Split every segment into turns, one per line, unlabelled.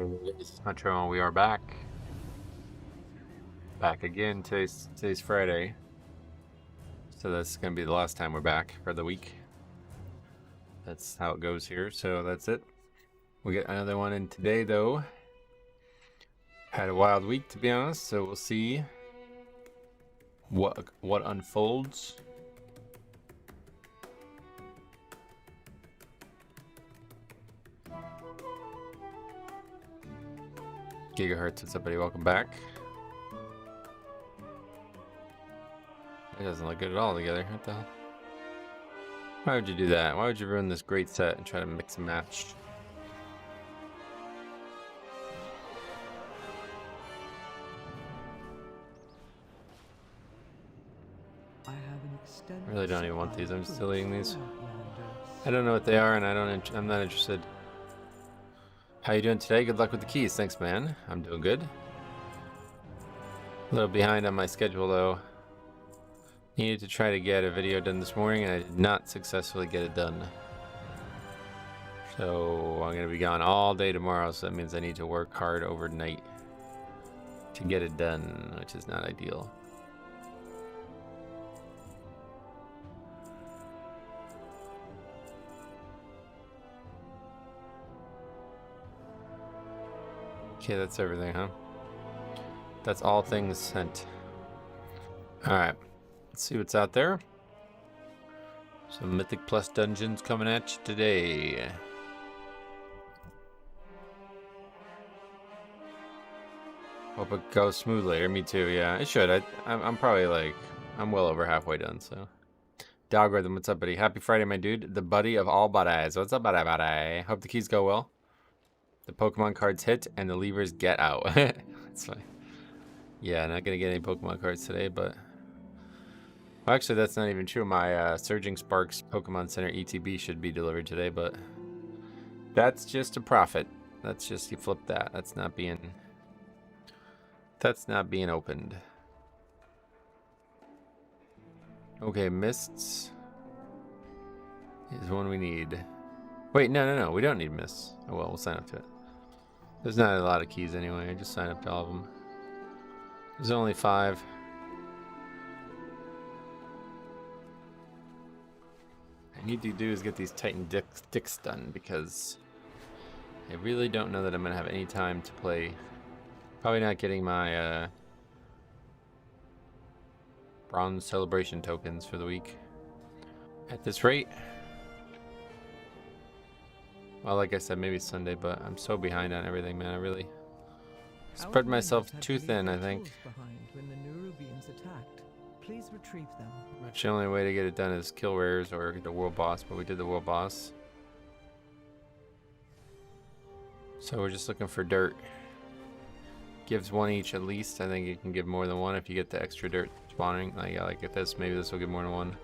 It's Metro, we are back. Back again. Today's Friday. So that's gonna be the last time we're back for the week. That's how it goes here, so that's it. We get another one in today though. Had a wild week to be honest, so we'll see what unfolds. Gigahertz, what's up, buddy? Welcome back. It doesn't look good at all together. What the hell? Why would you do that? Why would you ruin this great set and try to mix and match?
I
really don't even want these. I'm just deleting these. I don't know what they are, and I'm not interested. How you doing today? Good luck with the keys. Thanks, man. I'm doing good. A little behind on my schedule, though. Needed to try to get a video done this morning, and I did not successfully get it done. So I'm going to be gone all day tomorrow, so that means I need to work hard overnight to get it done, which is not ideal. Okay, that's everything, huh? That's all things sent. Alright, let's see what's out there. Some Mythic Plus dungeons coming at you today. Hope it goes smooth later. Me too, yeah. It should. I'm probably like, I'm well over halfway done, so. Dogrythm, what's up, buddy? Happy Friday, my dude. The buddy of all buddies. What's up, buddy? Hope the keys go well. The Pokemon cards hit and the levers get out. That's fine. Yeah, not gonna get any Pokemon cards today, but well, actually that's not even true. My Surging Sparks Pokemon Center ETB should be delivered today, but that's just a profit. That's just, you flip that. That's not being opened. Okay, Mists is one we need. Wait, no, we don't need Mists. Oh well, we'll sign up to it. There's not a lot of keys anyway. I just signed up to all of them. There's only 5. I need to do is get these Titan dicks done because I really don't know that I'm gonna have any time to play. Probably not getting my bronze celebration tokens for the week at this rate. Well, like I said, maybe Sunday, but I'm so behind on everything, man. I really spread myself too thin, I think.
Please retrieve them.
Much the only way to get it done is kill rares or the world boss, but we did the world boss. So we're just looking for dirt. Gives 1 each at least. I think you can give more than 1 if you get the extra dirt spawning. Like at this, maybe this will give more than 1.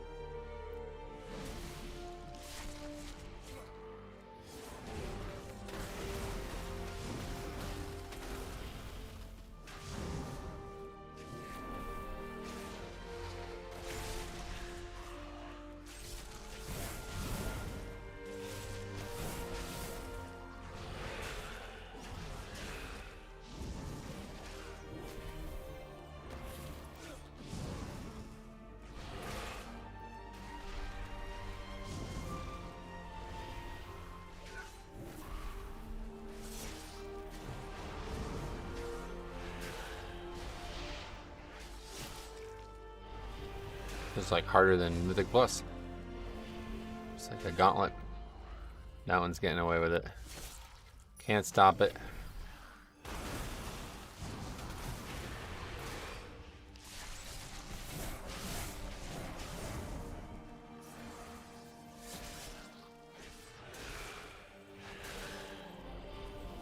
It's like harder than Mythic Plus. It's like a gauntlet. That one's getting away with it. Can't stop it.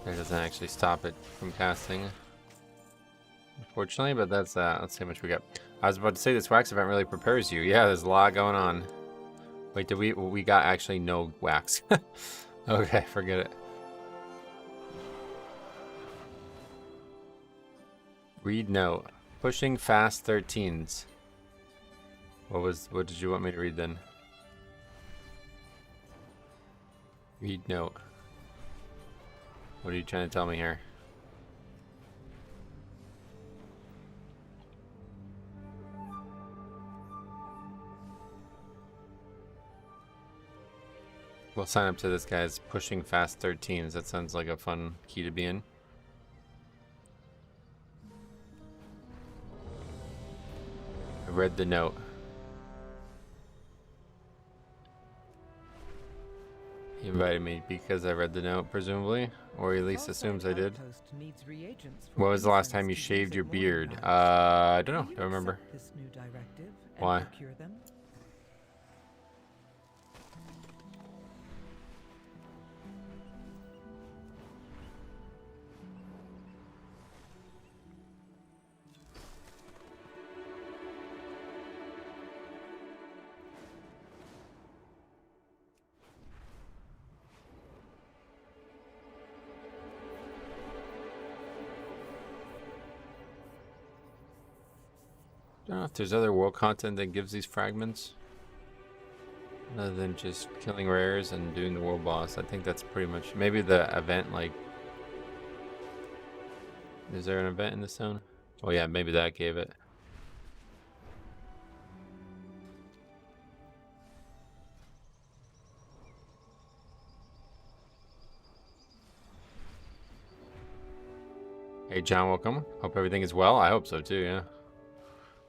It doesn't actually stop it from casting, unfortunately, but that's let's see how much we got. I was about to say this wax event really prepares you. Yeah, there's a lot going on. Wait, did we got actually no wax? Okay, forget it. Read note. Pushing fast 13s. What did you want me to read then? Read note. What are you trying to tell me here? We'll sign up to this guy's pushing fast 13s. That sounds like a fun key to be in. I read the note. He invited me because I read the note, presumably, or he at least assumes I did. When was the last time you shaved your beard? I don't know. Don't remember. Why? I don't know if there's other world content that gives these fragments other than just killing rares and doing the world boss. I think that's pretty much maybe the event. Like, is there an event in the zone? Oh yeah, maybe that gave it. Hey John, welcome. Hope everything is well. I hope so too. Yeah.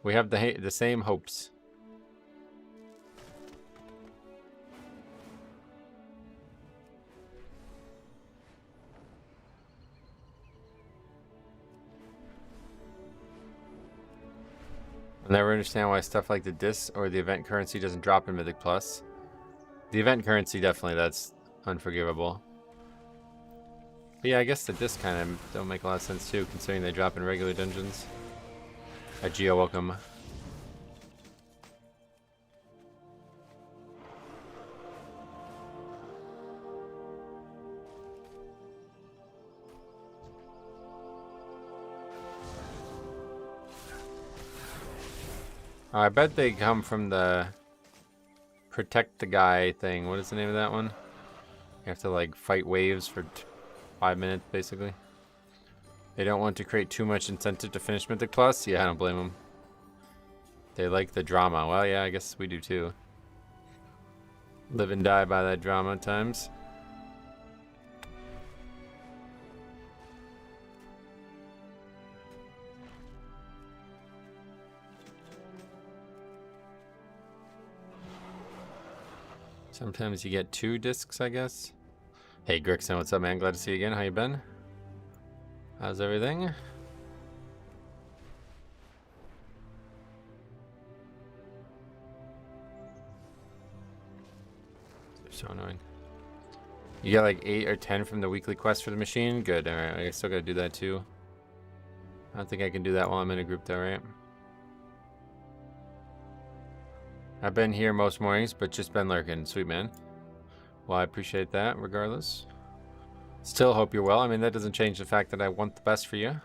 We have the same hopes. I'll never understand why stuff like the disc or the event currency doesn't drop in Mythic Plus. The event currency, definitely, that's unforgivable. But yeah, I guess the disc kind of don't make a lot of sense too, considering they drop in regular dungeons. Hi Geo, welcome. I bet they come from the protect the guy thing. What is the name of that one? You have to like fight waves for 5 minutes basically. They don't want to create too much incentive to finish Mythic Plus? Yeah, I don't blame them. They like the drama. Well, yeah, I guess we do too. Live and die by that drama at times. Sometimes you get 2 discs, I guess. Hey, Grixon, what's up, man? Glad to see you again. How you been? How's everything? They're so annoying. You got like 8 or 10 from the weekly quest for the machine? Good, alright. I still gotta do that too. I don't think I can do that while I'm in a group though, right? I've been here most mornings, but just been lurking. Sweet, man. Well, I appreciate that regardless. Still hope you're well. I mean, that doesn't change the fact that I want the best for you.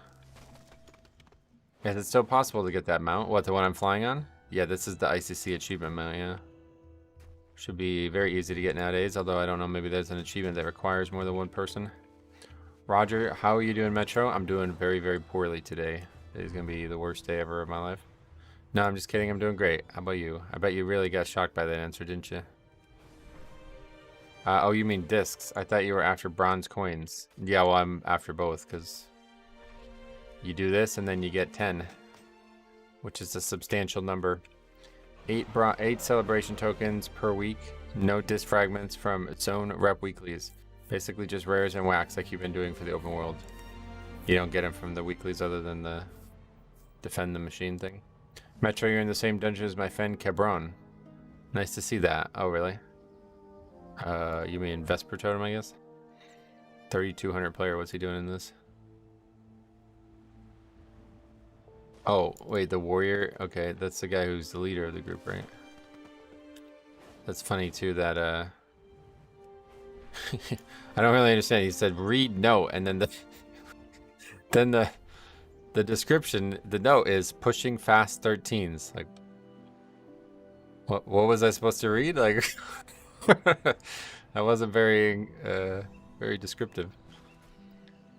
Yes, it's still possible to get that mount. What, the one I'm flying on? Yeah, this is the ICC achievement mount, yeah. Should be very easy to get nowadays, although I don't know, maybe there's an achievement that requires more than one person. Roger, how are you doing, Metro? I'm doing very, very poorly today. Today's gonna be the worst day ever of my life. No, I'm just kidding. I'm doing great. How about you? I bet you really got shocked by that answer, didn't you? Oh, you mean discs. I thought you were after bronze coins. Yeah, well, I'm after both, because you do this and then you get 10, which is a substantial number. 8 celebration tokens per week. No disc fragments from its own rep weeklies. Basically just rares and wax like you've been doing for the open world. You don't get them from the weeklies other than the defend the machine thing. Metro, you're in the same dungeon as my friend Cabron. Nice to see that. Oh, really? You mean Vesper Totem, I guess? 3,200 player. What's he doing in this? Oh, wait, the warrior? Okay, that's the guy who's the leader of the group, right? That's funny, too, that, I don't really understand. He said, read note, and then the description, the note is pushing fast 13s. Like, what was I supposed to read? Like, that wasn't very descriptive.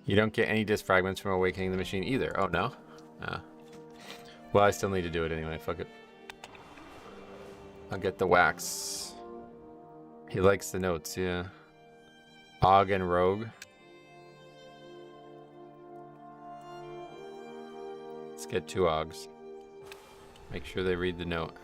You don't get any disc fragments from awakening the machine either. Oh, no? Well, I still need to do it anyway. Fuck it. I'll get the wax. He likes the notes, yeah. Og and Rogue. Let's get 2 Ogs. Make sure they read the note.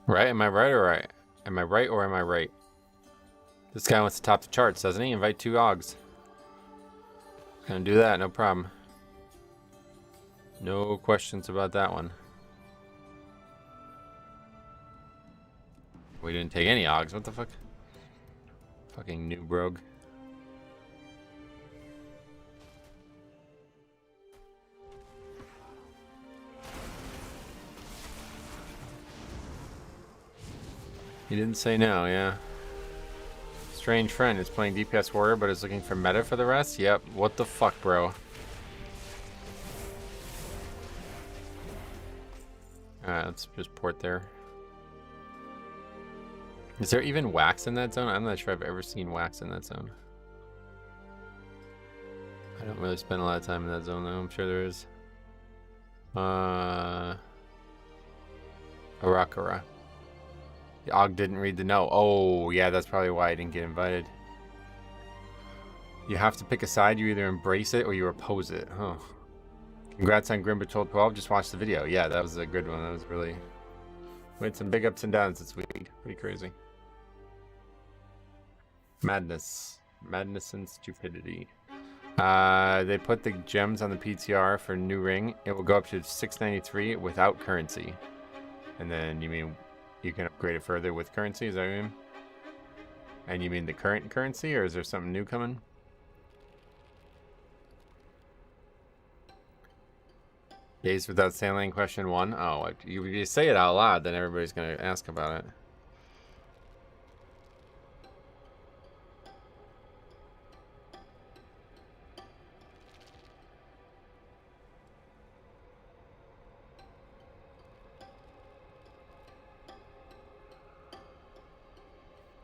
Right? Am I right or right? Am I right or am I right? This guy wants to top the charts, doesn't he? Invite 2 Ogs. Gonna do that, no problem. No questions about that one. We didn't take any Ogs. What the fuck? Fucking noob rogue. He didn't say no, yeah. Strange friend is playing DPS warrior but is looking for meta for the rest? Yep. What the fuck, bro? Alright, let's just port there. Is there even wax in that zone? I'm not sure I've ever seen wax in that zone. I don't really spend a lot of time in that zone though. I'm sure there is. Arakara. The Og didn't read the note. Oh, yeah, that's probably why I didn't get invited. You have to pick a side. You either embrace it or you oppose it. Huh. Congrats on Grim Patrol 12. Just watched the video. Yeah, that was a good one. That was really... We had some big ups and downs this week. Pretty crazy. Madness. Madness and stupidity. They put the gems on the PTR for new ring. It will go up to 693 without currency. And then you mean... You can upgrade it further with currency, is that what you mean? And you mean the current currency, or is there something new coming? Days without sailing, question 1. Oh, you say it out loud, then everybody's going to ask about it.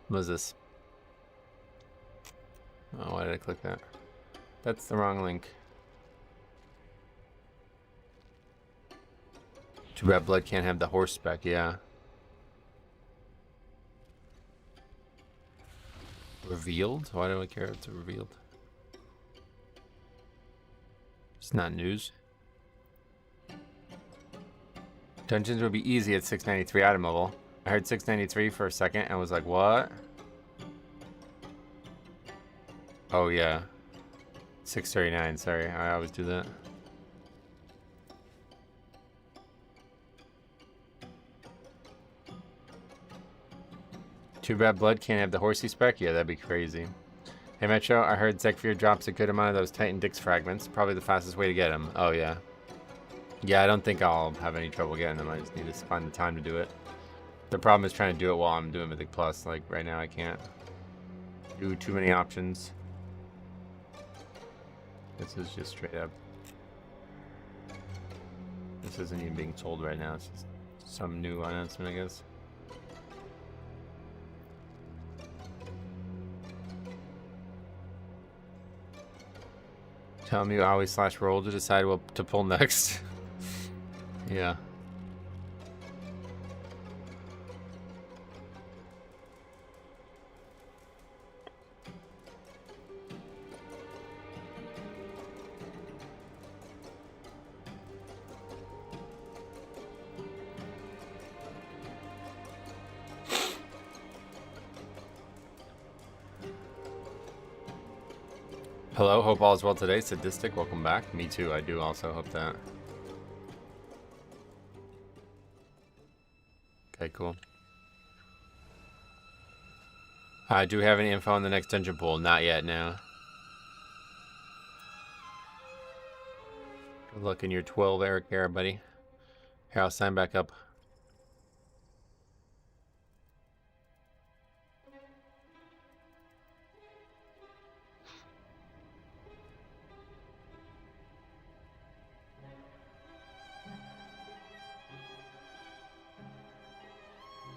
What is this? Oh, why did I click that? That's the wrong link. Too bad blood can't have the horse spec, yeah. Revealed? Why do I care if it's revealed? It's not news. Dungeons would be easy at 693 item level. I heard 693 for a second and was like, what? Oh, yeah. 639, sorry. I always do that. Too bad blood can't have the horsey spec? Yeah, that'd be crazy. Hey, Metro, I heard Zekfir drops a good amount of those Titan Dix fragments. Probably the fastest way to get them. Oh, yeah. Yeah, I don't think I'll have any trouble getting them. I just need to find the time to do it. The problem is trying to do it while I'm doing Mythic Plus. Like, right now I can't do too many options. This is just straight up. This isn't even being told right now. It's just some new announcement, I guess. Tell me you always /roll to decide what to pull next. Yeah. Hello, hope all is well today. Sadistic, welcome back. Me too, I do also hope that. Okay, cool. Do we have any info on the next dungeon pool? Not yet, no. Good luck in your 12 Eric era, buddy. Here, I'll sign back up.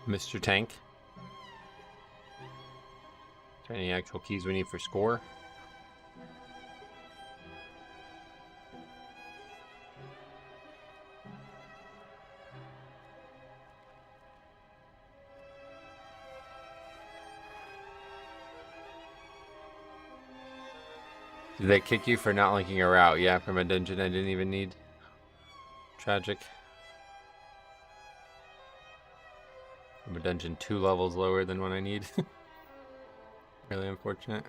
Mr. Tank. Is there any actual keys we need for score? Did they kick you for not linking a route? Yeah, from a dungeon I didn't even need. Tragic. From a dungeon 2 levels lower than what I need. Really unfortunate.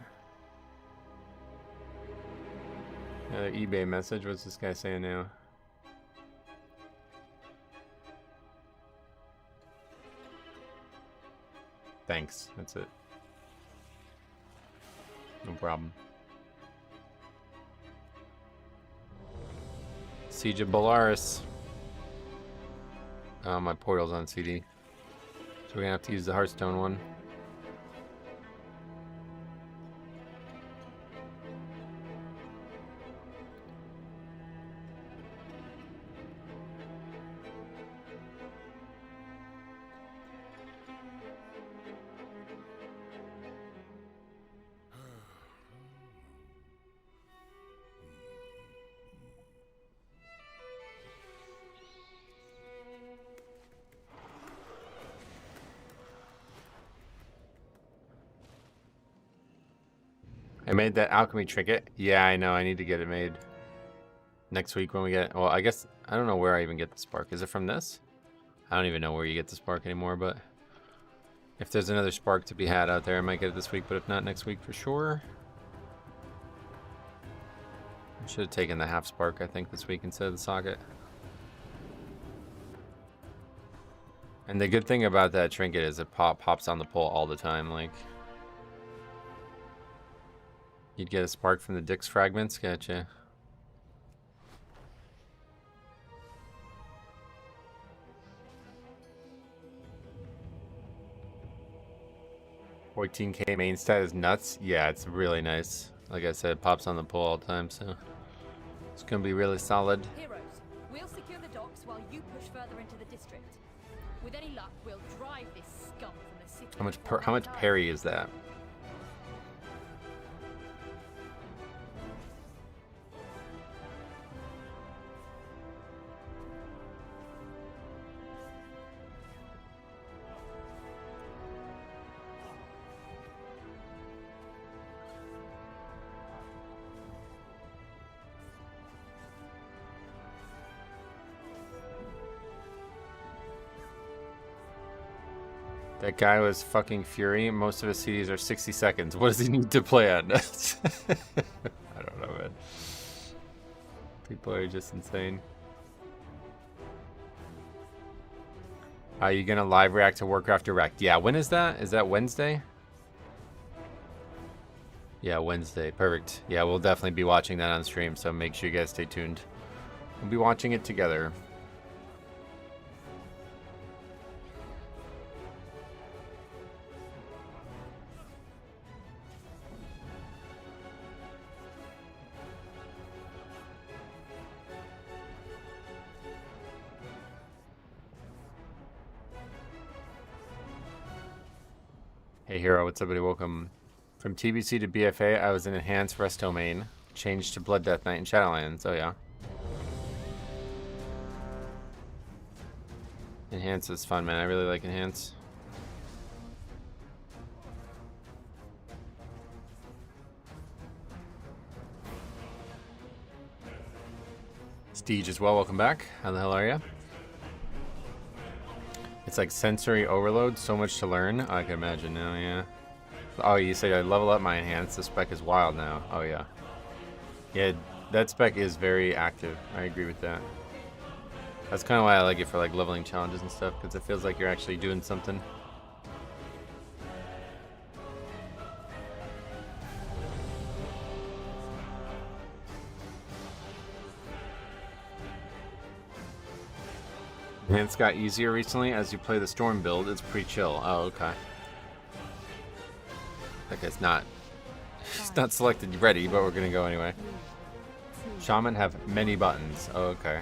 Another eBay message. What's this guy saying now? Thanks. That's it. No problem. Siege of Belarus. Oh, my portal's on CD. So we're gonna have to use the Hearthstone one. I made that alchemy trinket. Yeah, I know. I need to get it made next week when we get... Well, I guess... I don't know where I even get the spark. Is it from this? I don't even know where you get the spark anymore, but... If there's another spark to be had out there, I might get it this week, but if not, next week for sure. I should have taken the half spark, I think, this week instead of the socket. And the good thing about that trinket is it pops on the pole all the time, like... You'd get a spark from the Dix fragments, gotcha. $14K main stat is nuts. Yeah, it's really nice. Like I said, it pops on the pole all the time, so it's gonna be really solid.
Heroes, we'll secure the docks while you push further into the district. With any luck, we'll drive this scum from the city.
How much parry is that? That guy was fucking Fury. Most of his CDs are 60 seconds. What does he need to play on? I don't know, man. People are just insane. Are you gonna live react to Warcraft Direct? Yeah, when is that? Is that Wednesday? Yeah, Wednesday. Perfect. Yeah, we'll definitely be watching that on stream, so make sure you guys stay tuned. We'll be watching it together. Hey Hero, what's up buddy? Welcome. From TBC to BFA, I was in Enhanced Resto main. Changed to Blood Death Knight and Shadowlands. Oh yeah. Enhance is fun, man. I really like Enhance. Steege as well, welcome back. How the hell are you? It's like sensory overload, so much to learn. I can imagine now, yeah. Oh, you say I level up my enhance. The spec is wild now. Oh, yeah. Yeah, that spec is very active. I agree with that. That's kind of why I like it for like leveling challenges and stuff, because it feels like you're actually doing something. And it's got easier recently as you play the storm build. It's pretty chill. Oh, okay. Like it's not selected ready, but we're gonna go anyway. Shaman have many buttons. Oh, okay.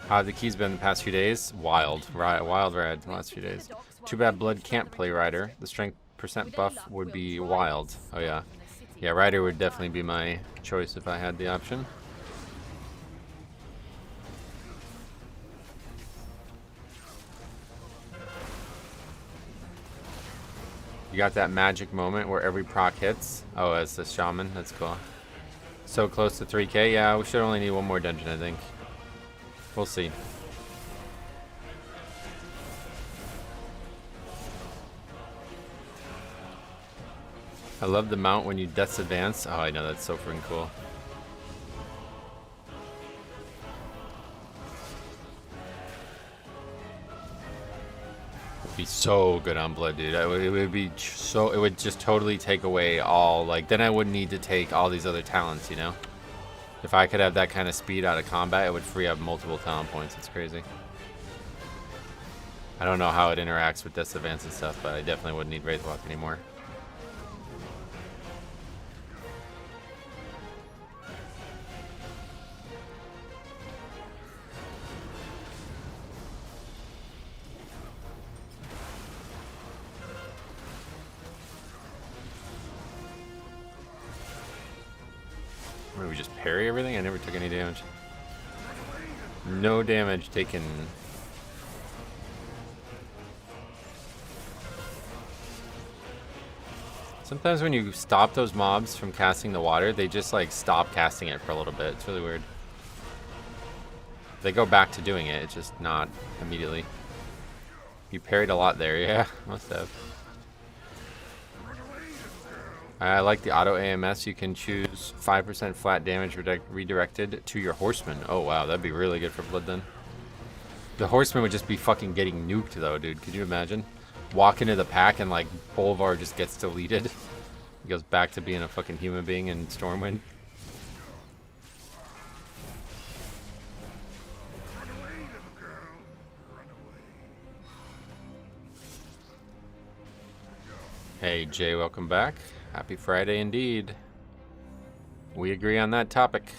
How have the keys been the past few days? Wild ride the last few days. Too bad Blood can't play Rider. The strength % buff would be wild. Oh yeah. Yeah, Rider would definitely be my choice if I had the option. You got that magic moment where every proc hits. Oh, as the shaman. That's cool. So close to 3k. Yeah, we should only need one more dungeon, I think. We'll see. I love the mount when you Death's Advance. Oh, I know. That's so freaking cool. Be so good on Blood, dude. It would be so. It would just totally take away all. Like, then I wouldn't need to take all these other talents, you know. If I could have that kind of speed out of combat, it would free up multiple talent points. It's crazy. I don't know how it interacts with Death's Advance and stuff, but I definitely wouldn't need Wraithwalk anymore. What, we just parry everything? I never took any damage. No damage taken. Sometimes when you stop those mobs from casting the water, they just like stop casting it for a little bit. It's really weird. They go back to doing it, it's just not immediately. You parried a lot there, yeah, must have. I like the auto AMS. You can choose 5% flat damage redirected to your horseman. Oh wow, that'd be really good for Blood then. The horseman would just be fucking getting nuked though, dude. Could you imagine? Walk into the pack and like Bolvar just gets deleted. He goes back to being a fucking human being in Stormwind. Hey Jay, welcome back. Happy Friday indeed. We agree on that topic.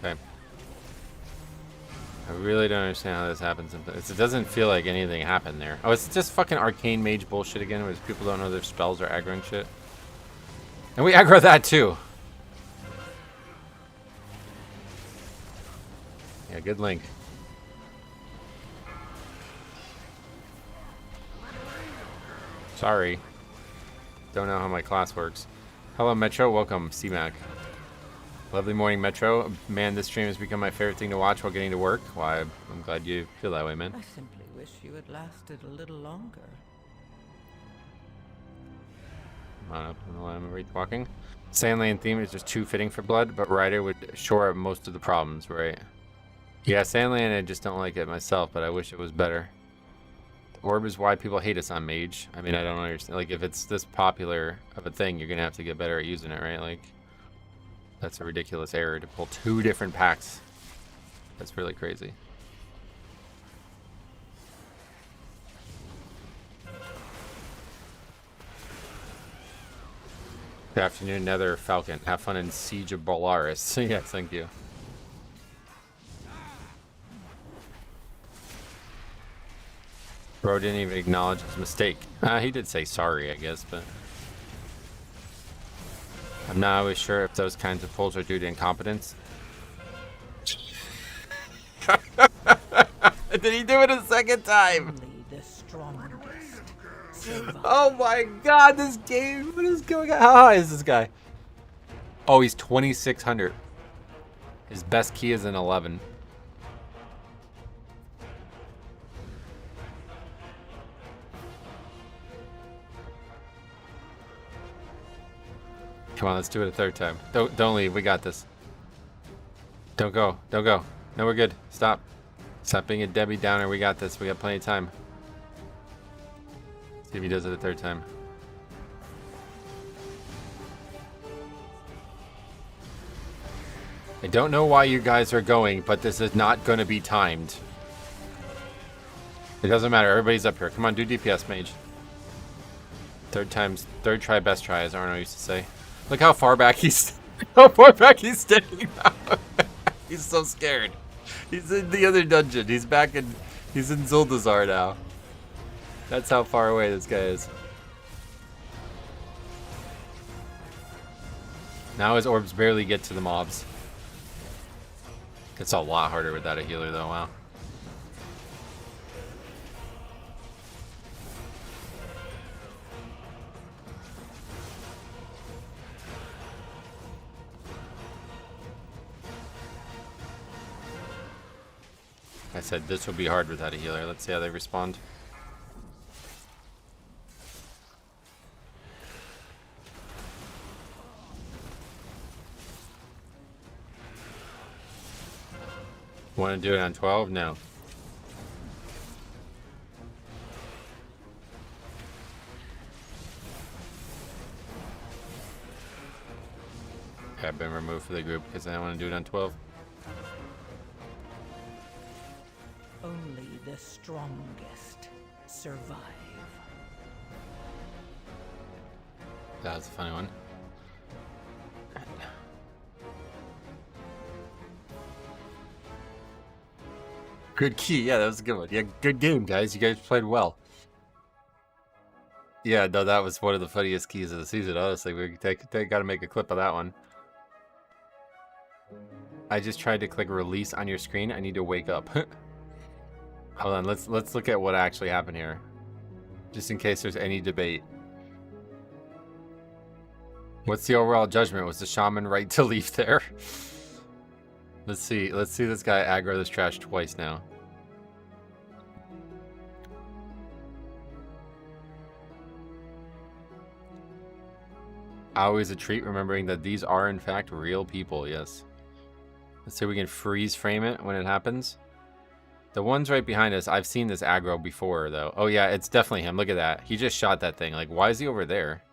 Okay. I really don't understand how this happens. It doesn't feel like anything happened there. Oh, it's just fucking arcane mage bullshit again, where people don't know their spells are aggroing shit. And we aggro that too. Yeah, good link. Sorry. Don't know how my class works. Hello, Metro. Welcome, CMAC. Lovely morning, Metro. Man, this stream has become my favorite thing to watch while getting to work. Why, I'm glad you feel that way, man.
I simply wish you had lasted a little longer.
I don't know why I'm Wraithwalking. Sandlane theme is just too fitting for Blood, but Rider would shore up most of the problems, right? Yeah, Sandlane, I just don't like it myself, but I wish it was better. The orb is why people hate us on Mage. I mean, I don't understand. Like, if it's this popular of a thing, you're going to have to get better at using it, right? Like, that's a ridiculous error to pull 2 different packs. That's really crazy. Good afternoon, Nether Falcon. Have fun in Siege of Bolaris. Yes, thank you. Bro didn't even acknowledge his mistake. He did say sorry, I guess, but I'm not always sure if those kinds of pulls are due to incompetence. Did he do it a second time?
Only the strongest.
Oh my god, this game. What is going on? How high is this guy? Oh, he's 2,600. His best key is an 11. Come on, let's do it a third time. Don't leave. We got this. Don't go. Don't go. No, we're good. Stop. Stop being a Debbie Downer. We got this. We got plenty of time. See if he does it a third time. I don't know why you guys are going, but this is not going to be timed. It doesn't matter. Everybody's up here. Come on, do DPS, mage. Third try, best try, as Arno used to say. Look how far back he's standing now. He's so scared. He's in the other dungeon. He's in Zuldazar now. That's how far away this guy is. Now his orbs barely get to the mobs. It's a lot harder without a healer though, wow. I said this will be hard without a healer. Let's see how they respond. Want to do it on 12? No. Okay, I've been removed from the group because I don't want to do it on 12.
Only the strongest survive.
That was a funny one. Good key. Yeah, that was a good one. Yeah, good game, guys. You guys played well. Yeah, no, that was one of the funniest keys of the season, honestly. We got to make a clip of that one. I just tried to click release on your screen. I need to wake up. Hold on, let's look at what actually happened here. Just in case there's any debate. What's the overall judgment? Was the shaman right to leave there? Let's see this guy aggro this trash twice now. Always a treat remembering that these are in fact real people, yes. Let's see if we can freeze frame it when it happens. The ones right behind us, I've seen this aggro before though. Oh yeah, it's definitely him. Look at that. He just shot that thing. Like, why is he over there?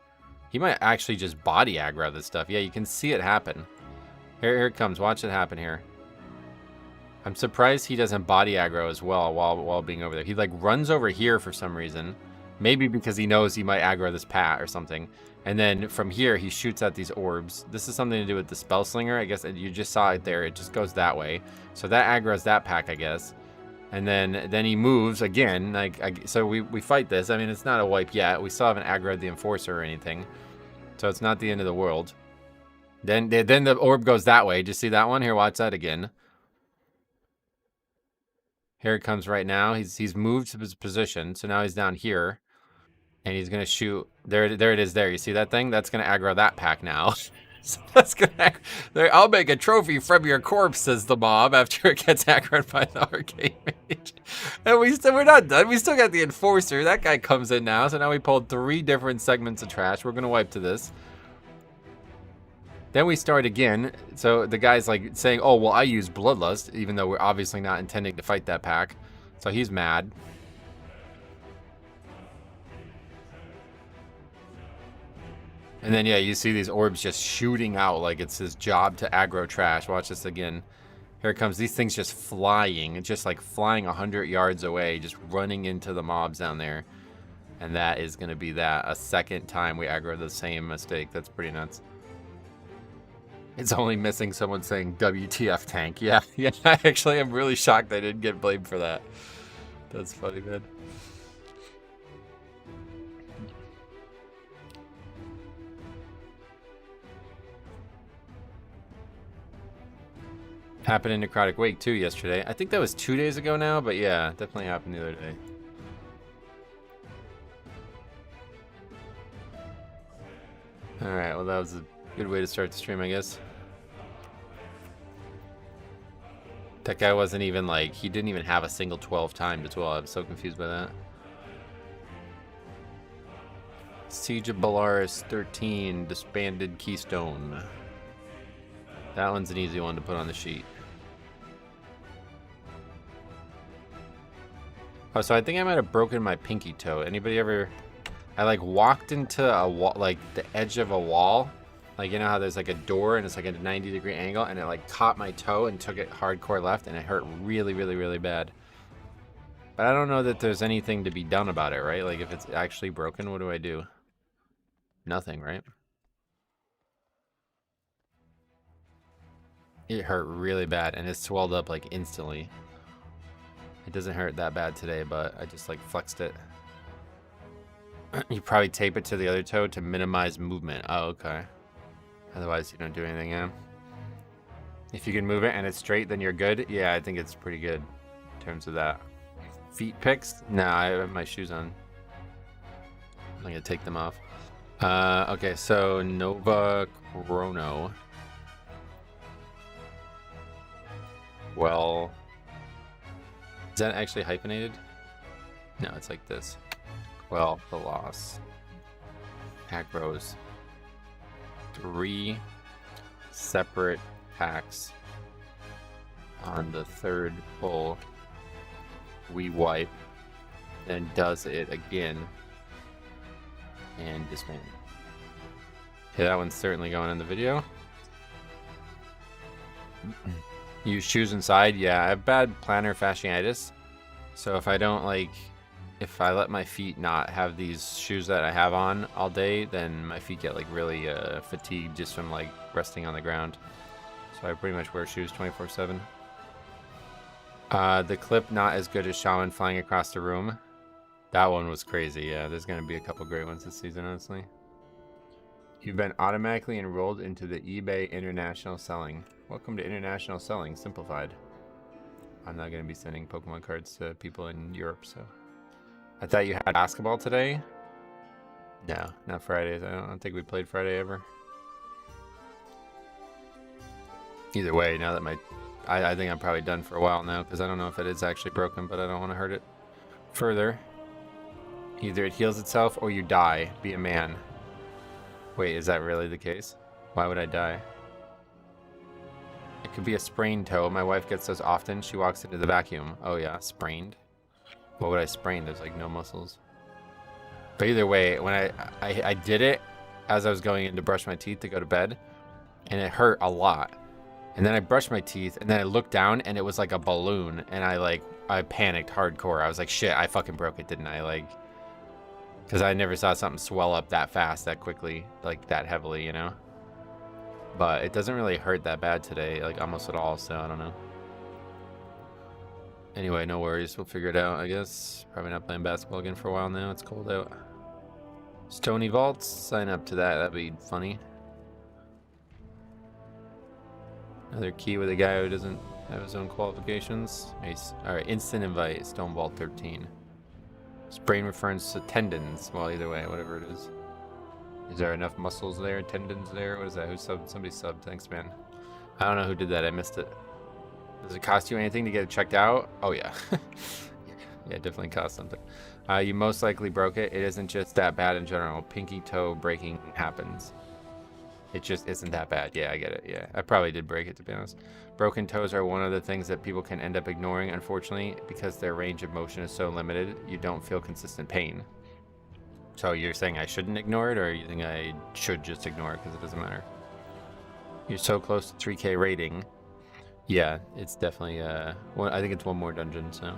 He might actually just body aggro this stuff. Yeah, you can see it happen. Here it comes. Watch it happen here. I'm surprised he doesn't body aggro as well while being over there. He like runs over here for some reason. Maybe because he knows he might aggro this Pat or something. And then from here, he shoots at these orbs. This is something to do with the spell slinger. I guess you just saw it there. It just goes that way. So that aggro's that pack, I guess. And then he moves again. So we fight this. I mean, it's not a wipe yet. We still haven't aggroed the enforcer or anything. So it's not the end of the world. Then the orb goes that way. Just see that one? Here, watch that again. Here it comes right now. He's moved to his position. So now he's down here. And he's going to shoot. There it is there. You see that thing? That's going to aggro that pack now. So that's gonna. I'll make a trophy from your corpse, says the mob after it gets aggroed by the arcade mage. And we're not done. We still got the enforcer. That guy comes in now. So now we pulled 3 different segments of trash. We're gonna wipe to this. Then we start again. So the guy's like saying, "Oh well, I use bloodlust," even though we're obviously not intending to fight that pack. So he's mad. And then, yeah, you see these orbs just shooting out like it's his job to aggro trash. Watch this again. Here it comes. These things just flying. Just like flying 100 yards away. Just running into the mobs down there. And that is going to be that. A second time we aggro the same mistake. That's pretty nuts. It's only missing someone saying WTF tank. Yeah, yeah. Actually, I'm really shocked I didn't get blamed for that. That's funny, man. Happened in Necrotic Wake too yesterday. I think that was 2 days ago now, but yeah, definitely happened the other day. Alright, well that was a good way to start the stream, I guess. That guy wasn't even like, he didn't even have a single 12 timed as well. I was so confused by that. Siege of Belarus 13, disbanded Keystone. That one's an easy one to put on the sheet. Oh, so I think I might have broken my pinky toe. Anybody ever... I like walked into a wall, like the edge of a wall. Like, you know how there's like a door and it's like a 90-degree angle, and it like caught my toe and took it hardcore left, and it hurt really, really, really bad. But I don't know that there's anything to be done about it, right? Like if it's actually broken, what do I do? Nothing, right? It hurt really bad, and it swelled up like instantly. It doesn't hurt that bad today, but I just like flexed it. You probably tape it to the other toe to minimize movement. Oh, okay. Otherwise, you don't do anything, yeah? If you can move it and it's straight, then you're good. Yeah, I think it's pretty good in terms of that. Feet picks? Nah, I have my shoes on. I'm gonna take them off. Okay, so Nova Chrono. Well, is that actually hyphenated? No, it's like this. Well, the loss. Pack rows. 3 separate packs. On the third pull, we wipe, then does it again, and disband. Okay, that one's certainly going in the video. Use shoes inside. Yeah, I have bad plantar fasciitis, so if I don't like, if I let my feet not have these shoes that I have on all day, then my feet get like really fatigued just from like resting on the ground. So I pretty much wear shoes 24/7. The clip not as good as Shaman flying across the room. That one was crazy. Yeah, there's gonna be a couple great ones this season, honestly. You've been automatically enrolled into the eBay International Selling. Welcome to International Selling Simplified. I'm not gonna be sending Pokemon cards to people in Europe, so. I thought you had basketball today. No, not Fridays. I don't think we played Friday ever. Either way, now that I think I'm probably done for a while now, because I don't know if it is actually broken, but I don't want to hurt it further. Either it heals itself or you die. Be a man. Wait, is that really the case? Why would I die? It could be a sprained toe. My wife gets those often. She walks into the vacuum. Oh yeah, sprained. What would I sprain? There's like no muscles. But either way, when I did it as I was going in to brush my teeth to go to bed, and it hurt a lot. And then I brushed my teeth, and then I looked down, and it was like a balloon, and I panicked hardcore. I was like, shit, I fucking broke it, didn't I? Like, because I never saw something swell up that fast, that quickly, like that heavily, you know? But it doesn't really hurt that bad today, like almost at all, so I don't know. Anyway, no worries. We'll figure it out, I guess. Probably not playing basketball again for a while now. It's cold out. Stony Vaults. Sign up to that. That'd be funny. Another key with a guy who doesn't have his own qualifications. Nice. Alright, instant invite. Stone Vault 13. Sprain reference to tendons. Well, either way, whatever it is. Is there enough muscles there? Tendons there? What is that? Who subbed? Somebody subbed. Thanks, man. I don't know who did that. I missed it. Does it cost you anything to get it checked out? Oh, yeah. Yeah, it definitely costs something. You most likely broke it. It isn't just that bad in general. Pinky toe breaking happens. It just isn't that bad. Yeah, I get it. Yeah, I probably did break it, to be honest. Broken toes are one of the things that people can end up ignoring, unfortunately, because their range of motion is so limited, you don't feel consistent pain. So you're saying I shouldn't ignore it, or you think I should just ignore it because it doesn't matter? You're so close to 3K rating. Yeah, it's definitely, well, I think it's one more dungeon, so.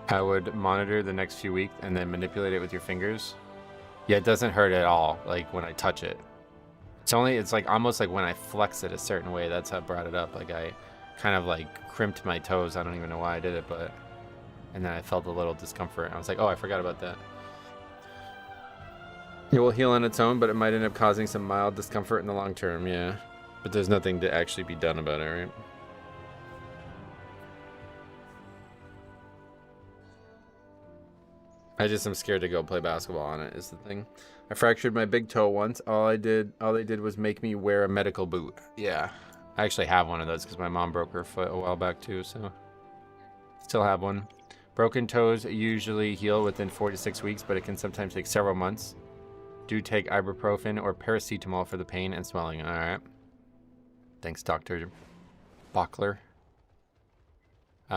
I would monitor the next few weeks and then manipulate it with your fingers. Yeah, it doesn't hurt at all, like when I touch it. It's like almost like when I flex it a certain way, that's how I brought it up. Like I kind of like crimped my toes. I don't even know why I did it, but. And then I felt a little discomfort. I was like, oh, I forgot about that. It will heal on its own, but it might end up causing some mild discomfort in the long term, yeah. But there's nothing to actually be done about it, right? I just am scared to go play basketball on it, is the thing. I fractured my big toe once. All they did was make me wear a medical boot. Yeah. I actually have one of those because my mom broke her foot a while back too, so. Still have one. Broken toes usually heal within 4 to 6 weeks, but it can sometimes take several months. Do take ibuprofen or paracetamol for the pain and swelling. All right. Thanks, Dr. Bockler.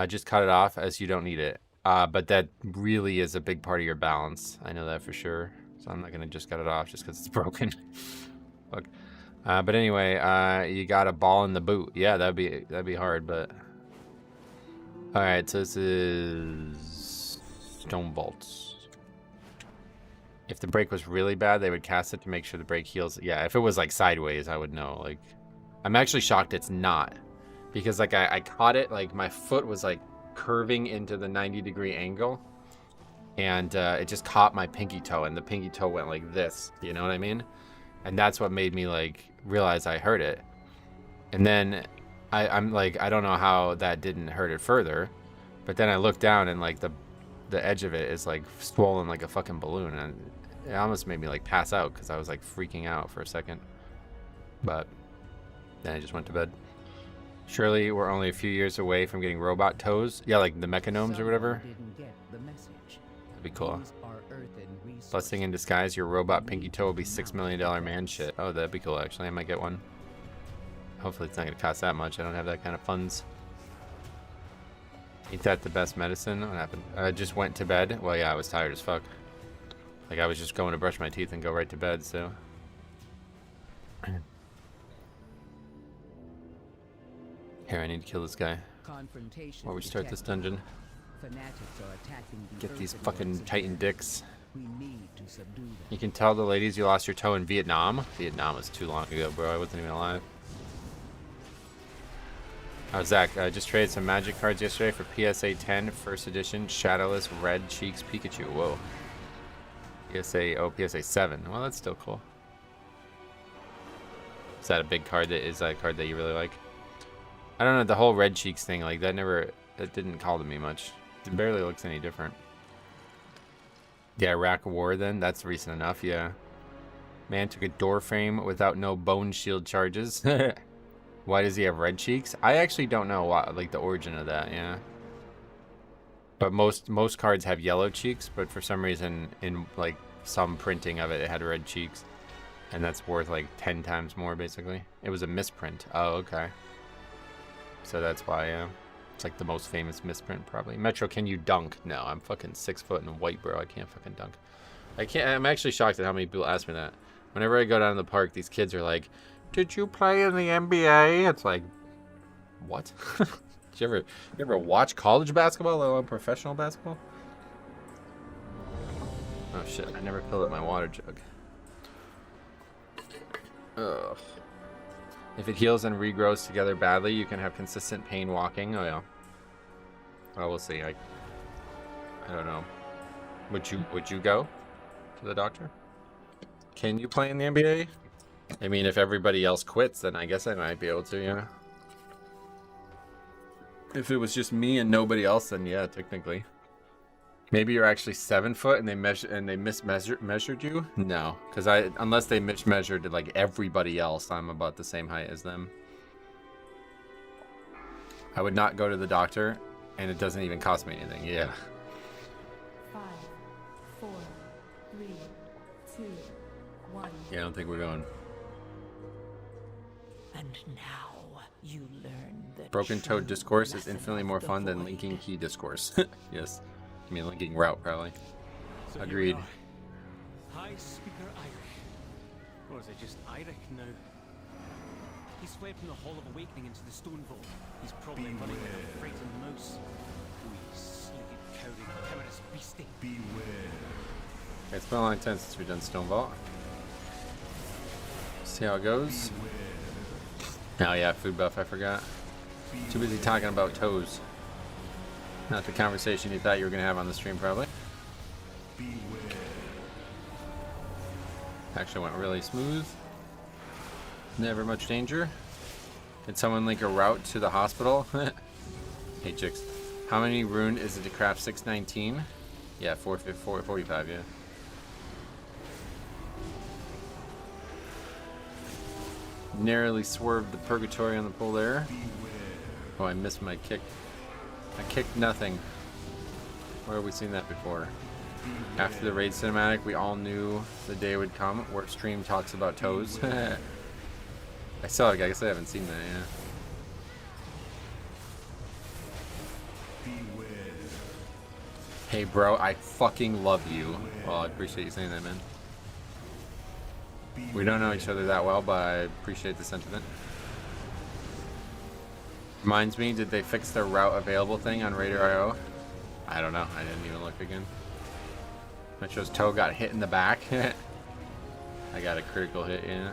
Just cut it off as you don't need it. But that really is a big part of your balance. I know that for sure. So I'm not going to just cut it off just because it's broken. Fuck. But anyway, you got a ball in the boot. Yeah, that'd be hard, but... Alright, so this is... Stone Bolts. If the break was really bad, they would cast it to make sure the break heals. Yeah, if it was like sideways, I would know. Like, I'm actually shocked it's not. Because like I caught it, like my foot was like curving into the 90-degree angle. And it just caught my pinky toe, and the pinky toe went like this. You know what I mean? And that's what made me like realize I hurt it. And then I'm like, I don't know how that didn't hurt it further. But then I looked down and like the edge of it is like swollen like a fucking balloon, and it almost made me like pass out because I was like freaking out for a second. But then I just went to bed. Surely we're only a few years away from getting robot toes. Yeah, like the mechanomes or whatever. That'd be cool. Blessing in disguise, your robot pinky toe will be $6 million man shit. Oh, that'd be cool actually. I might get one. Hopefully it's not gonna cost that much. I don't have that kind of funds. Ain't that the best medicine? What happened? I just went to bed. Well, yeah, I was tired as fuck. Like, I was just going to brush my teeth and go right to bed, so... Here, I need to kill this guy. Before we start this dungeon. Get these fucking Titan dicks. You can tell the ladies you lost your toe in Vietnam. Vietnam was too long ago, bro. I wasn't even alive. Oh, Zach, I just traded some magic cards yesterday for PSA 10 first edition Shadowless Red Cheeks Pikachu. Whoa. PSA 7. Well, that's still cool. Is that a big card? Is that a card that you really like? I don't know, the whole Red Cheeks thing, like that didn't call to me much. It barely looks any different. The Iraq War then, that's recent enough, yeah. Man took a door frame without no bone shield charges. Why does he have red cheeks? I actually don't know why, like the origin of that, yeah. But most cards have yellow cheeks, but for some reason in like some printing of it, it had red cheeks. And that's worth like 10 times more basically. It was a misprint. Oh, okay. So that's why, yeah. It's like the most famous misprint probably. Metro, can you dunk? No, I'm fucking 6 foot and white, bro. I can't fucking dunk. I'm actually shocked at how many people ask me that. Whenever I go down to the park, these kids are like, did you play in the NBA? It's like, what? Did you ever watch college basketball, let alone professional basketball? Oh shit, I never filled up my water jug. Ugh. If it heals and regrows together badly, you can have consistent pain walking. Oh yeah. Well, we'll see. I don't know. Would you go to the doctor? Can you play in the NBA? I mean, if everybody else quits, then I guess I might be able to, yeah. If it was just me and nobody else, then yeah, technically. Maybe you're actually 7 foot and they mismeasured you? No, because unless they mismeasured like everybody else, I'm about the same height as them. I would not go to the doctor, and it doesn't even cost me anything. Yeah.
5, 4, 3, 2, 1.
Yeah, I don't think we're going.
And now you learn the
Broken Toad
true
Discourse is
lesson
infinitely
of
more
the
fun than
void.
linking key discourse. Yes. I mean, linking route, probably.
So
Agreed.
here we are. High Speaker Irish. Or is it just Irish now? He's fled from the Hall of Awakening into the Stone Vault. He's probably running like a frightened mouse. We sleepy, cowardly, timorous beastie.
It's been a long time since we've done Stone Vault. See how it goes. Oh yeah, food buff, I forgot. Too busy talking about toes. Not the conversation you thought you were going to have on the stream, probably. Actually went really smooth. Never much danger. Did someone link a route to the hospital? Hey, chicks. How many rune is it to craft 619? Yeah, 445, yeah. Narrowly swerved the purgatory on the pull there. Oh, I missed my kick. I kicked nothing. Where have we seen that before? After the raid cinematic, we all knew the day would come where stream talks about toes. I guess I haven't seen that, yeah. Hey bro, I fucking love you. Well, I appreciate you saying that, man. We don't know each other that well, but I appreciate the sentiment. Reminds me, did they fix the route available thing on Raider.io? I don't know. I didn't even look again. Metro's toe got hit in the back. I got a critical hit, yeah.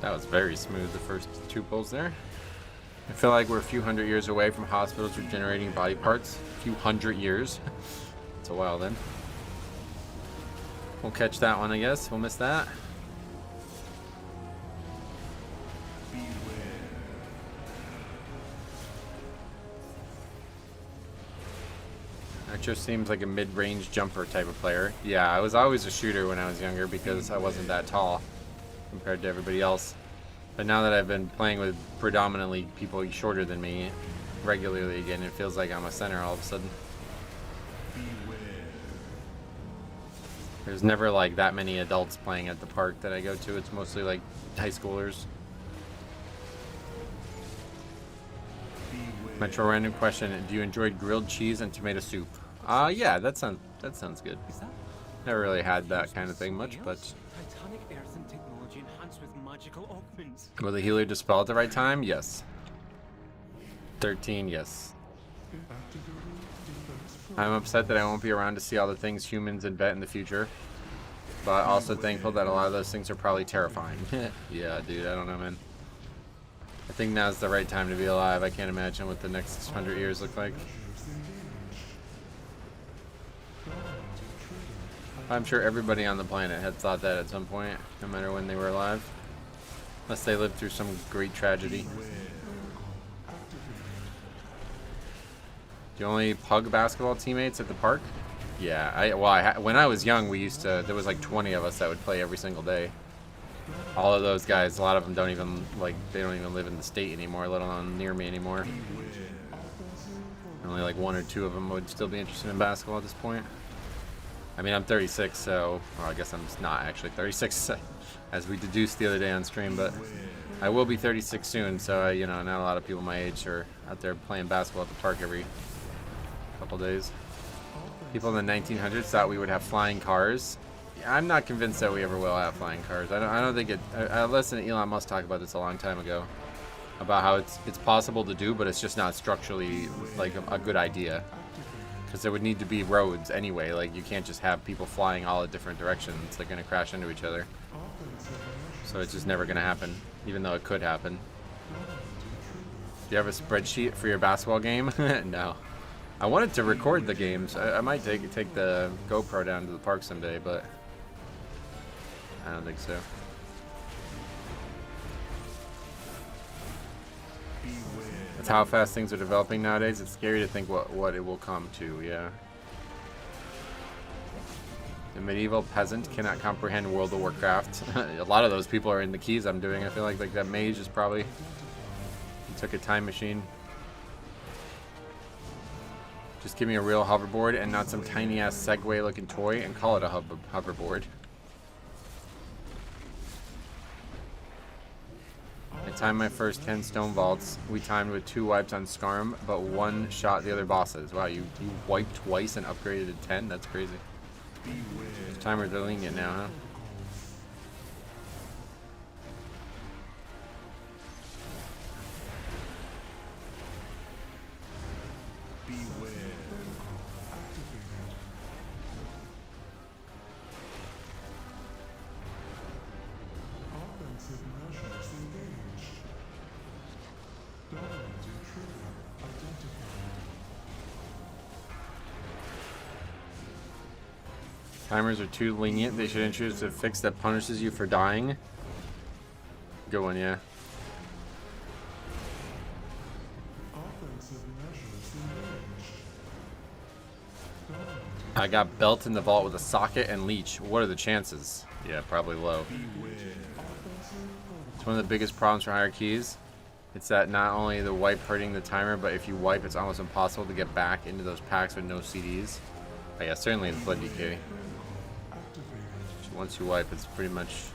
That was very smooth, the first 2 pulls there. I feel like we're a few hundred years away from hospitals regenerating body parts. A few hundred years. It's a while then. We'll catch that one, I guess. We'll miss that. Metro seems like a mid-range jumper type of player. Yeah, I was always a shooter when I was younger because I wasn't that tall compared to everybody else. But now that I've been playing with predominantly people shorter than me regularly again, it feels like I'm a center all of a sudden. There's never like that many adults playing at the park that I go to. It's mostly like high schoolers. Metro random question: do you enjoy grilled cheese and tomato soup? Yeah, that sounds good. Never really had that kind of thing much, but
Titanic earth and technology enhanced with magical augments.
will the healer dispel at the right time? Yes. 13, yes. I'm upset that I won't be around to see all the things humans invent in the future, but also thankful that a lot of those things are probably terrifying. Yeah, dude, I don't know, man. I think now's the right time to be alive. I can't imagine what the next 100 years look like. I'm sure everybody on the planet had thought that at some point, no matter when they were alive. Unless they lived through some great tragedy. Do you only pug basketball teammates at the park? Yeah, when I was young, there was like 20 of us that would play every single day. All of those guys, a lot of them don't even live in the state anymore, let alone near me anymore. Only like 1 or 2 of them would still be interested in basketball at this point. I mean, I'm 36, so well, I guess I'm just not actually 36, as we deduced the other day on stream, but I will be 36 soon, so you know, not a lot of people my age are out there playing basketball at the park every couple days. People in the 1900s thought we would have flying cars. I'm not convinced that we ever will have flying cars. I don't think it. I listened to Elon Musk talk about this a long time ago, about how it's possible to do, but it's just not structurally like a good idea, because there would need to be roads anyway. Like you can't just have people flying all in different directions. They're gonna crash into each other. So it's just never gonna happen, even though it could happen. Do you have a spreadsheet for your basketball game? No. I wanted to record the games. I might take the GoPro down to the park someday, but I don't think so. That's how fast things are developing nowadays. It's scary to think what it will come to, yeah. The medieval peasant cannot comprehend World of Warcraft. A lot of those people are in the keys I'm doing. I feel like that mage is probably took a time machine. Just give me a real hoverboard and not some tiny ass Segway looking toy and call it a hoverboard. I timed my first 10 stone vaults. We timed with 2 wipes on Scarm, but 1 shot the other bosses. Wow, you wiped twice and upgraded to 10? That's crazy. Those timers are lenient now, huh? Timers are too lenient. They should introduce a fix that punishes you for dying. Good one, yeah. I got belt in the vault with a socket and leech. What are the chances? Yeah, probably low. It's one of the biggest problems for higher keys It's that not only the wipe hurting the timer, but if you wipe, it's almost impossible to get back into those packs with no CDs. Oh yeah, certainly the Flood DK. So once you wipe, it's pretty much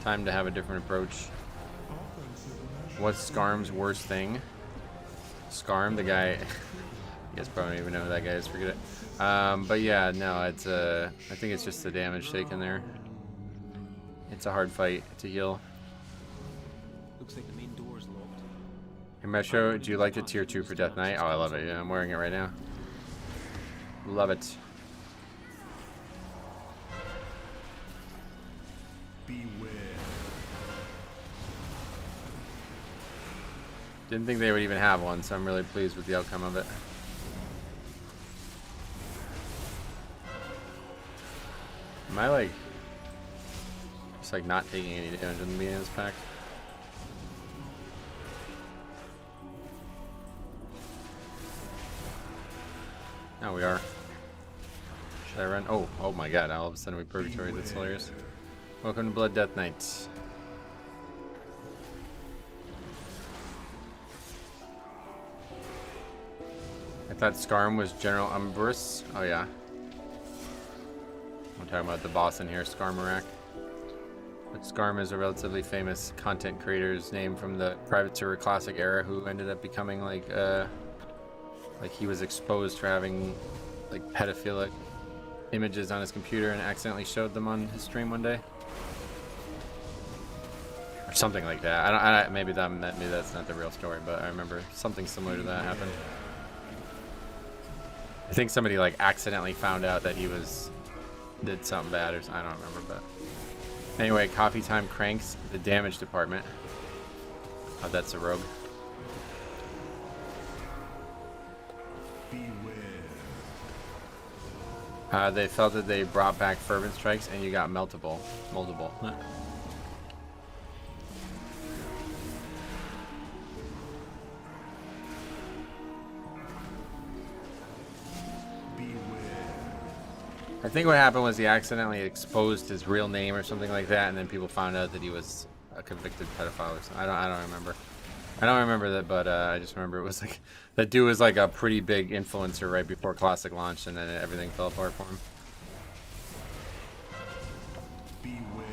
time to have a different approach. What's Skarm's worst thing? Skarm, the guy... You guys probably don't even know who that guy is, forget it. But yeah, no, it's I think it's just the damage taken there. It's a hard fight to heal.
Looks like the main door's locked.
Hey Metro, do you like the tier 2 for Death Knight? Oh, I love it. Yeah, I'm wearing it right now. Love it.
Beware.
Didn't think they would even have one, so I'm really pleased with the outcome of it. Am I like just like not taking any damage in the beginning of this pack? Now we are. Should I run? Oh my god, all of a sudden we purgatory, that's hilarious. Welcome to Blood Death Knight. I thought Skarm was General Umbrus. Oh yeah. I'm talking about the boss in here, Skarmarak. But Skarm is a relatively famous content creator's name from the Private Server Classic era who ended up becoming like he was exposed for having like pedophilic images on his computer and accidentally showed them on his stream one day. Or something like that. Maybe that's not the real story, but I remember something similar to that happened. I think somebody like accidentally found out that he did something bad or something. I don't remember, but anyway, Coffee Time cranks the damage department. Oh, that's a rogue. They felt that they brought back fervent strikes and you got multiple. I think what happened was he accidentally exposed his real name or something like that, and then people found out that he was a convicted pedophile or something. I don't remember. I don't remember that, but I just remember it was like that dude was like a pretty big influencer right before Classic launched, and then everything fell apart for him.
Beware.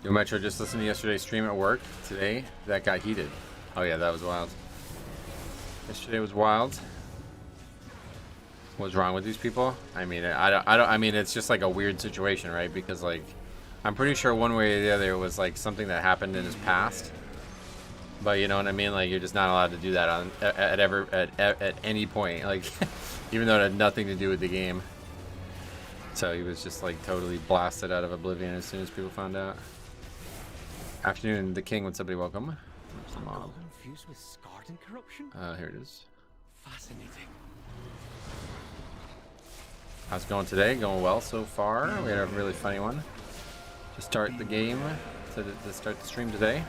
Yo, Metro, just listened to yesterday's stream at work. Today, that got heated. Oh yeah, that was wild. Yesterday was wild. What's wrong with these people? I mean, I mean, it's just like a weird situation, right? Because like, I'm pretty sure one way or the other it was like something that happened in his past. But you know what I mean? Like, you're just not allowed to do that on at any point. Like, even though it had nothing to do with the game. So he was just like totally blasted out of oblivion as soon as people found out. Afternoon, the king. What's up, buddy? Welcome.
Alcohol infused with scarred and corruption?
Here it is.
Fascinating.
How's it going today? Going well so far. We had a really funny one to start the game, to start the stream today.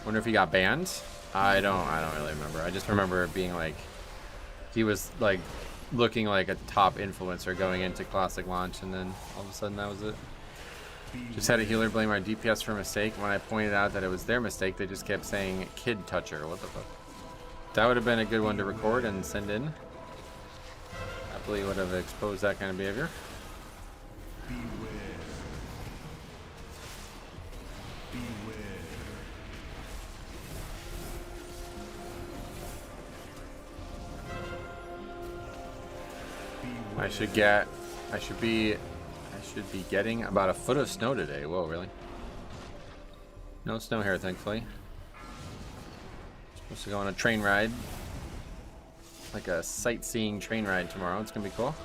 Wonder if he got banned. I don't really remember. I just remember it being like he was like looking like a top influencer going into Classic launch, and then all of a sudden that was it. Just had a healer blame our DPS for a mistake. When I pointed out that it was their mistake, they just kept saying kid toucher. What the fuck? That would have been a good one to record and send in. Happily would have exposed that kind of behavior. I should be getting about a foot of snow today. Whoa, really? No snow here, thankfully. Supposed to go on a train ride. Like a sightseeing train ride tomorrow. It's gonna be cool.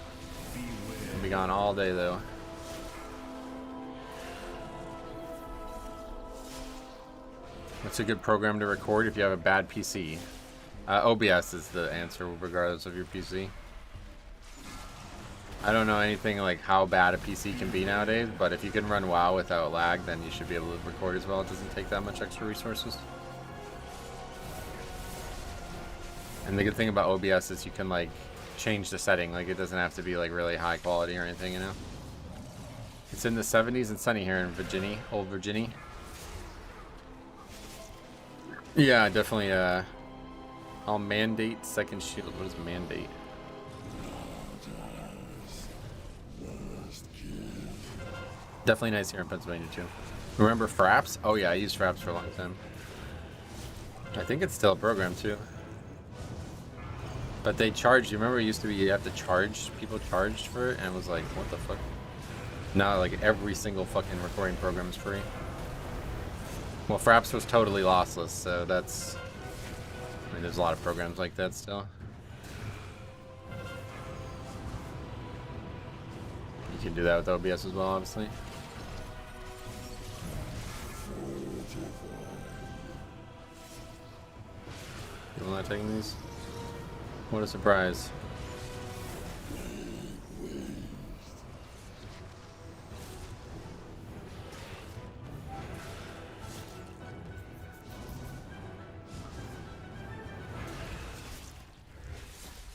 I'll be gone all day though. What's a good program to record if you have a bad PC? OBS is the answer regardless of your PC. I don't know anything like how bad a PC can be nowadays, but if you can run WoW without lag, then you should be able to record as well. It doesn't take that much extra resources. And the good thing about OBS is you can like change the setting. Like it doesn't have to be like really high quality or anything, you know. It's in the 70s and sunny here in Virginia, old Virginia. Yeah, definitely. I'll mandate second shield. What is mandate? Definitely nice here in Pennsylvania too. Remember Fraps? Oh yeah, I used Fraps for a long time. I think it's still a program too. But they charged. You remember it used to be you have to charge. People charged for it, and it was like, what the fuck? Now like every single fucking recording program is free. Well, Fraps was totally lossless, so that's. I mean, there's a lot of programs like that still. You can do that with OBS as well, obviously. People not taking these? What a surprise.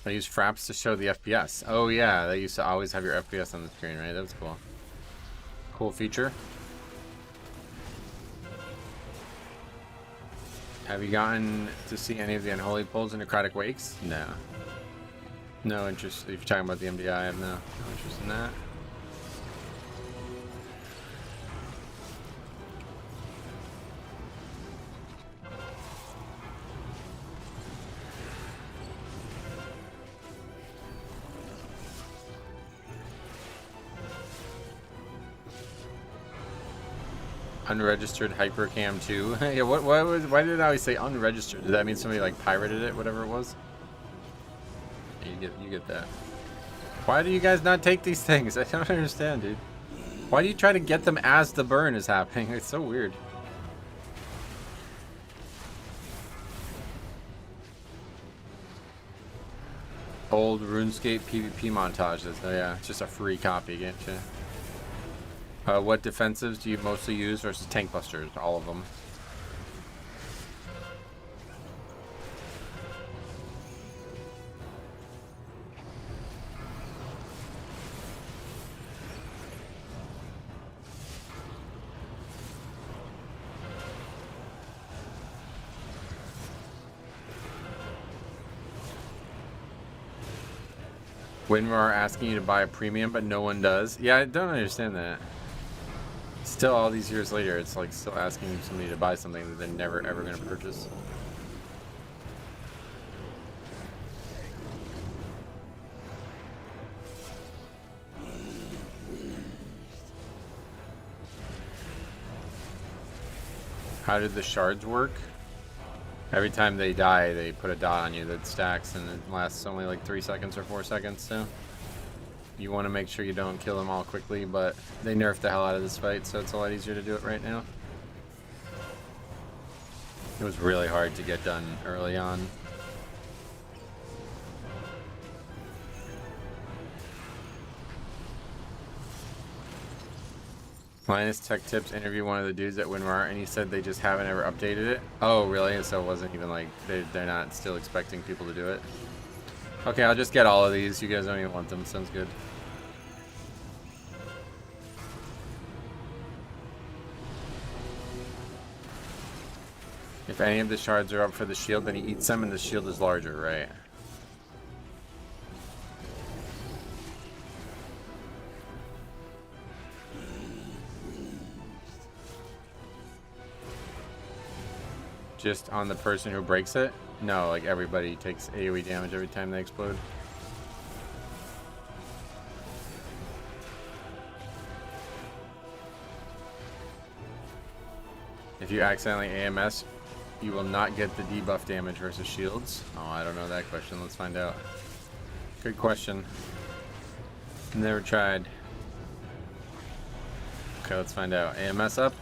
I use Fraps to show the FPS. Oh yeah, they used to always have your FPS on the screen, right? That was cool. Cool feature. Have you gotten to see any of the unholy pulls in Necrotic Wakes? No. No interest. If you're talking about the MDI, I have no interest in that. Unregistered Hypercam 2. Yeah, why did I always say unregistered? Did that mean somebody like pirated it, whatever it was? You get that. Why do you guys not take these things? I don't understand, dude. Why do you try to get them as the burn is happening? It's so weird. Old RuneScape PvP montages. Oh yeah, it's just a free copy, get you. What defensives do you mostly use versus tank busters? All of them. Winrar asking you to buy a premium, but no one does. Yeah, I don't understand that. Still, all these years later, it's like still asking somebody to buy something that they're never ever going to purchase. How did the shards work? Every time they die, they put a dot on you that stacks, and it lasts only like 3 seconds or 4 seconds, so you want to make sure you don't kill them all quickly, but they nerfed the hell out of this fight, so it's a lot easier to do it right now. It was really hard to get done early on. Linus Tech Tips interviewed one of the dudes at Winrar, and he said they just haven't ever updated it. Oh, really? So it wasn't even like they're not still expecting people to do it. Okay, I'll just get all of these. You guys don't even want them. Sounds good. If any of the shards are up for the shield, then he eats them, and the shield is larger, right? Just on the person who breaks it? No, like everybody takes AoE damage every time they explode. If you accidentally AMS, you will not get the debuff damage versus shields. Oh, I don't know that question. Let's find out. Good question. Never tried. Okay, let's find out. AMS up.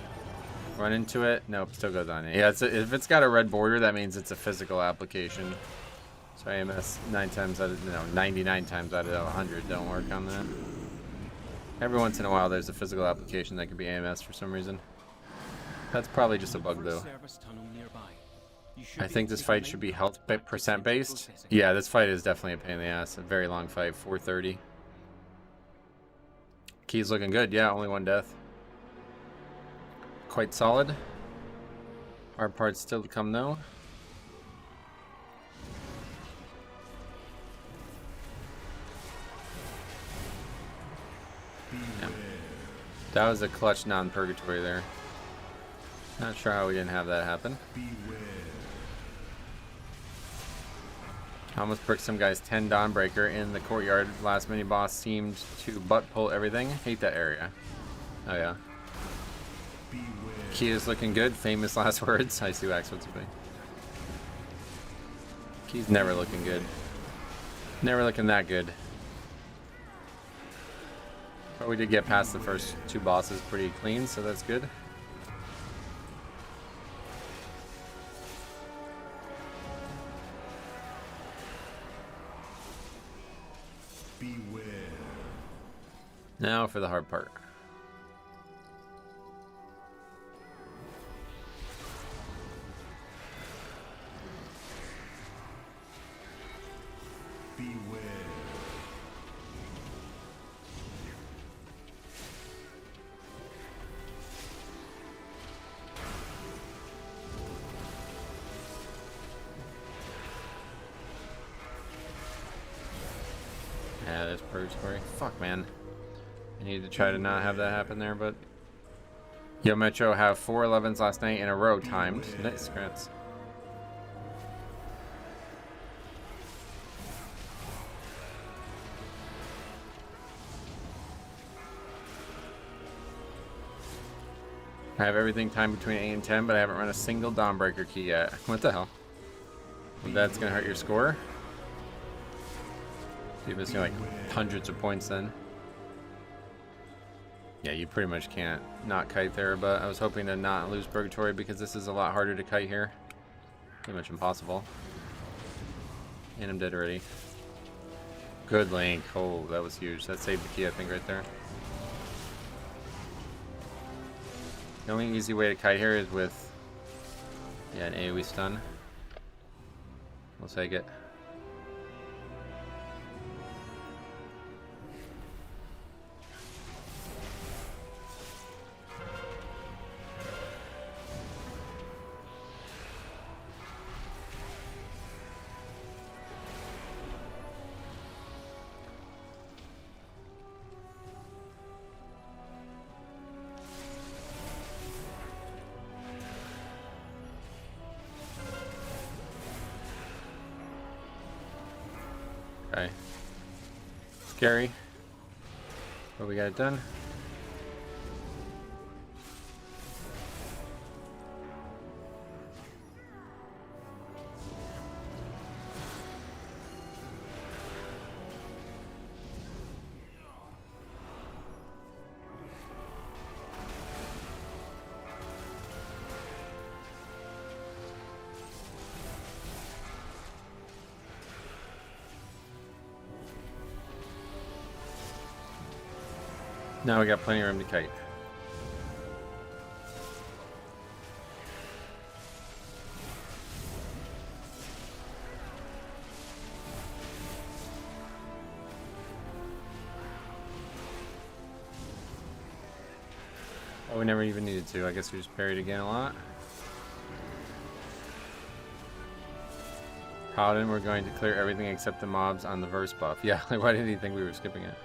Run into it. Nope, still goes on it. Yeah, if it's got a red border, that means it's a physical application. So AMS 99 times out of 100 don't work on that. Every once in a while, there's a physical application that could be AMS for some reason. That's probably just a bug, though.
Service tunnel nearby. You should
I
be
think
able
this
to
fight
combine
should be
them
health
without
percent
central
based.
processing.
Yeah, this fight is definitely a pain in the ass. A very long fight, 430. Key's looking good. Yeah, only one death. Quite solid. Hard parts still to come though. Yeah. That was a clutch non-purgatory there. Not sure how we didn't have that happen. Almost pricked some guy's 10 Dawnbreaker in the courtyard. Last mini boss seemed to butt pull everything. Hate that area. Oh yeah. Kia's looking good. Famous last words. I see Wax. What's he doing? Key's never looking good. Never looking that good. But we did get past the first two bosses pretty clean, so that's good.
Beware.
Now for the hard part.
Beware.
Yeah, there's purgatory. Fuck, man. I need to try to not have that happen there, but... Yo, Metro have 4 11s last night in a row timed. Nice, congrats. I have everything timed between 8 and 10, but I haven't run a single Dawnbreaker key yet. What the hell? Well, that's gonna hurt your score. You're missing like hundreds of points then. Yeah, you pretty much can't not kite there, but I was hoping to not lose Purgatory because this is a lot harder to kite here. Pretty much impossible. And I'm dead already. Good Link. Oh, that was huge. That saved the key, I think, right there. The only easy way to kite here is with, yeah, an AoE stun. We'll take it. Okay. Scary. But we got it done. Now we got plenty of room to kite. Oh, we never even needed to. I guess we just parried again a lot. Paladin, we're going to clear everything except the mobs on the verse buff. Yeah, like why did he think we were skipping it?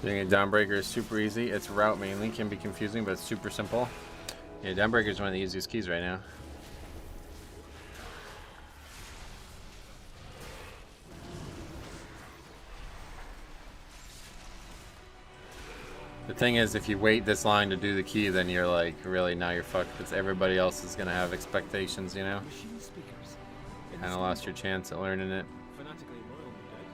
Doing a Dawnbreaker is super easy. Its route mainly can be confusing, but it's super simple. Yeah, Dawnbreaker is one of the easiest keys right now. The thing is, if you wait this long to do the key, then you're like, really, now you're fucked, because everybody else is going to have expectations, you know?
Machine speakers.
Kind of lost your chance at learning it.
Fanatically loyal, no doubt.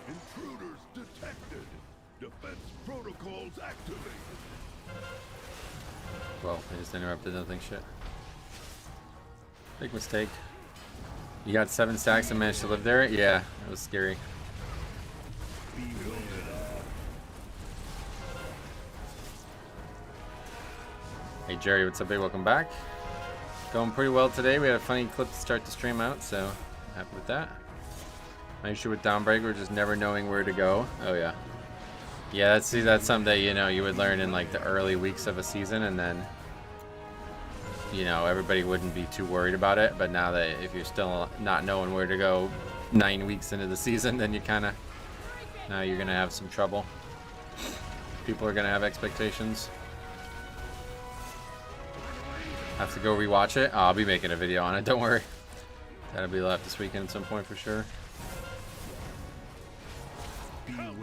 Intruders detected. Defense protocols activated.
Well, I just interrupted nothing shit. Big mistake. You got 7 stacks and managed to live there? Yeah, it was scary. Hey Jerry, what's up, big? Welcome back. Going pretty well today. We had a funny clip to start the stream out, so happy with that. My issue with Dawnbreaker, just never knowing where to go. Oh yeah. Yeah, that's something that, you know, you would learn in like the early weeks of a season, and then, you know, everybody wouldn't be too worried about it. But now that if you're still not knowing where to go 9 weeks into the season, then you kind of, now you're gonna have some trouble. People are gonna have expectations. Have to go rewatch it. Oh, I'll be making a video on it. Don't worry. That'll be live this weekend at some point for sure.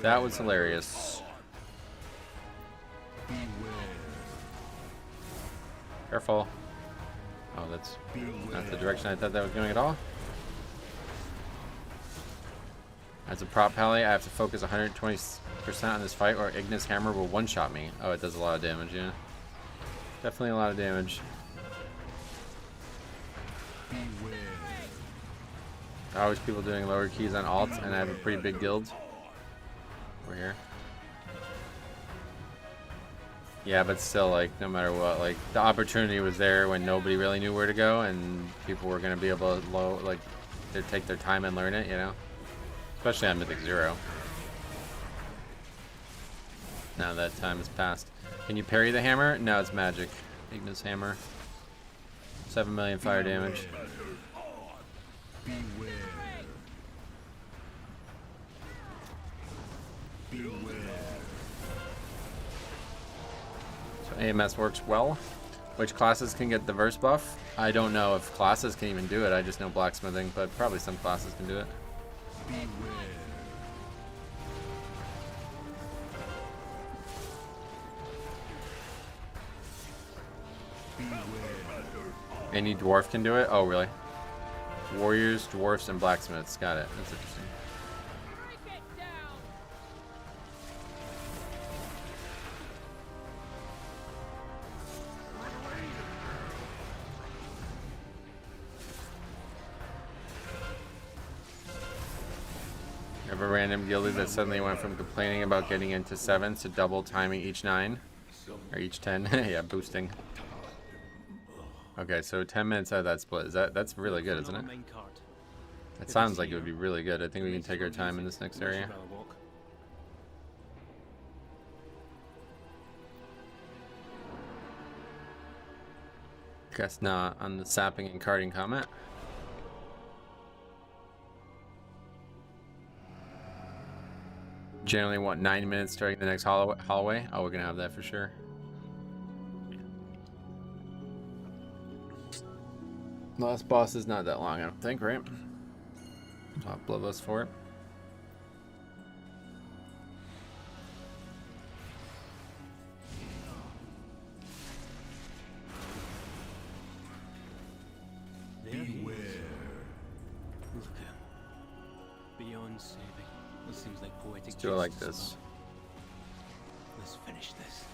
That was hilarious. Careful. Oh, that's not the direction I thought that was going at all. As a prop pally, I have to focus 120% on this fight, or Ignis Hammer will one-shot me. Oh, it does a lot of damage, yeah. Definitely a lot of damage. Always people doing lower keys on alt, and I have a pretty big guild. Over here. Yeah, but still, like, no matter what, like, the opportunity was there when nobody really knew where to go, and people were gonna be able to, they'd take their time and learn it, you know? Especially on Mythic 0. Now that time has passed. Can you parry the hammer? No, it's magic. Ignis Hammer. 7 million fire damage. So AMS works well. Which classes can get the verse buff? I don't know if classes can even do it. I just know blacksmithing, but probably some classes can do it. Any dwarf can do it? Oh, really? Warriors, dwarfs, and blacksmiths. Got it. That's interesting. Ever random guildie that suddenly went from complaining about getting into 7s to double timing each 9? Or each 10? Yeah, boosting. Okay, so 10 minutes out of that split. That's really good, isn't it? That sounds like it would be really good. I think we can take our time in this next area. Guess not on the sapping and carting comment. Generally want 9 minutes starting the next hallway. Oh, we're gonna have that for sure. Last boss is not that long, I don't think, right? Top love us for it.
Beware. Look at beyond saving. This seems like poetic.
Let's do it like this.
Let's finish this.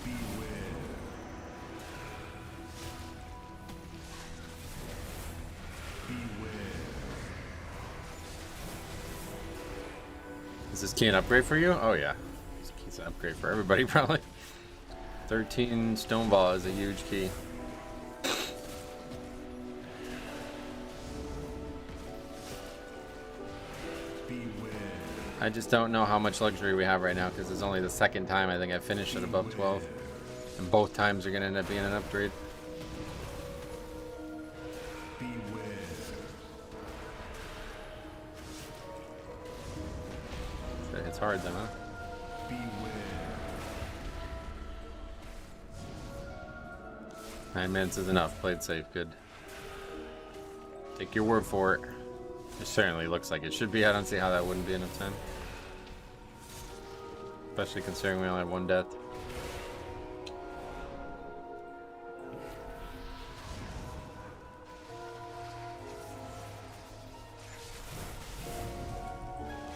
Beware.
Is this key an upgrade for you? Oh yeah. This key's an upgrade for everybody probably. 13 stone ball is a huge key. I just don't know how much luxury we have right now because it's only the second time I think I finished at above 12. And both times are going to end up being an upgrade. That hits hard though, huh? 9 minutes is enough. Played safe. Good. Take your word for it. It certainly looks like it should be. I don't see how that wouldn't be enough time. Especially considering we only have 1 death.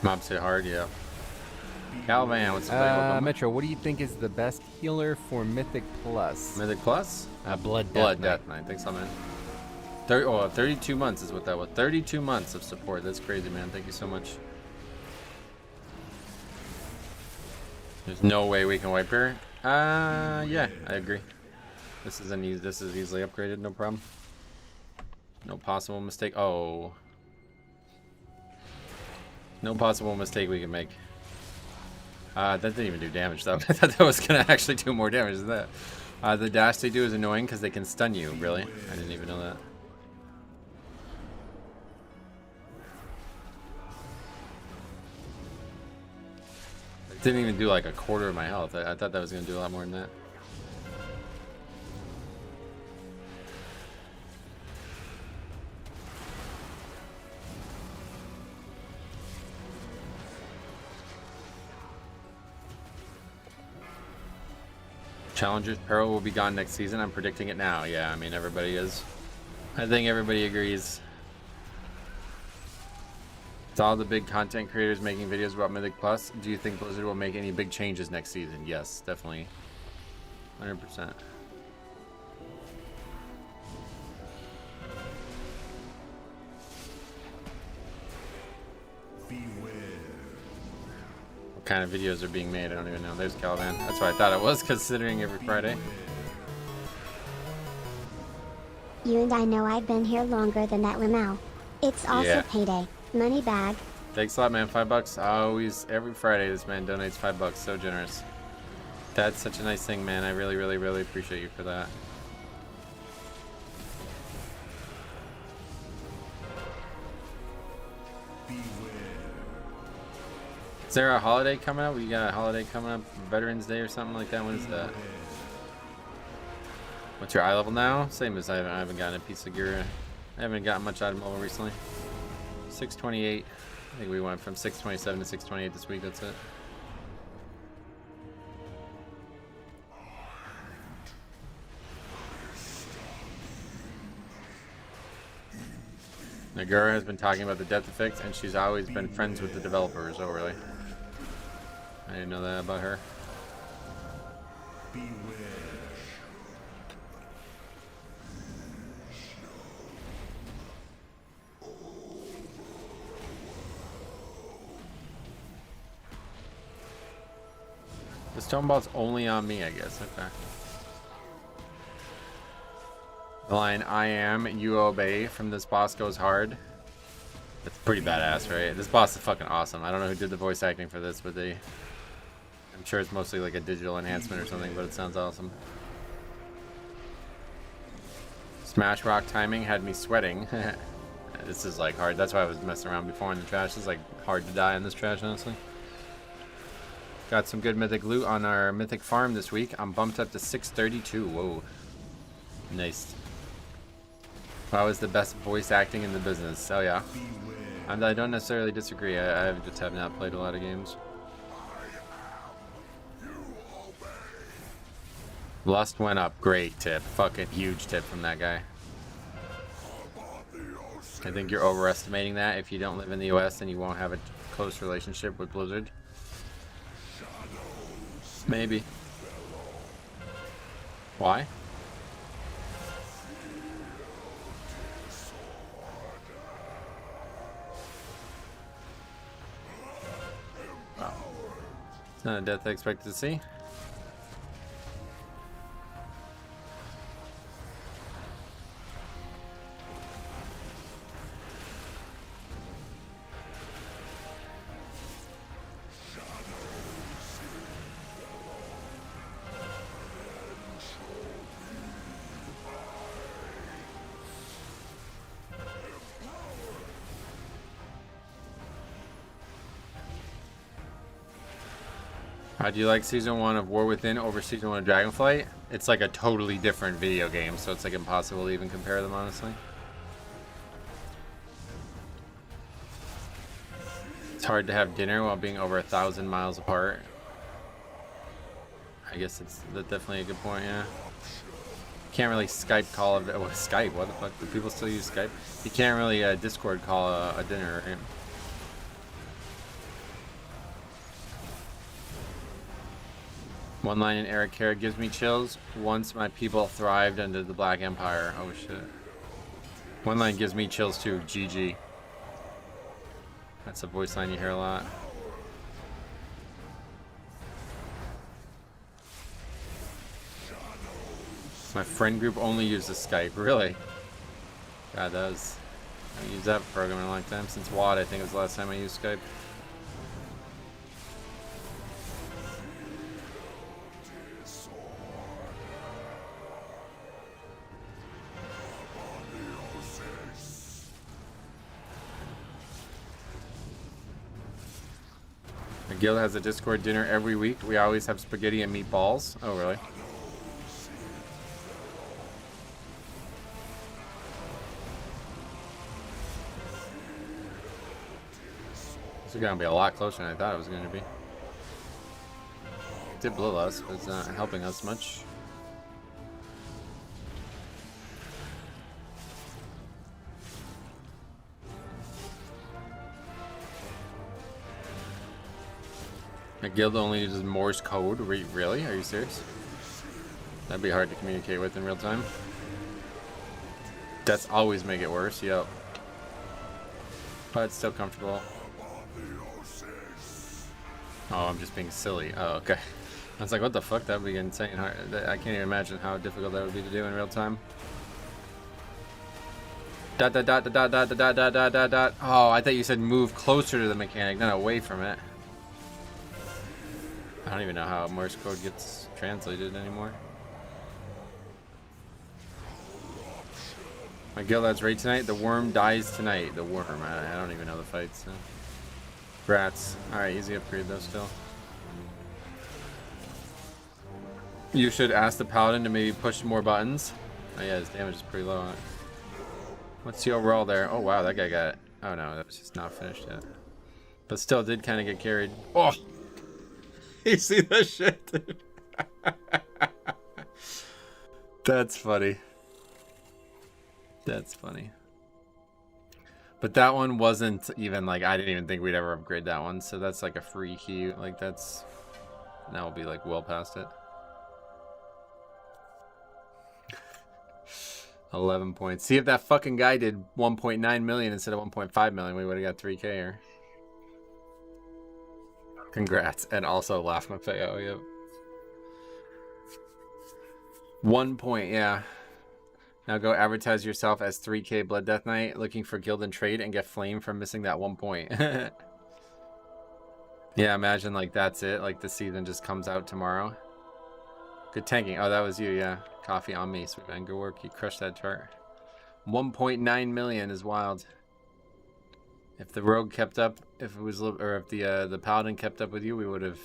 Mobs hit hard, yeah. Calvan, what's up?
Metro, what do you think is the best healer for Mythic Plus?
Mythic Plus?
Blood
Death Knight. Thanks, man. 32 months is what that was. 32 months of support. That's crazy, man. Thank you so much. There's no way we can wipe her. Yeah, I agree. This is easily upgraded, no problem. No possible mistake. Oh. No possible mistake we can make. That didn't even do damage though. I thought that was gonna actually do more damage than that. The dash they do is annoying because they can stun you. Really? I didn't even know that. It didn't even do like a quarter of my health. I thought that was gonna do a lot more than that. Challengers Peril will be gone next season. I'm predicting it now. Yeah, I mean, everybody is. I think everybody agrees. It's all the big content creators making videos about Mythic Plus. Do you think Blizzard will make any big changes next season? Yes, definitely. 100%. What kind of videos are being made? I don't even know. There's Caliban. That's what I thought it was, considering every Friday.
You and I know I've been here longer than that Lamau. It's also payday. Money bag.
Thanks a lot, man. $5. Always, every Friday, this man donates $5. So generous. That's such a nice thing, man. I really, really, really appreciate you for that. Is there a holiday coming up? We got a holiday coming up, Veterans Day or something like that. When is that? What's your eye level now? Same as I haven't gotten a piece of gear. I haven't gotten much out of mobile recently. 628. I think we went from 627 to 628 this week. That's it. Nagura has been talking about the death effects, and she's always been friends with the developers. Oh, really? I didn't know that about her. The stone ball's only on me, I guess. Okay. The line "I am, you obey" from this boss goes hard. That's pretty badass, right? This boss is fucking awesome. I don't know who did the voice acting for this, but I'm sure it's mostly like a digital enhancement or something, but it sounds awesome. Smash Rock timing had me sweating. This is like hard. That's why I was messing around before in the trash. It's like hard to die in this trash, honestly. Got some good mythic loot on our mythic farm this week. I'm bumped up to 632. Whoa. Nice. That was the best voice acting in the business. Oh yeah. I don't necessarily disagree. I just have not played a lot of games. Lust went up. Great tip. Fucking huge tip from that guy. I think you're overestimating that. If you don't live in the US, then you won't have a close relationship with Blizzard. Maybe. Why? It's not a death I expected to see. How do you like season 1 of War Within over season 1 of Dragonflight? It's like a totally different video game, so it's like impossible to even compare them, honestly. It's hard to have dinner while being over 1,000 miles apart. I guess that's definitely a good point, yeah. Can't really Skype call it. Well, Skype, what the fuck? Do people still use Skype? You can't really Discord call a dinner, right? One line in Eric Carr gives me chills. Once my people thrived under the Black Empire. Oh shit. One line gives me chills too. GG. That's a voice line you hear a lot. My friend group only uses Skype. Really? God, that was... I haven't used that program in a long time. Since WAD, I think was the last time I used Skype. The guild has a Discord dinner every week. We always have spaghetti and meatballs. Oh, really? This is gonna be a lot closer than I thought it was gonna be. It did blow us, but it's not helping us much. My guild only uses Morse code. Really? Are you serious? That'd be hard to communicate with in real time. That's always make it worse. Yep. But it's still comfortable. Oh, I'm just being silly. Oh, okay. I was like, what the fuck? That would be insane hard. I can't even imagine how difficult that would be to do in real time. Dot dot dot dot dot dot dot dot dot dot. Oh, I thought you said move closer to the mechanic, not away from it. I don't even know how Morse code gets translated anymore. My guild has raid tonight. The worm dies tonight. The worm. I don't even know the fights. So. Rats. Alright, easy upgrade though still. You should ask the paladin to maybe push more buttons. Oh yeah, his damage is pretty low on it. What's the overall there? Oh wow, that guy got it. Oh no, that was just not finished yet. But still did kind of get carried. Oh! You see that shit, dude? That's funny. That's funny. But that one wasn't even like, I didn't even think we'd ever upgrade that one. So that's like a free key. Like that's, now we'll be like well past it. 11 points. See if that fucking guy did 1.9 million instead of 1.5 million, we would have got 3K here. Congrats. And also laugh Maffeo, yep. 1 point, yeah. Now go advertise yourself as 3K Blood Death Knight, looking for guild and trade, and get flame for missing that 1 point. Yeah, imagine like that's it. Like the season just comes out tomorrow. Good tanking. Oh, that was you, yeah. Coffee on me, sweet man. Good work. You crushed that chart. 1.9 million is wild. If the rogue kept up, if it was, or if the paladin kept up with you, we would have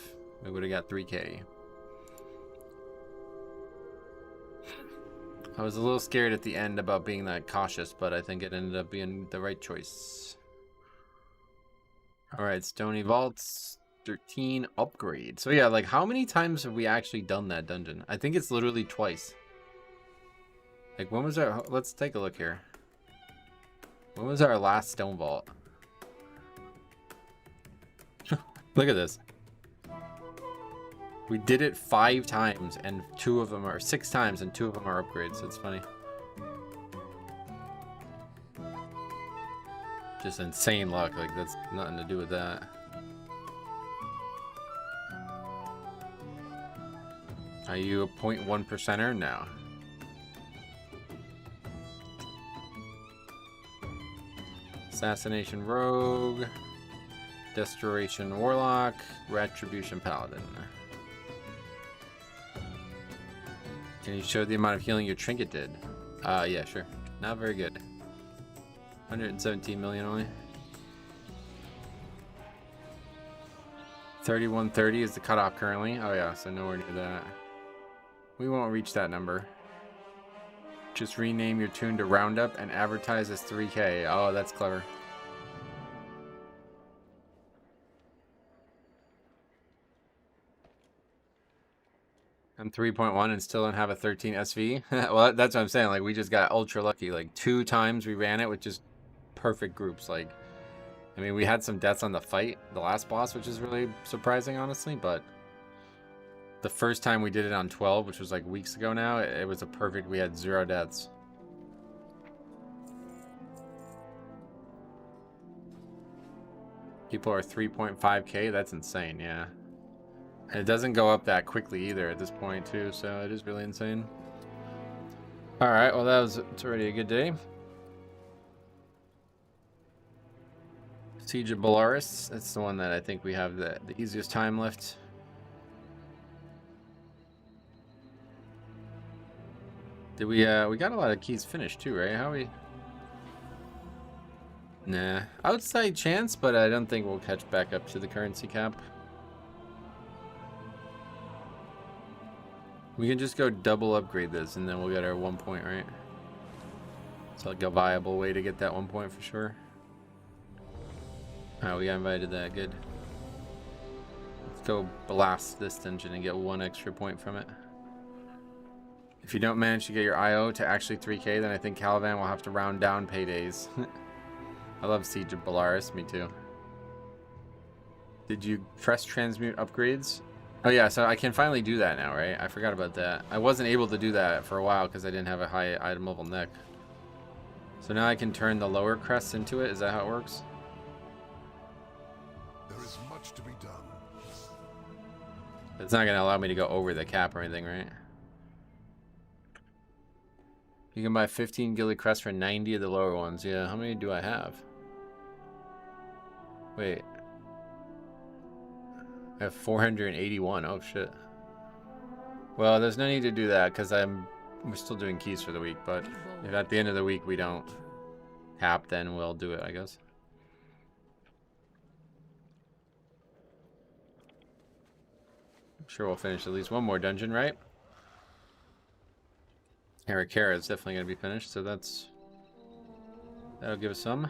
got 3K. I was a little scared at the end about being that cautious, but I think it ended up being the right choice. All right, Stony Vaults 13 upgrade. So yeah, like how many times have we actually done that dungeon? I think it's literally twice. Like when was our, let's take a look here. When was our last Stone Vault? Look at this. We did it 5 times and 2 of them are 6 times and 2 of them are upgrades. It's funny. Just insane luck. Like that's nothing to do with that. Are you a 0.1%er? No. Assassination Rogue. Desperation Warlock. Retribution Paladin. Can you show the amount of healing your trinket did? Yeah, sure. Not very good. 117 million only. 3130 is the cutoff currently. Oh yeah, so nowhere near that. We won't reach that number. Just rename your tune to Roundup and advertise as 3K. Oh, that's clever. I'm 3.1 and still don't have a 13 SV. Well, that's what I'm saying. Like, we just got ultra lucky. Like, 2 times we ran it with just perfect groups. Like, I mean, we had some deaths on the fight, the last boss, which is really surprising, honestly. But the first time we did it on 12, which was like weeks ago now, it was a perfect. We had 0 deaths. People are 3.5K. That's insane. Yeah. And it doesn't go up that quickly either at this point too, so it is really insane. All right, well it's already a good day. Siege of Belarus, that's the one that I think we have the easiest time left. Did we got a lot of keys finished too, right? How we? Nah, outside chance, but I don't think we'll catch back up to the currency cap. We can just go double upgrade this and then we'll get our 1 point, right? It's like a viable way to get that 1 point for sure. Alright, we got invited that, good. Let's go blast this dungeon and get 1 extra point from it. If you don't manage to get your IO to actually 3K, then I think Caliban will have to round down paydays. I love Siege of Belarus, me too. Did you press transmute upgrades? Oh yeah, so I can finally do that now, right? I forgot about that. I wasn't able to do that for a while because I didn't have a high item level neck. So now I can turn the lower crests into it. Is that how it works?
There is much to be done.
It's not going to allow me to go over the cap or anything, right? You can buy 15 gilded crests for 90 of the lower ones. Yeah, how many do I have? Wait. I have 481. Oh shit. Well, there's no need to do that because we're still doing keys for the week, but if at the end of the week we don't cap, then we'll do it, I guess. I'm sure we'll finish at least one more dungeon, right? Arakara is definitely going to be finished, so that'll give us some.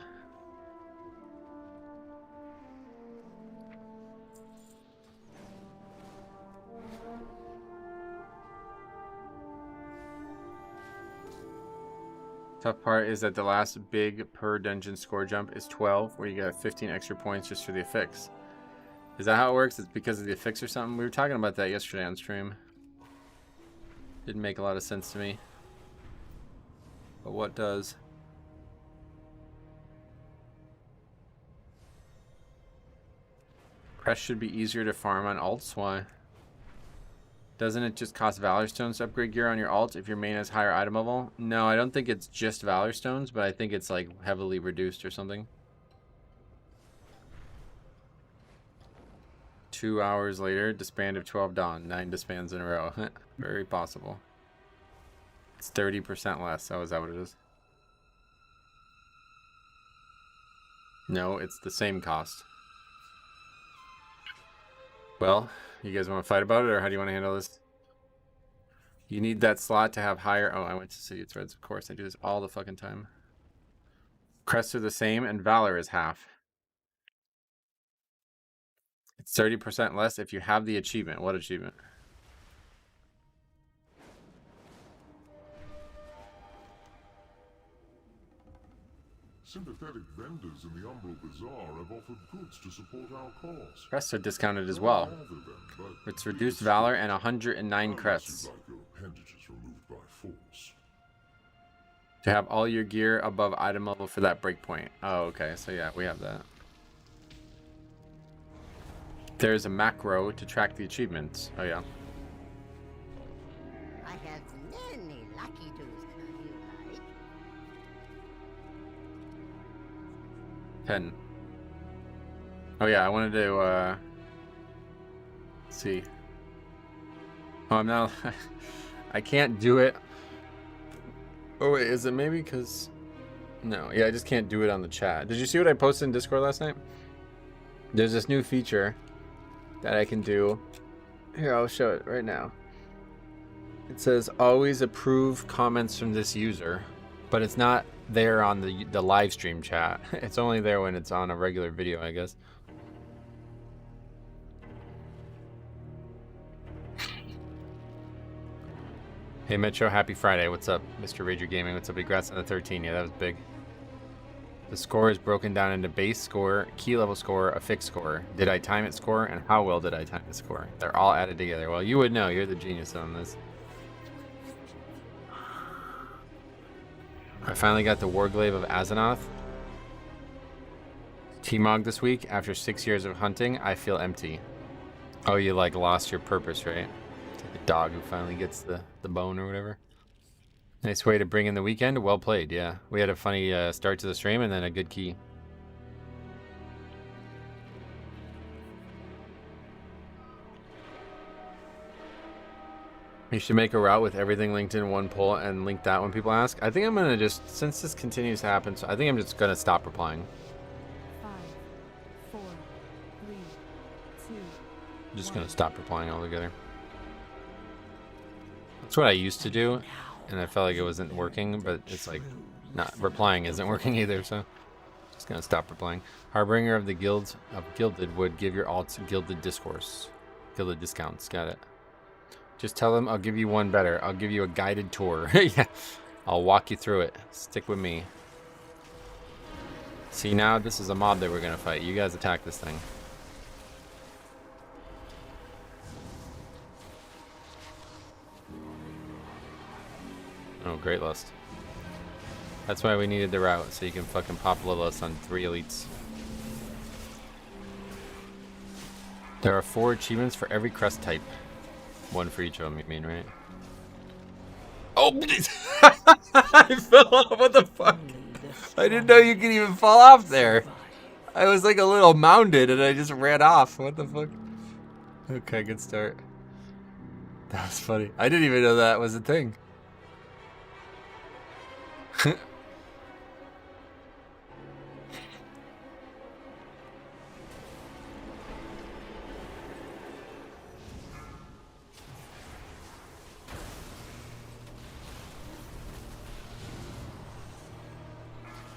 Tough part is that the last big per dungeon score jump is 12, where you get 15 extra points just for the affix. Is that how it works? It's because of the affix or something? We were talking about that yesterday on stream. Didn't make a lot of sense to me. But what does? Crest should be easier to farm on alts. Why? Doesn't it just cost Valor Stones to upgrade gear on your alt if your main has higher item level? No, I don't think it's just Valor Stones, but I think it's like heavily reduced or something. 2 hours later, disband of 12 dawn. 9 disbands in a row. Very possible. It's 30% less. Oh, is that what it is? No, it's the same cost. Well, you guys want to fight about it, or how do you want to handle this? You need that slot to have higher... Oh, I went to City of Threads, of course. I do this all the fucking time. Crests are the same, and Valor is half. It's 30% less if you have the achievement. What achievement?
Sympathetic vendors in the Umbral Bazaar have offered goods to support our cause.
Crests are discounted as well. It's reduced Valor and 109 crests.
Like your appendages removed by force.
To have all your gear above item level for that breakpoint. Oh, okay. So yeah, we have that. There's a macro to track the achievements. Oh yeah.
I have many lucky tools you like.
10. Oh yeah, I wanted to see. Oh, I'm not... I can't do it. Oh wait, is it maybe because... No, yeah, I just can't do it on the chat. Did you see what I posted in Discord last night? There's this new feature that I can do. Here, I'll show it right now. It says always approve comments from this user, but it's not there on the live stream chat. It's only there when it's on a regular video, I guess. Hey Metro, happy Friday. What's up, Mr. Rager Gaming? What's up? Congrats on the 13. Yeah, that was big. The score is broken down into base score, key level score, a fixed score. Did I time it score, and how well did I time the score? They're all added together. Well, you would know. You're the genius on this. I finally got the Warglaive of Azeroth. T-Mog this week. After 6 years of hunting, I feel empty. Oh, you like lost your purpose, right? It's like a dog who finally gets the bone or whatever. Nice way to bring in the weekend. Well played, yeah. We had a funny start to the stream and then a good key. You should make a route with everything linked in one poll and link that when people ask. I think I'm going to just, since this continues to happen, so I think I'm just going to stop replying.
5, 4, 3, 2.
I'm just going to stop replying altogether. That's what I used to do, and I felt like it wasn't working, but it's like, not replying isn't working either, so just going to stop replying. Harbinger of the Guild of Gilded would give your alts Gilded Discourse. Gilded discounts, got it. Just tell them I'll give you one better. I'll give you a guided tour. Yeah, I'll walk you through it. Stick with me. See, now this is a mob that we're going to fight. You guys attack this thing. Oh, Great Lust. That's why we needed the route, so you can fucking pop Lilith on 3 elites. There are 4 achievements for every crest type. 1 for each of them, you mean, right? Oh! I fell off, what the fuck? I didn't know you could even fall off there. I was like a little mounded and I just ran off. What the fuck? Okay, good start. That was funny. I didn't even know that was a thing.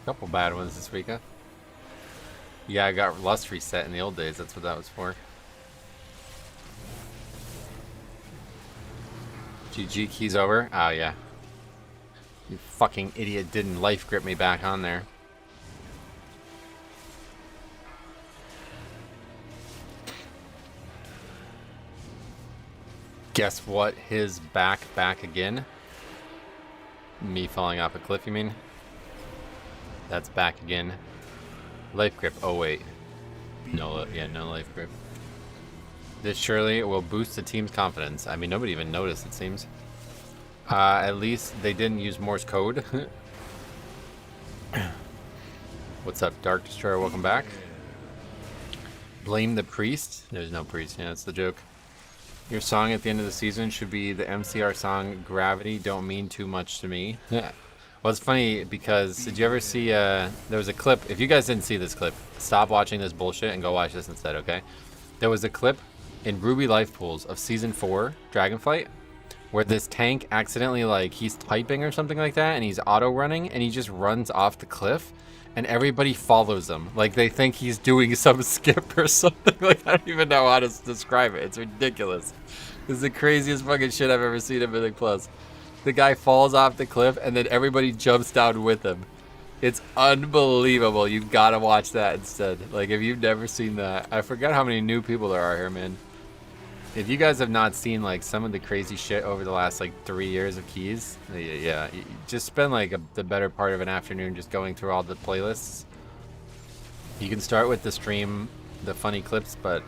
Couple bad ones this week, huh? Yeah, I got Lust reset in the old days. That's what that was for. GG, keys over. Oh, yeah. You fucking idiot didn't life grip me back on there. Guess what? His back again. Me falling off a cliff, you mean? That's back again. Life grip. Oh, wait. No, yeah, no life grip. This surely will boost the team's confidence. I mean, nobody even noticed, it seems. At least they didn't use Morse code. What's up, Dark Destroyer? Welcome back. Blame the priest? There's no priest. Yeah, that's the joke. Your song at the end of the season should be the MCR song Gravity Don't Mean Too Much to Me. Well, it's funny because did you ever see there was a clip? If you guys didn't see this clip, stop watching this bullshit and go watch this instead, okay? There was a clip in Ruby Life Pools of Season 4 Dragonflight where this tank accidentally, like, he's typing or something like that and he's auto running and he just runs off the cliff and everybody follows him. Like, they think he's doing some skip or something. Like, I don't even know how to describe it. It's ridiculous. This is the craziest fucking shit I've ever seen in Mythic Plus. The guy falls off the cliff and then everybody jumps down with him. It's unbelievable. You've got to watch that instead. Like, if you've never seen that, I forgot how many new people there are here, man. If you guys have not seen, like, some of the crazy shit over the last, like, 3 years of keys, yeah, you just spend, like, the better part of an afternoon just going through all the playlists. You can start with the stream, the funny clips, but,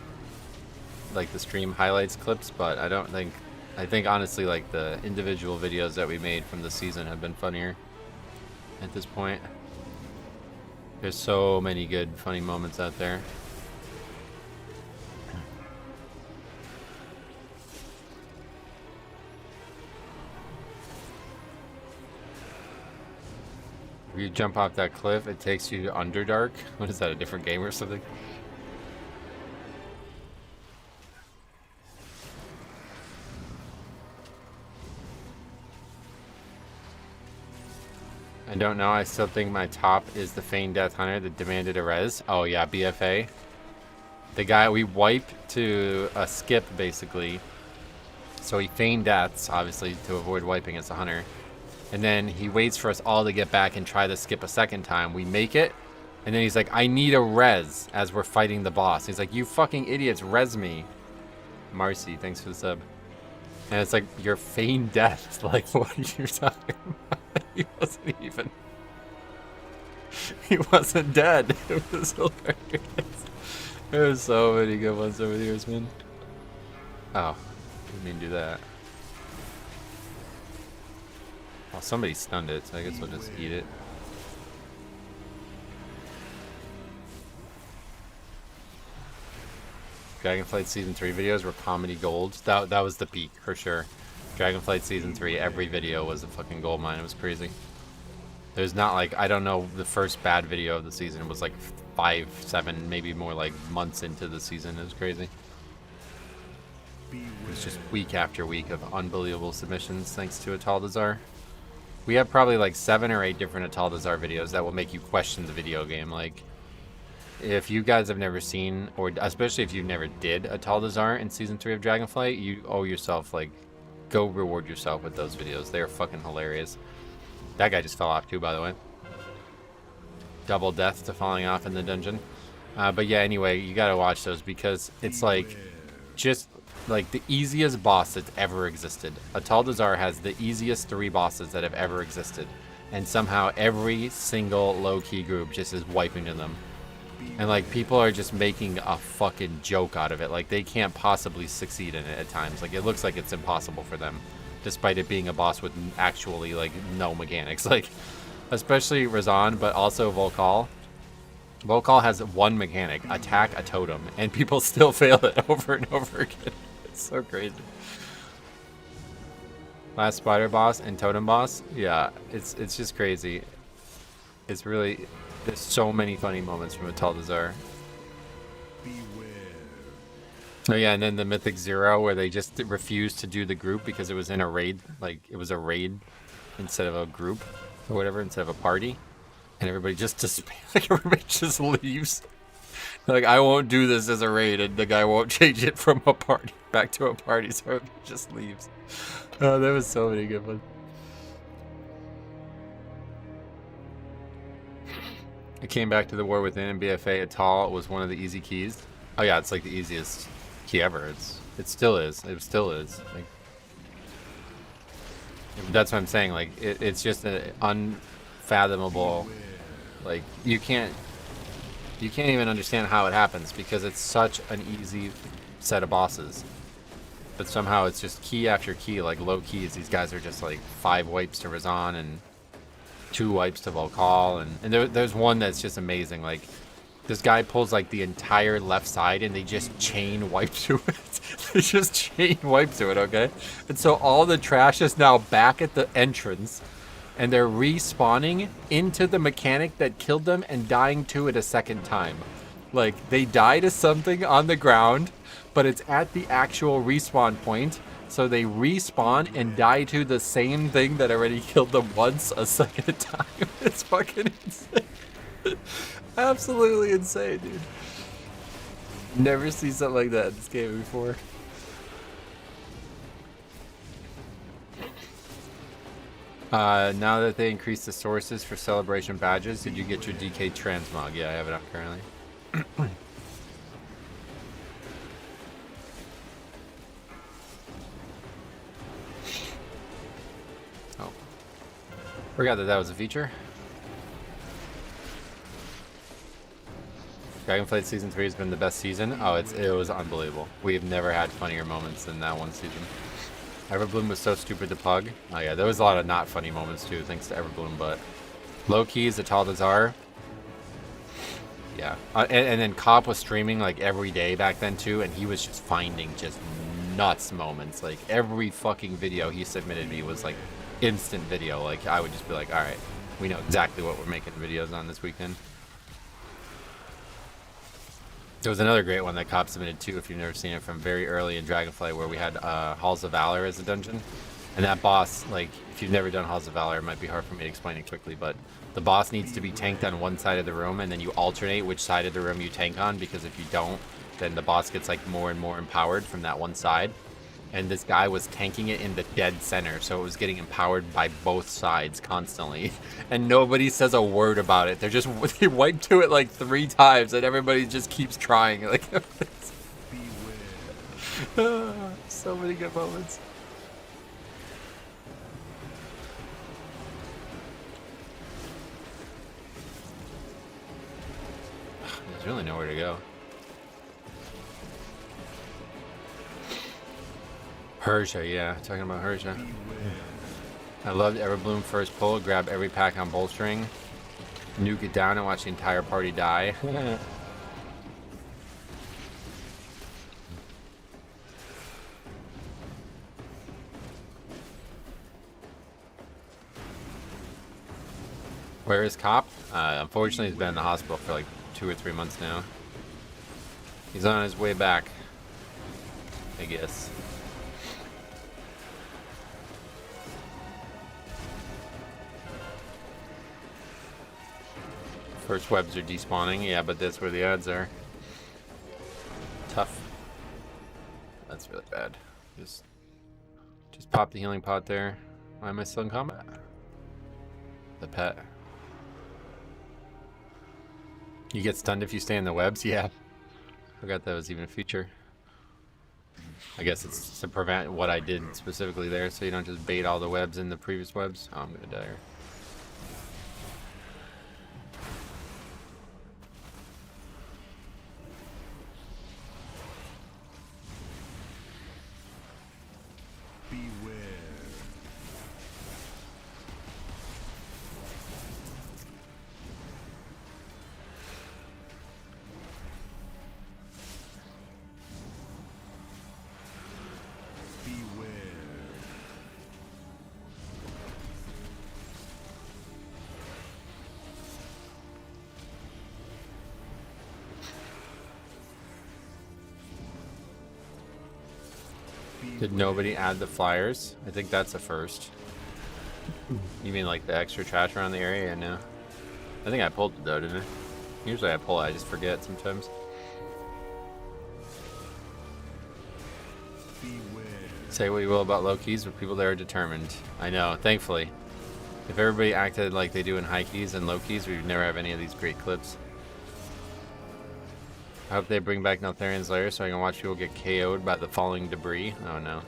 like, the stream highlights clips, but I think honestly, like, the individual videos that we made from the season have been funnier at this point. There's so many good, funny moments out there. If you jump off that cliff, it takes you to Underdark. What is that, a different game or something? don't know. I still think my top is the Feigned Death Hunter that demanded a res. Oh yeah, BFA. The guy we wipe to a skip basically. So he feigned deaths, obviously, to avoid wiping as a hunter. And then he waits for us all to get back and try to skip a second time. We make it. And then he's like, I need a res as we're fighting the boss. He's like, you fucking idiots, res me. Marcy, thanks for the sub. And it's like, you're feigned death. Like, what are you talking about? He wasn't even... He wasn't dead. It was hilarious. There was so many good ones over the years, man. Oh, didn't mean to do that. Well, somebody stunned it, so I guess we'll just eat it. Dragonflight Season 3 videos were comedy gold. That was the peak, for sure. Dragonflight Season 3, every video was a fucking gold mine. It was crazy. There's not like, I don't know, the first bad video of the season was like 5, 7, maybe more like months into the season. It was crazy. It was just week after week of unbelievable submissions thanks to Ataldazar. We have probably like 7 or 8 different Ataldazar videos that will make you question the video game. Like, if you guys have never seen, or especially if you never did Ataldazar in Season 3 of Dragonflight, you owe yourself, like, go reward yourself with those videos. They're fucking hilarious. That guy just fell off too, by the way. Double death to falling off in the dungeon. But yeah, anyway, you gotta watch those because it's like, just like the easiest boss that's ever existed. Ataldazar has the easiest 3 bosses that have ever existed. And somehow every single low-key group just is wiping to them. And like people are just making a fucking joke out of it. Like they can't possibly succeed in it at times. Like it looks like it's impossible for them, despite it being a boss with actually like no mechanics. Like especially Razan, but also Volkal. Volkal has one mechanic: attack a totem, and people still fail it over and over again. It's so crazy. Last spider boss and totem boss, yeah, it's just crazy. It's really. There's so many funny moments from Ataldazar. Oh yeah, and then the Mythic Zero where they just refused to do the group because it was in a raid, like it was a raid instead of a group or whatever, instead of a party, and everybody just like everybody just leaves. Like I won't do this as a raid, and the guy won't change it from a party back to a party, so everybody just leaves. Oh, there was so many good ones. I came back to the War Within and BFA Atal was one of the easy keys. Oh yeah, it's like the easiest key ever. It still is. It still is. Like, that's what I'm saying. Like it's just an unfathomable. Like you can't even understand how it happens because it's such an easy set of bosses. But somehow it's just key after key, like low keys. These guys are just like 5 wipes to Razan and 2 wipes to Volkal, and there's one that's just amazing. Like this guy pulls like the entire left side and they just chain wipe to it. They just chain wipe to it, okay? And so all the trash is now back at the entrance and they're respawning into the mechanic that killed them and dying to it a second time. Like they die to something on the ground, but it's at the actual respawn point. So they respawn and die to the same thing that already killed them once a second time. It's fucking insane. Absolutely insane, dude. Never seen something like that in this game before. Now that they increased the sources for celebration badges, did you get your DK transmog? Yeah, I have it up currently. Forgot that was a feature. Dragonflight Season 3 has been the best season. Oh, it was unbelievable. We have never had funnier moments than that one season. Everbloom was so stupid to pug. Oh yeah, there was a lot of not funny moments too, thanks to Everbloom, but low keys, Ataldazar. Yeah, and then Cop was streaming like every day back then too, and he was just finding just nuts moments. Like every fucking video he submitted me was like instant video. Like I would just be like, all right, we know exactly what we're making videos on this weekend. There was another great one that Cop submitted too, if you've never seen it, from very early in Dragonflight, where we had Halls of Valor as a dungeon, And that boss, like, if you've never done Halls of Valor, it might be hard for me to explain it quickly, but the boss needs to be tanked on one side of the room, and then you alternate which side of the room you tank on, because if you don't, then the boss gets, like, more and more empowered from that one side. And this guy was tanking it in the dead center, so it was getting empowered by both sides constantly. And nobody says a word about it. They wipe to it like 3 times, and everybody just keeps trying. Like, so many good moments. There's really nowhere to go. Persia, yeah, talking about Persia. I loved Everbloom first pull, grab every pack on bolstering, nuke it down and watch the entire party die. Where is Cop? Unfortunately, he's been in the hospital for like 2 or 3 months now. He's on his way back, I guess. First webs are despawning, yeah, but that's where the odds are. Tough. That's really bad. Just pop the healing pot there. Why am I still in combat? The pet. You get stunned if you stay in the webs? Yeah. Forgot that was even a feature. I guess it's to prevent what I did specifically there, so you don't just bait all the webs in the previous webs. Oh, I'm gonna die here. Did nobody add the flyers? I think that's a first. You mean like the extra trash around the area? No. I think I pulled it though, didn't I? Usually I pull it, I just forget sometimes. Say what you will about low keys, but people there are determined. I know, thankfully. If everybody acted like they do in high keys and low keys, we would never have any of these great clips. I hope they bring back Neltharian's Lair so I can watch people get KO'd by the falling debris. Oh no.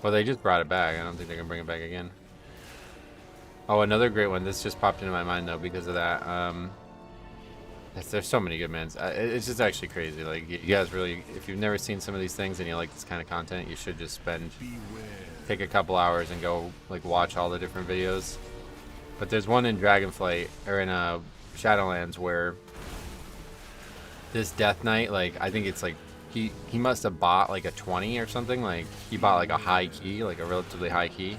Well, they just brought it back. I don't think they're going to bring it back again. Oh, another great one. This just popped into my mind though because of that. There's so many good mans. It's just actually crazy. Like, you guys really, if you've never seen some of these things and you like this kind of content, you should just take a couple hours and go like watch all the different videos. But there's one in Dragonflight, or in Shadowlands, where this Death Knight, like, I think it's like, he must have bought like a 20 or something. Like, he bought like a high key, like a relatively high key.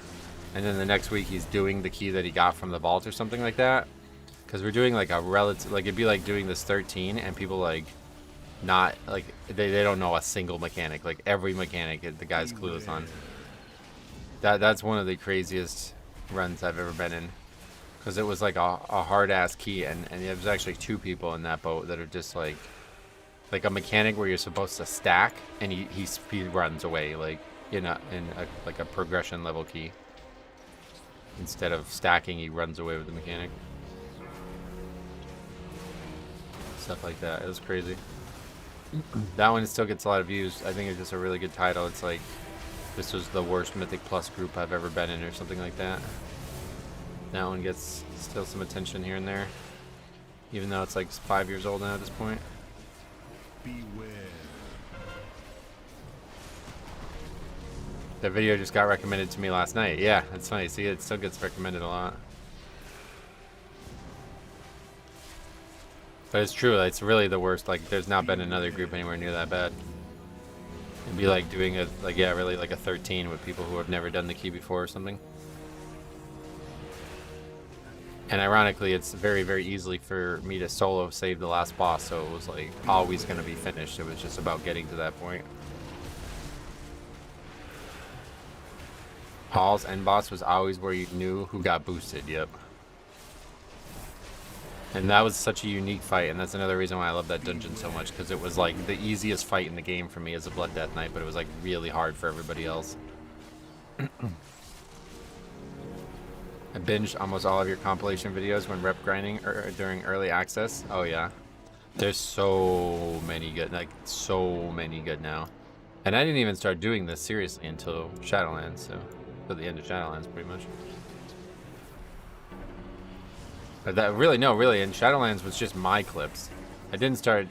And then the next week he's doing the key that he got from the vault or something like that. Because we're doing like a relative, like it'd be like doing this 13 and people like not, like, they don't know a single mechanic. Like every mechanic the guy's clueless on. That's one of the craziest runs I've ever been in. Because it was like a hard ass key, and there was actually 2 people in that boat that are just like a mechanic where you're supposed to stack, and he runs away like in a progression level key. Instead of stacking, he runs away with the mechanic. Stuff like that. It was crazy. That one still gets a lot of views. I think it's just a really good title. It's like, this was the worst Mythic Plus group I've ever been in, or something like that. That one gets still some attention here and there, even though it's like 5 years old now at this point.
Beware.
That video just got recommended to me last night. Yeah, that's funny. See, it still gets recommended a lot. But it's true, it's really the worst. Like, there's not been another group anywhere near that bad. It'd be like doing a, like, yeah, really like a 13 with people who have never done the key before or something. And ironically, it's very, very easily for me to solo save the last boss, so it was like always going to be finished. It was just about getting to that point. Hall's end boss was always where you knew who got boosted. Yep. And that was such a unique fight, and that's another reason why I love that dungeon so much, because it was like the easiest fight in the game for me as a Blood Death Knight, but it was like really hard for everybody else. I binged almost all of your compilation videos when rep grinding or during early access. Oh yeah. There's so many good, like so many good now. And I didn't even start doing this seriously until Shadowlands, so till the end of Shadowlands pretty much. But that really, no, really, and Shadowlands was just my clips. I didn't start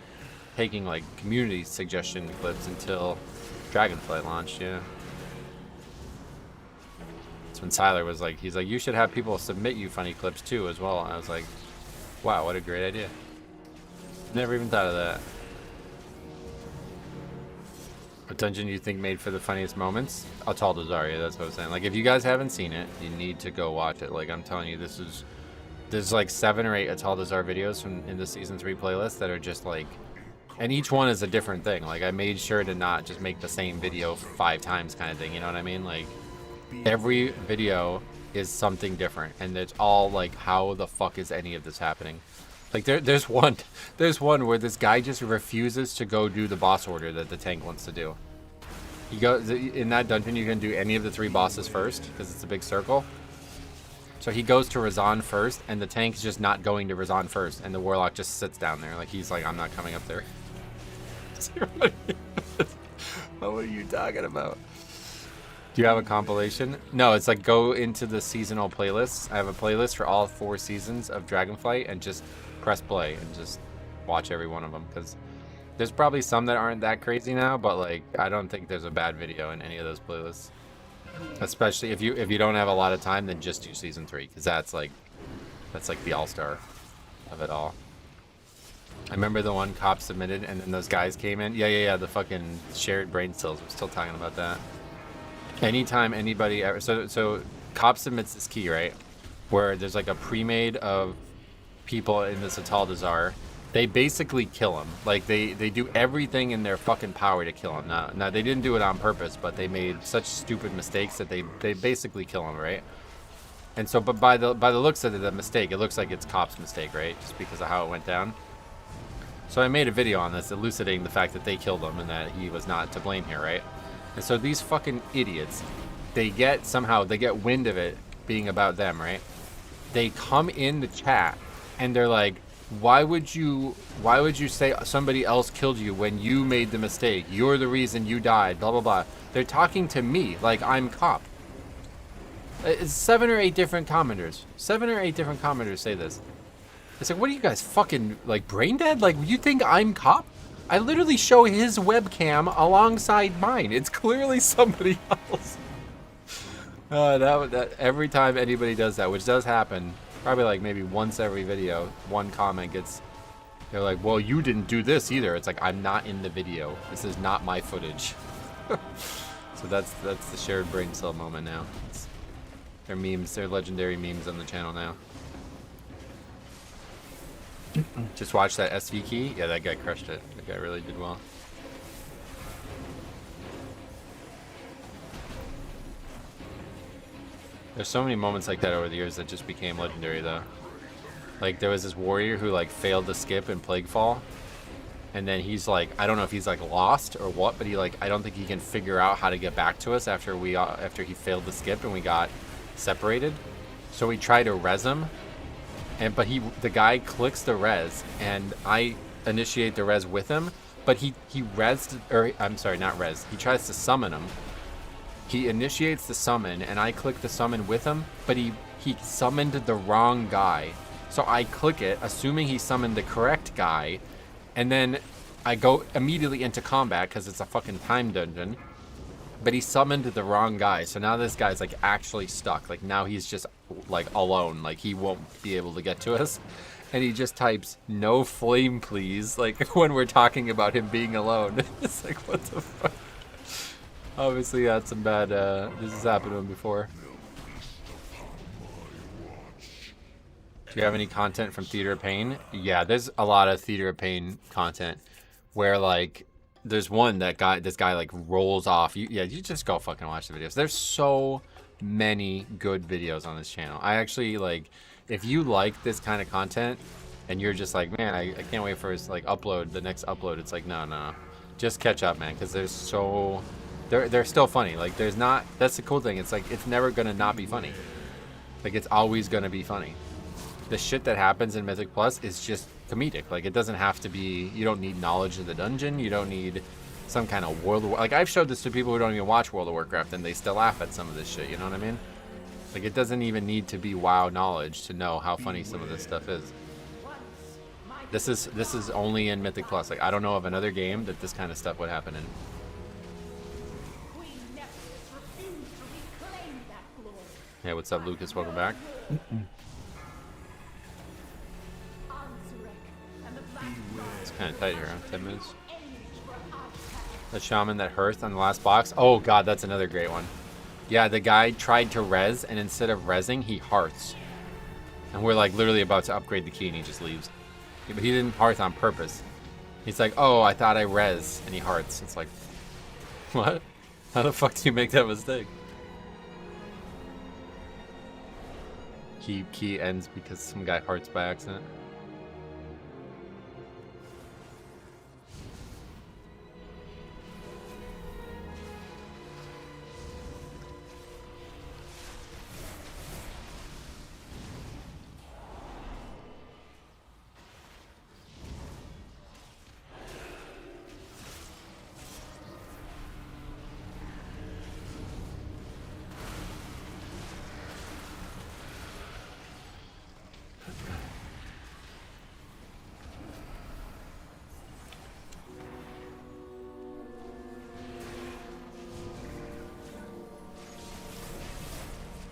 taking like community suggestion clips until Dragonflight launched, yeah. That's when Siler was like, he's like, you should have people submit you funny clips too as well. And I was like, wow, what a great idea. Never even thought of that. What dungeon do you think made for the funniest moments? Atal Dazaria, that's what I was saying. Like, if you guys haven't seen it, you need to go watch it. Like, I'm telling you, there's like 7 or 8 Atal Dazar videos from in the season 3 playlist that are just like, and each one is a different thing. Like, I made sure to not just make the same video 5 times kind of thing, you know what I mean? Like, every video is something different, and it's all like, how the fuck is any of this happening? Like, there's one where this guy just refuses to go do the boss order that the tank wants to do. He goes in that dungeon, you can do any of the 3 bosses first because it's a big circle. So he goes to Razan first, and the tank's just not going to Razan first, and the warlock just sits down there like he's like, I'm not coming up there. What are you talking about? Do you have a compilation? No, it's like go into the seasonal playlists. I have a playlist for all 4 seasons of Dragonflight, and just press play and just watch every one of them, because there's probably some that aren't that crazy now, but like I don't think there's a bad video in any of those playlists. Especially if you don't have a lot of time, then just do season 3, because that's like the all-star of it all. I remember the one Cop submitted, and then those guys came in. Yeah, the fucking shared brain cells. We're still talking about that. Anytime anybody ever, so Cop submits this key, right, where there's like a pre-made of people in this Atal Dazar. They basically kill him. Like they do everything in their fucking power to kill him. Now they didn't do it on purpose, but they made such stupid mistakes that they basically kill him, right? And so, but by the looks of the mistake, it looks like it's Cop's mistake, right? Just because of how it went down. So I made a video on this, elucidating the fact that they killed him and that he was not to blame here, right? And so these fucking idiots, they get wind of it being about them, right? They come in the chat and they're like, why would you say somebody else killed you when you made the mistake? You're the reason you died, blah, blah, blah. They're talking to me like I'm Cop. It's 7 or 8 different commenters. 7 or 8 different commenters say this. It's like, what are you guys, fucking, like, brain dead? Like, you think I'm Cop? I literally show his webcam alongside mine. It's clearly somebody else. That every time anybody does that, which does happen, probably like maybe once every video, one comment gets, they're like, well, you didn't do this either. It's like, I'm not in the video. This is not my footage. So that's the shared brain cell moment now. They're memes, they're legendary memes on the channel now. Just watch that SV key. Yeah, that guy crushed it. That guy really did well. There's so many moments like that over the years that just became legendary, though. Like, there was this warrior who, like, failed to skip in Plaguefall. And then he's, like, I don't know if he's, like, lost or what, but he, like, I don't think he can figure out how to get back to us after he failed to skip and we got separated. So we tried to res him. But the guy clicks the res, and I initiate the res with him, but he resed, or I'm sorry, not res. He tries to summon him. He initiates the summon, and I click the summon with him, but he summoned the wrong guy. So I click it, assuming he summoned the correct guy, and then I go immediately into combat because it's a fucking time dungeon. But he summoned the wrong guy, so now this guy's like actually stuck. Like now he's just like alone, like he won't be able to get to us. And he just types, "No flame, please," like when we're talking about him being alone. It's like, what the fuck? Obviously, he had some bad, this has happened to him before. Do you have any content from Theater of Pain? Yeah, there's a lot of Theater of Pain content where like, there's one that this guy like rolls off. You just go fucking watch the videos. There's so many good videos on this channel. I actually like, if you like this kind of content and you're just like, man, I can't wait for his like the next upload. It's like, no, just catch up, man. Cause there's they're still funny. Like that's the cool thing. It's like, it's never gonna not be funny. Like it's always gonna be funny. The shit that happens in Mythic Plus is just comedic. Like it doesn't have to be, you don't need knowledge of the dungeon. You don't need some kind of like I've showed this to people who don't even watch World of Warcraft and they still laugh at some of this shit, you know what I mean? Like it doesn't even need to be WoW knowledge to know how funny some of this stuff is. This is only in Mythic Plus. Like I don't know of another game that this kind of stuff would happen in. Hey, what's up, Lucas? Welcome back. It's kind of tight here, huh? 10 minutes. The shaman that hearth on the last box. Oh god, that's another great one. Yeah, the guy tried to res, and instead of resing, he hearths. And we're like literally about to upgrade the key, and he just leaves. Yeah, but he didn't hearth on purpose. He's like, oh, I thought I res, and he hearths. It's like, what? How the fuck do you make that mistake? Key ends because some guy hearts by accident.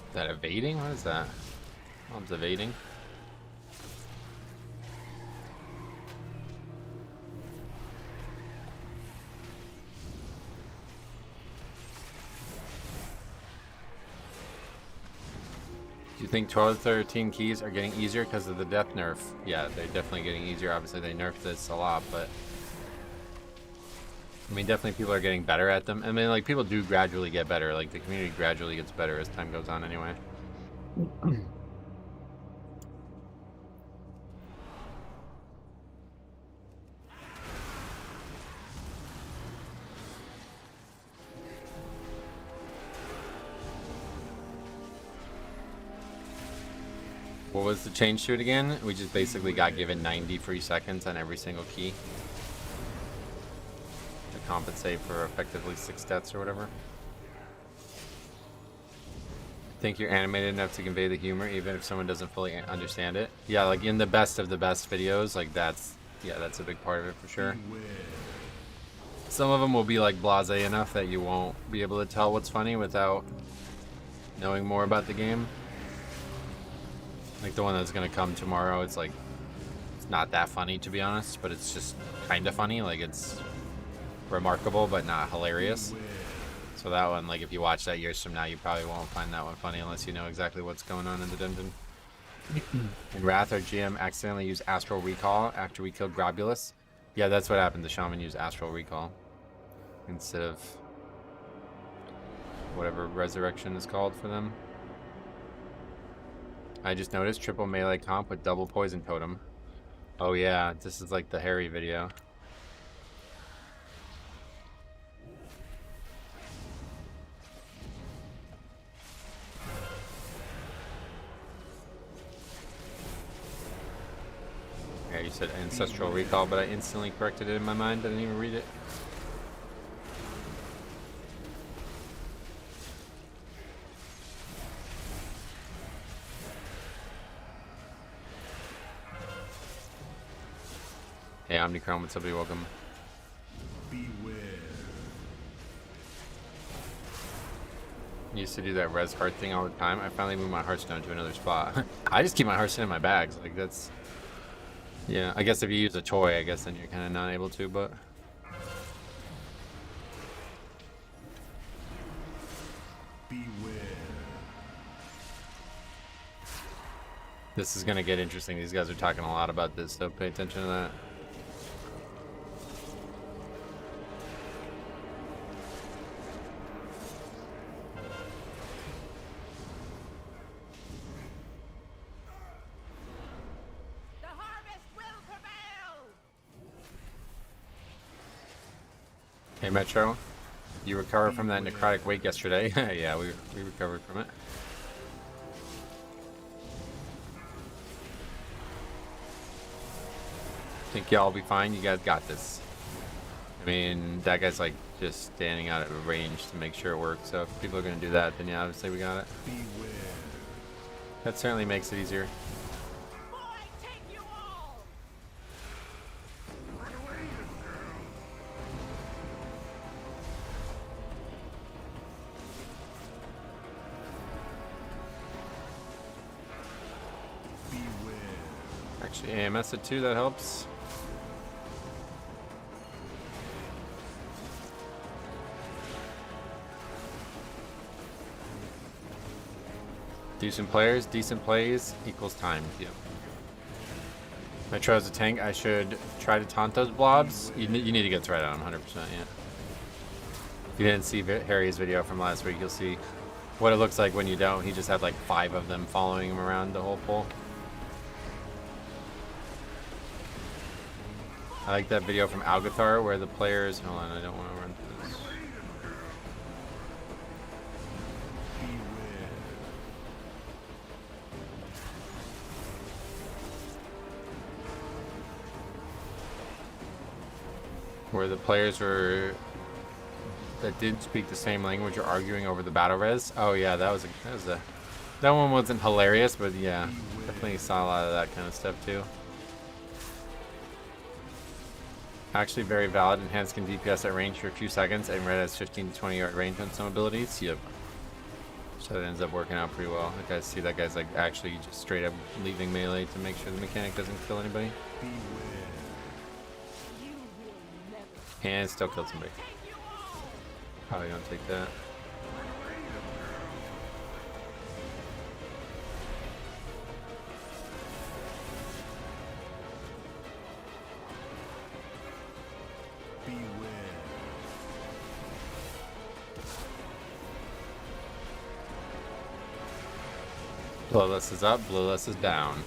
Is that evading? What is that? Mom's evading. Do you think 12 to 13 keys are getting easier because of the death nerf? Yeah, they're definitely getting easier. Obviously, they nerfed this a lot, but I mean, definitely people are getting better at them. I mean, like, people do gradually get better. Like, the community gradually gets better as time goes on anyway. What was the change to it again? We just basically got given 90 free seconds on every single key to compensate for effectively 6 deaths or whatever. Think you're animated enough to convey the humor even if someone doesn't fully understand it? Yeah, like in the best of the best videos, like that's a big part of it for sure. Some of them will be like blasé enough that you won't be able to tell what's funny without knowing more about the game. Like the one that's gonna come tomorrow, it's like, it's not that funny to be honest, but it's just kind of funny. Like it's remarkable but not hilarious. So that one, like if you watch that years from now, you probably won't find that one funny unless you know exactly what's going on in the dungeon. In Wrath, our GM accidentally used Astral Recall after we killed Grobulus. Yeah, that's what happened. The shaman used Astral Recall instead of whatever resurrection is called for them. I just noticed triple melee comp with double poison totem. Oh yeah, this is like the Harry video. Yeah, you said ancestral recall, but I instantly corrected it in my mind. I didn't even read it. Hey, Omnicron, what's up? Welcome.
Beware.
Used to do that res heart thing all the time. I finally moved my Hearthstone to another spot. I just keep my Hearthstone in my bags. Like that's, yeah. I guess if you use a toy, I guess then you're kind of not able to. But
Beware.
this is gonna get interesting. These guys are talking a lot about this, so pay attention to that. Hey Metro, you recovered from that necrotic wake yesterday. Yeah, we recovered from it. Think y'all will be fine. You guys got this. I mean, that guy's like just standing out at range to make sure it works. So if people are gonna do that, then yeah, obviously we got it. That certainly makes it easier. Actually, AMS at 2, that helps. Decent players, decent plays equals time. Yep. Metro as a tank, I should try to taunt those blobs. You need to get threat on them, 100%, yeah. If you didn't see Harry's video from last week, you'll see what it looks like when you don't. He just had like 5 of them following him around the whole pool. I like that video from Algathar where the players... Hold on, I don't want to run through this. Where the players were... that didn't speak the same language are arguing over the battle res. Oh yeah, that one wasn't hilarious, but yeah, definitely saw a lot of that kind of stuff too. Actually very valid. Enhanced can DPS at range for a few seconds, and red has 15 to 20 yard range on some abilities. Yep. So that ends up working out pretty well. Like I see that guy's like actually just straight up leaving melee to make sure the mechanic doesn't kill anybody. And still killed somebody. Probably don't take that. Bloodless is up, bloodless is down.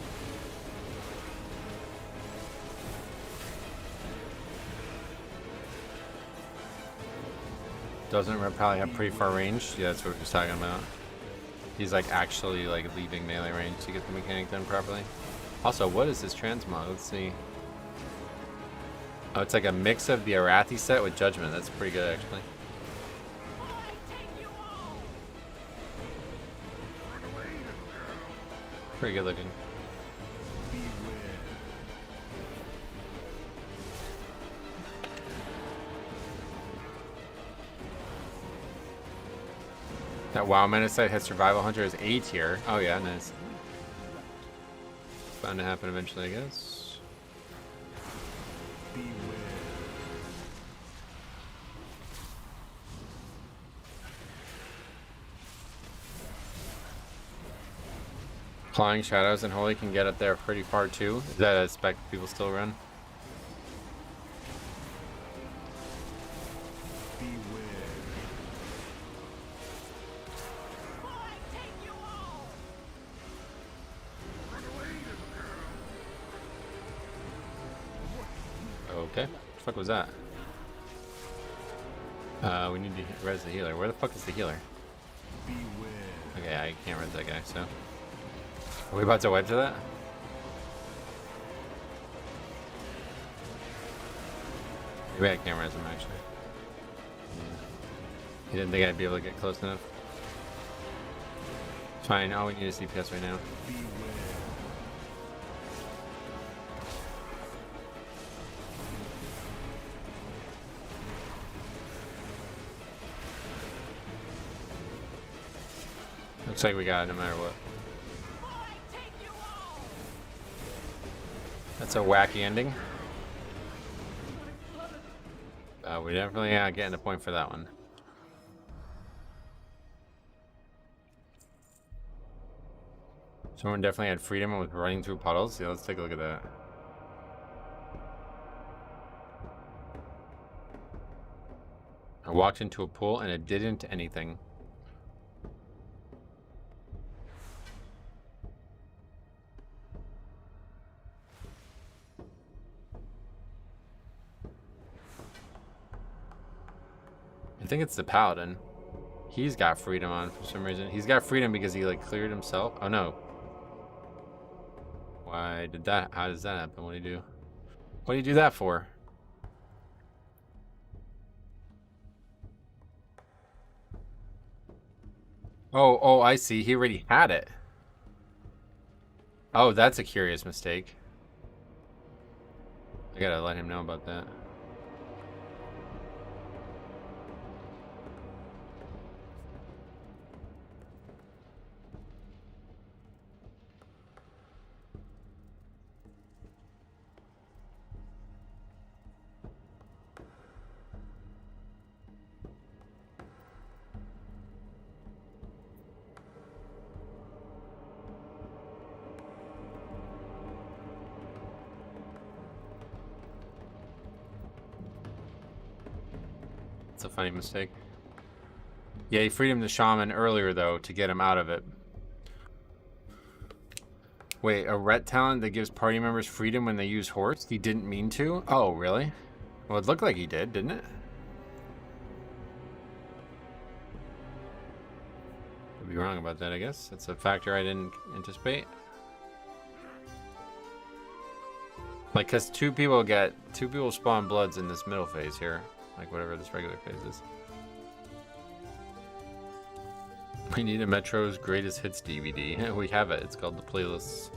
Doesn't Red probably have pretty far range? Yeah, that's what we're just talking about. He's like actually like leaving melee range to get the mechanic done properly. Also, what is this transmog? Let's see. Oh, it's like a mix of the Arathi set with Judgment. That's pretty good actually. Pretty good looking. That WoW Menace site has Survival Hunter as A tier. Oh yeah, nice. Bound to happen eventually, I guess. Clawing Shadows and Holy can get up there pretty far too. Is that a spec people still run? Okay. What the fuck was that? We need to res the healer. Where the fuck is the healer? Okay, I can't res that guy, so. Are we about to wipe to that? Maybe I can't res him actually. Yeah. He didn't think I'd be able to get close enough. Fine, all we need is DPS right now. Looks like we got it no matter what. That's a wacky ending. We definitely getting a point for that one. Someone definitely had freedom and was running through puddles. Yeah, let's take a look at that. I walked into a pool and it didn't anything. I think it's the paladin. He's got freedom on for some reason. He's got freedom because he like cleared himself. Oh no. Why did that? How does that happen? What do you do? What do you do that for? Oh, I see. He already had it. Oh, that's a curious mistake. I gotta let him know about that. It's a funny mistake. Yeah, he freed him to shaman earlier though to get him out of it. Wait, a ret talent that gives party members freedom when they use horse? He didn't mean to? Oh, really? Well, it looked like he did, didn't it? Could be wrong about that, I guess. That's a factor I didn't anticipate. Like, cause two people spawn bloods in this middle phase here. Like whatever this regular phase is. We need a Metro's Greatest Hits DVD. We have it. It's called the Playlists.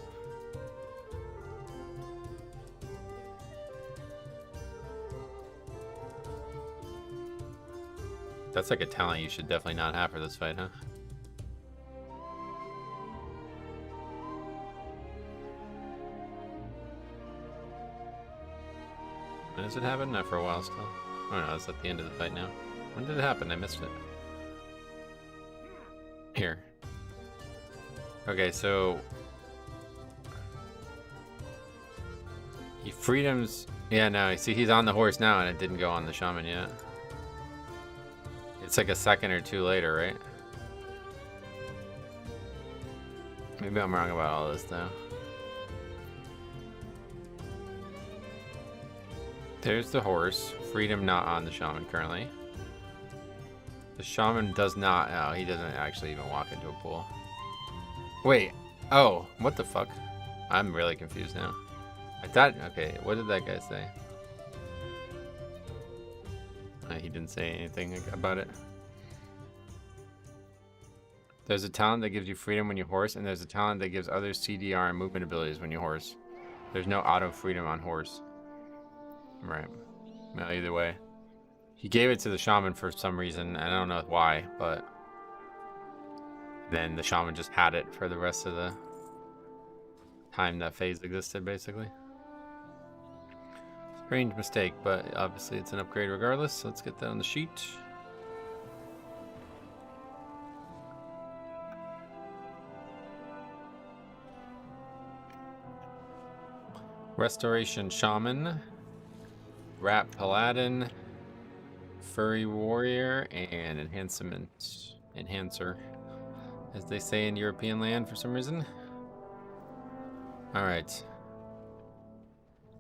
That's like a talent you should definitely not have for this fight, huh? When does it happen? Not for a while still. Oh no, it's at the end of the fight now. When did it happen? I missed it. Here. Okay, so he freedoms. Yeah, no, see, he's on the horse now, and it didn't go on the shaman yet. It's like a second or two later, right? Maybe I'm wrong about all this though. There's the horse. Freedom not on the shaman currently. The shaman does not. Oh, he doesn't actually even walk into a pool. Wait. Oh, what the fuck? I'm really confused now. I thought. Okay, what did that guy say? He didn't say anything about it. There's a talent that gives you freedom when you horse, and there's a talent that gives others CDR and movement abilities when you horse. There's no auto freedom on horse. Right. No, either way. He gave it to the shaman for some reason, and I don't know why, but then the shaman just had it for the rest of the time that phase existed, basically. Strange mistake, but obviously it's an upgrade regardless, so let's get that on the sheet. Restoration Shaman, Rat Paladin, Furry Warrior, and Enhancer, as they say in European land for some reason. Alright.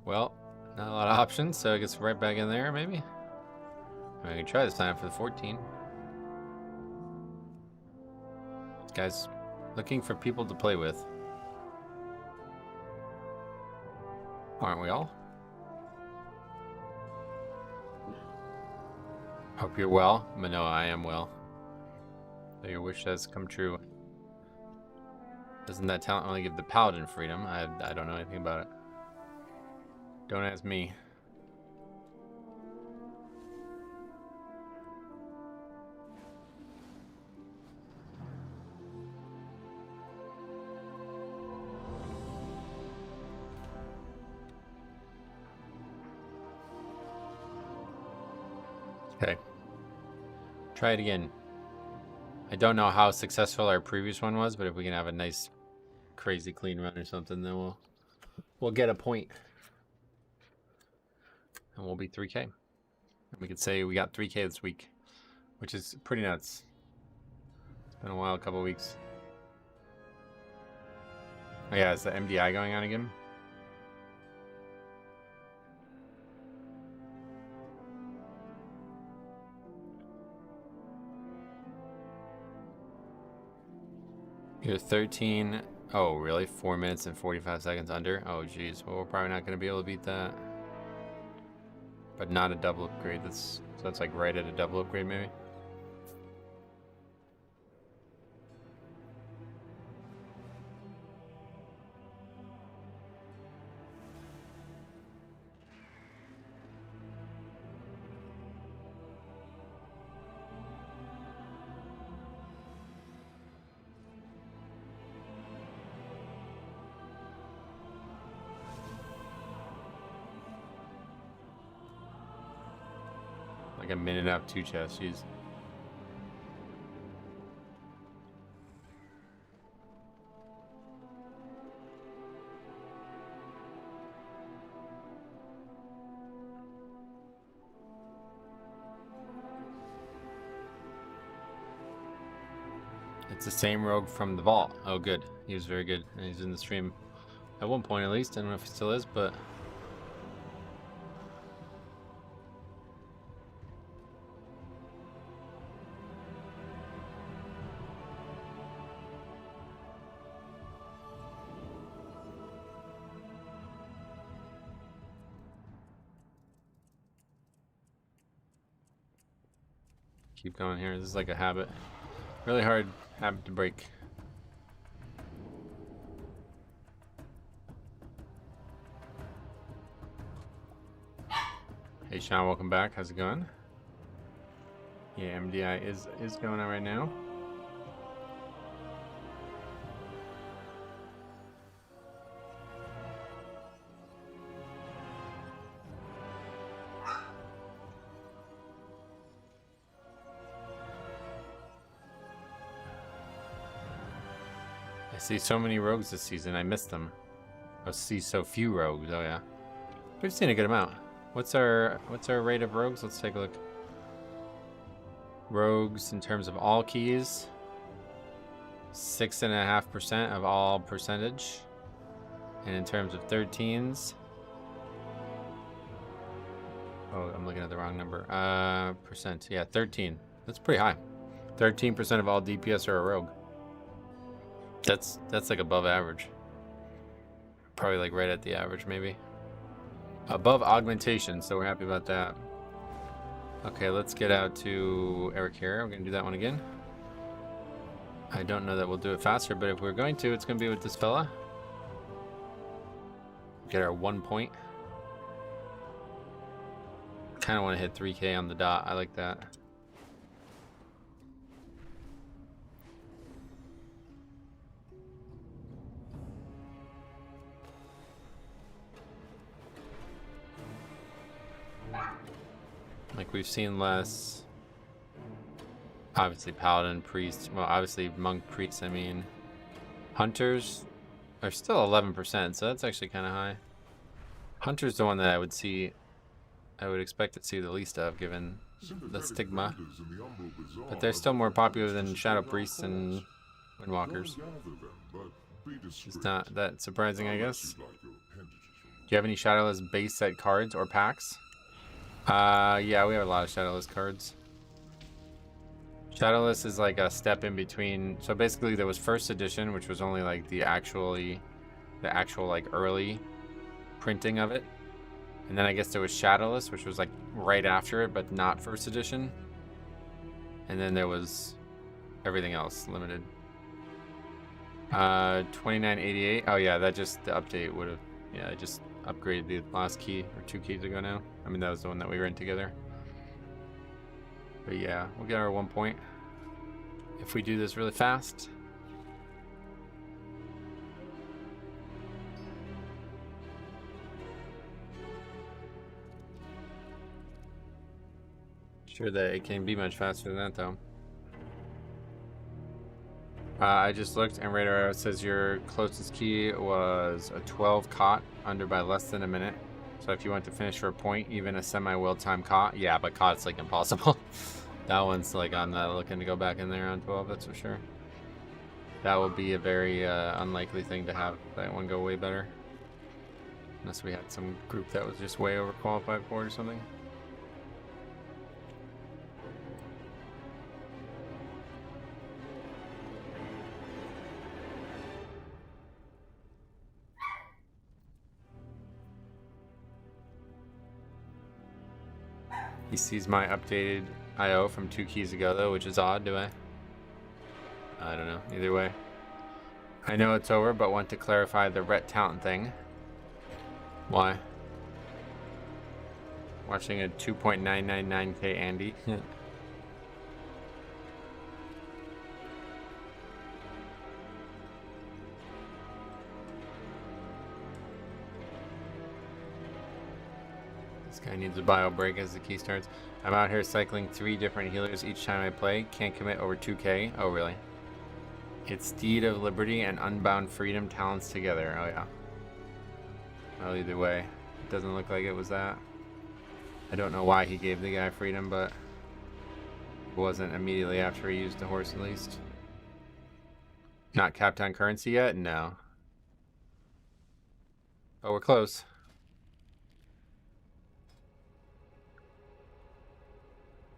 Well, not a lot of options, so I guess right back in there, maybe? I can try this time for the 14. Guys, looking for people to play with. Aren't we all? Hope you're well. Manoa, I am well. So your wish has come true. Doesn't that talent only give the paladin freedom? I don't know anything about it. Don't ask me. Okay. Try it again. I don't know how successful our previous one was, but if we can have a nice, crazy clean run or something, then we'll get a point. And we'll be 3K. And we could say we got 3K this week, which is pretty nuts. It's been a while, a couple weeks. Oh yeah, is the MDI going on again? You're 13. Oh, really? 4 minutes and 45 seconds under? Oh, geez. Well, we're probably not going to be able to beat that. But not a double upgrade. So that's like right at a double upgrade, maybe. Like a minute up, 2 chests. Jeez. It's the same rogue from the vault. Oh, good. He was very good. And he's in the stream at one point at least. I don't know if he still is, but... keep going here. This is like a habit. Really hard habit to break. Hey Sean, welcome back. How's it going? Yeah, MDI is going on right now. I see so many rogues this season. I missed them. I see so few rogues. Oh yeah, we've seen a good amount. What's our rate of rogues? Let's take a look. Rogues in terms of all keys, 6.5% of all percentage, and in terms of 13s. Oh, I'm looking at the wrong number. Percent. Yeah, 13. That's pretty high. 13% of all DPS are a rogue. That's like above average. Probably like right at the average, maybe. Above augmentation, so we're happy about that. Okay, let's get out to Eric here. We're gonna do that one again. I don't know that we'll do it faster, but if we're going to, it's gonna be with this fella. Get our 1 point. Kinda wanna hit 3K on the dot. I like that. Like we've seen less. Obviously paladin, priest, well obviously monk, priest, I mean. Hunters are still 11%, so that's actually kind of high. Hunter's the one that I would expect to see the least of given the stigma. But they're still more popular than shadow priests and windwalkers. It's not that surprising, I guess. Do you have any shadowless base set cards or packs? Yeah, we have a lot of shadowless cards. Shadowless is like a step in between. So basically there was first edition, which was only like the actual like early printing of it. And then I guess there was Shadowless, which was like right after it, but not first edition. And then there was everything else limited. 2988. Oh yeah, that just, the update would have, yeah, I just upgraded the last key, or 2 keys ago now. I mean, that was the one that we were in together. But yeah, we'll get our 1 point if we do this really fast. Sure that it can be much faster than that though. I just looked and radar says your closest key was a 12 caught under by less than a minute. So if you want to finish for a point, even a semi-well time caught, yeah, but caught's like impossible. That one's like I'm not looking to go back in there on 12, that's for sure. That would be a very unlikely thing to have that one go way better. Unless we had some group that was just way overqualified for it or something. He sees my updated IO from 2 keys ago, though, which is odd. Do I? I don't know. Either way. I know it's over, but want to clarify the Rhett talent thing. Why? Watching a 2.999k Andy. This guy needs a bio break as the key starts. I'm out here cycling 3 different healers each time I play. Can't commit over 2k. Oh, really? It's Steed of Liberty and Unbound Freedom talents together. Oh, yeah. Well, either way, it doesn't look like it was that. I don't know why he gave the guy freedom, but it wasn't immediately after he used the horse, at least. Not capped on currency yet? No. Oh, we're close.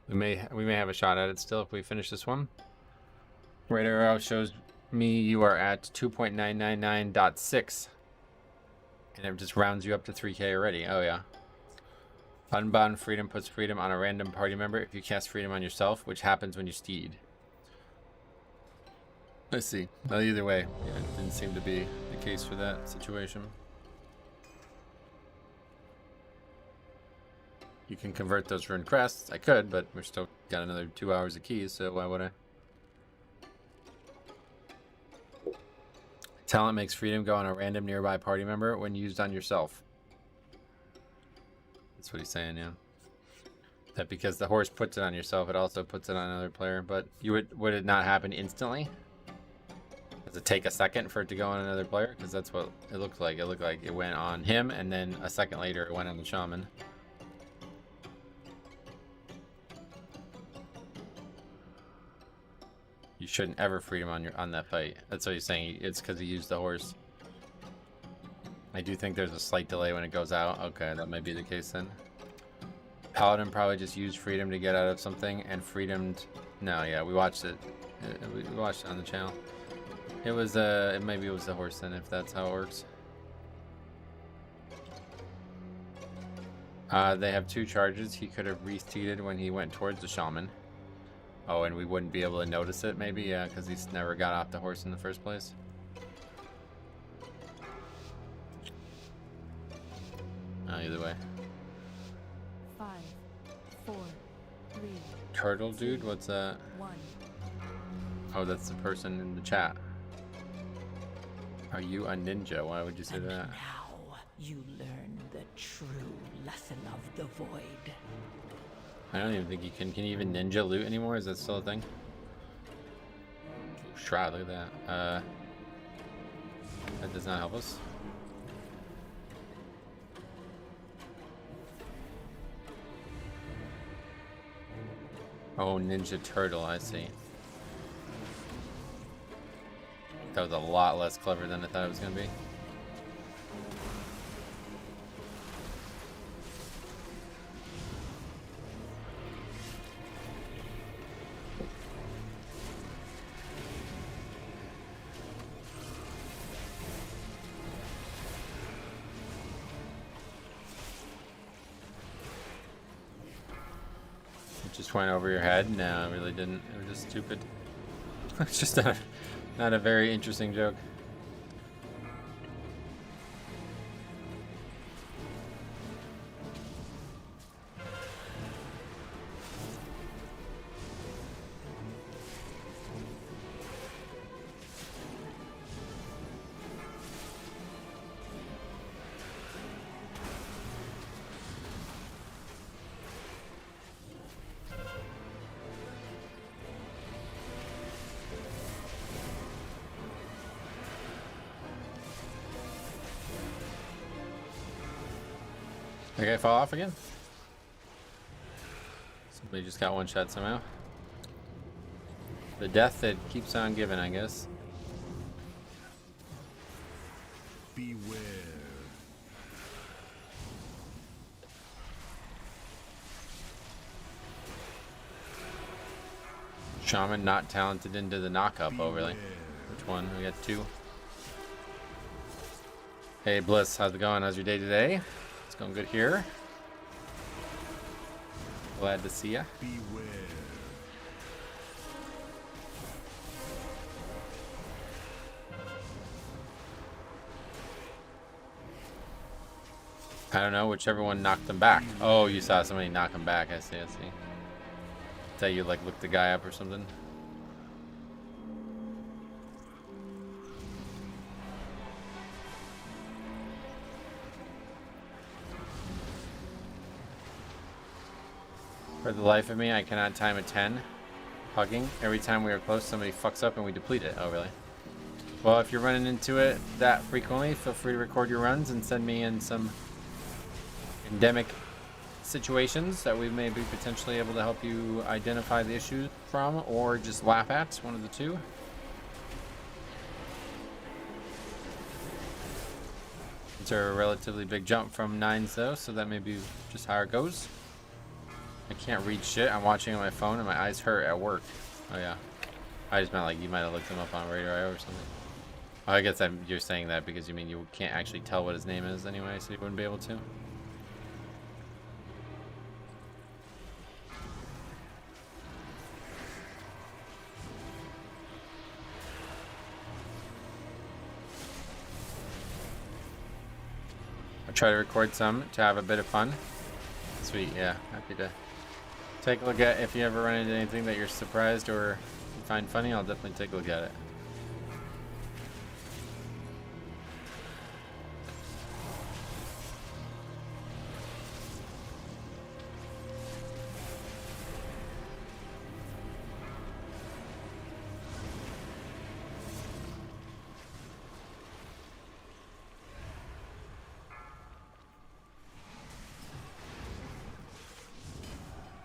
We may have a shot at it still if we finish this one. Right arrow shows me you are at 2.999.6. And it just rounds you up to 3k already. Oh, yeah. Unbound Freedom puts freedom on a random party member if you cast freedom on yourself, which happens when you steed. Let's see. Well, either way, yeah, it didn't seem to be the case for that situation. You can convert those rune crests. I could, but we're still got another 2 hours of keys, so why would I? Talent makes freedom go on a random nearby party member when used on yourself. That's what he's saying, yeah. That because the horse puts it on yourself, it also puts it on another player. But you would it not happen instantly? Does it take a second for it to go on another player? Because that's what it looked like. It looked like it went on him, and then a second later it went on the shaman. You shouldn't ever freedom on that fight. That's what he's saying. It's because he used the horse. I do think there's a slight delay when it goes out. Okay, that might be the case then. Paladin probably just used freedom to get out of something and freedomed. No, yeah, we watched it. We watched it on the channel. It was maybe it was the horse then, if that's how it works. They have 2 charges. He could have re-steeded when he went towards the shaman. Oh, and we wouldn't be able to notice it, maybe? Yeah, because he's never got off the horse in the first place. Either way.
5, 4, 3.
Turtle dude? What's that?
1.
Oh, that's the person in the chat. Are you a ninja? Why would you say that?
Now you learn the true lesson of the void.
I don't even think you can. Can you even ninja loot anymore? Is that still a thing? Ooh, Shroud, look at that. That does not help us. Oh, Ninja Turtle, I see. That was a lot less clever than I thought it was going to be. Just went over your head? No, it really didn't. It was just stupid. It's just not a very interesting joke. Okay, fall off again. Somebody just got one shot somehow. The death that keeps on giving, I guess.
Beware.
Shaman not talented into the knock-up. Oh, really? Which one? We got 2. Hey, Bliss, how's it going? How's your day today? It's going good here. Glad to see ya.
Beware.
I don't know, whichever one knocked them back. Oh, you saw somebody knock him back. I see, I see. That you like looked the guy up or something. For the life of me, I cannot time a 10. Pugging. Every time we are close, somebody fucks up and we deplete it. Oh, really? Well, if you're running into it that frequently, feel free to record your runs and send me in some endemic situations that we may be potentially able to help you identify the issue from, or just laugh at. One of the two. It's a relatively big jump from 9s though, so that may be just how it goes. I can't read shit. I'm watching on my phone and my eyes hurt at work. Oh yeah. I just meant like you might have looked him up on Radar IO or something. Oh, I guess you're saying that because you mean you can't actually tell what his name is anyway, so you wouldn't be able to. I'll try to record some to have a bit of fun. Sweet, yeah. Happy to take a look at if you ever run into anything that you're surprised or you find funny. I'll definitely take a look at it.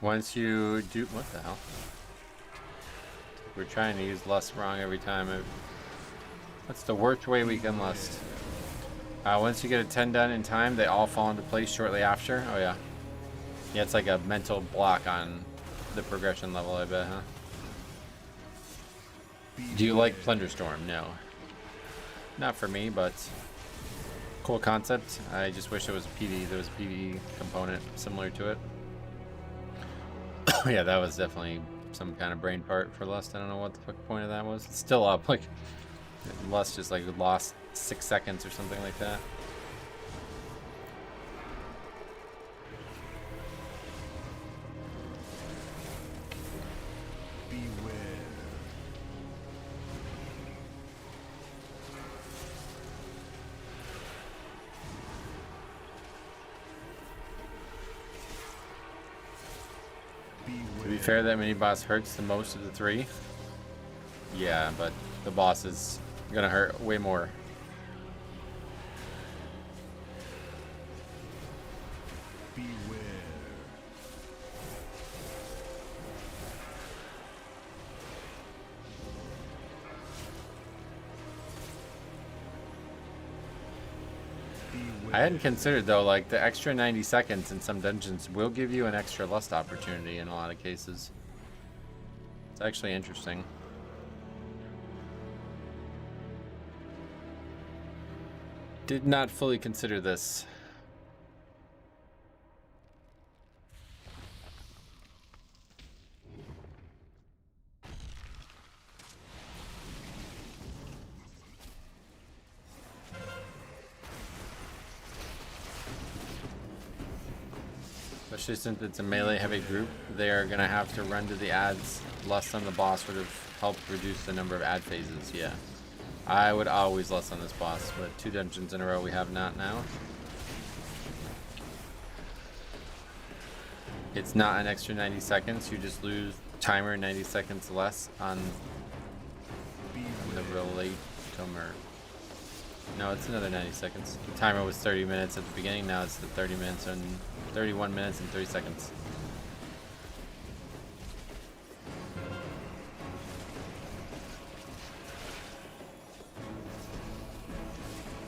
Once you do, what the hell? We're trying to use lust wrong every time. That's the worst way we can lust. Once you get a 10 done in time, they all fall into place shortly after. Oh yeah. Yeah, it's like a mental block on the progression level, I bet, huh? Do you like Plunderstorm? No. Not for me, but cool concept. I just wish there was a PvE. There was a PvE component similar to it. Yeah, that was definitely some kind of brain part for Lust. I don't know what the fuck the point of that was. It's still up. Like, Lust just like lost 6 seconds or something like that. To be fair, that mini boss hurts the most of the three. Yeah, but the boss is gonna hurt way more.
Beware.
I hadn't considered though, like the extra 90 seconds in some dungeons will give you an extra lust opportunity in a lot of cases. It's actually interesting. Did not fully consider this. Especially since it's a melee heavy group, they are going to have to run to the ads. Lust on the boss would have helped reduce the number of ad phases, yeah. I would always lust on this boss, but 2 dungeons in a row we have not now. It's not an extra 90 seconds, you just lose timer 90 seconds less on the relatomer. No, it's another 90 seconds. The timer was 30 minutes at the beginning, now it's the 30 minutes and 31 minutes and 30 seconds.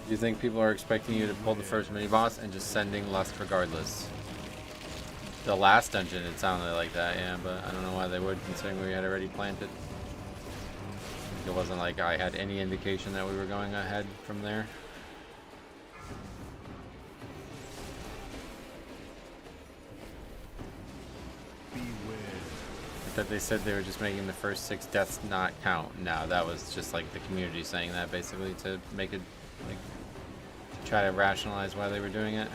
Do you think people are expecting you to pull the first mini boss and just sending lust regardless? The last dungeon, it sounded like that, yeah, but I don't know why they would, considering we had already planned it. It wasn't like I had any indication that we were going ahead from there. That they said they were just making the first 6 deaths not count. No, that was just like the community saying that basically to make it like to try to rationalize why they were doing it.